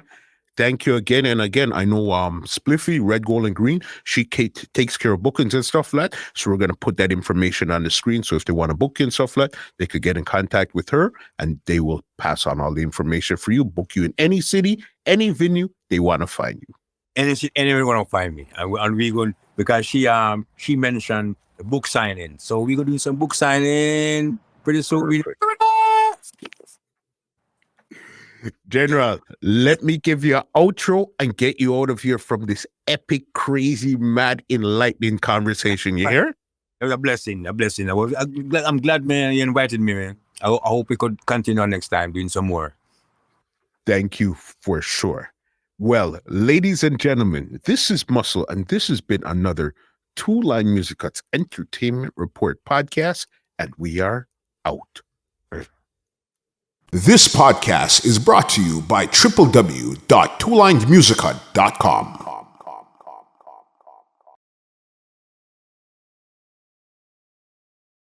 thank you again and again. I know Spliffy, Red, Gold, and Green, she takes care of bookings and stuff like that. So we're going to put that information on the screen. So if they want to book you and stuff like that, they could get in contact with her and they will pass on all the information for you, book you in any city, any venue they want to find you. Anywhere want to find me, and we going because she mentioned the book signing, so we gonna do some book signing pretty soon. Perfect. General, let me give you an outro and get you out of here from this epic, crazy, mad, enlightening conversation. You hear? It was a blessing, a blessing. I'm glad, man, you invited me, man. I hope we could continue next time doing some more. Thank you for sure. Well, ladies and gentlemen, this is Muscle, and this has been another Two Line Music Cuts Entertainment Report podcast, and we are out. This podcast is brought to you by www.twolinedmusichut.com.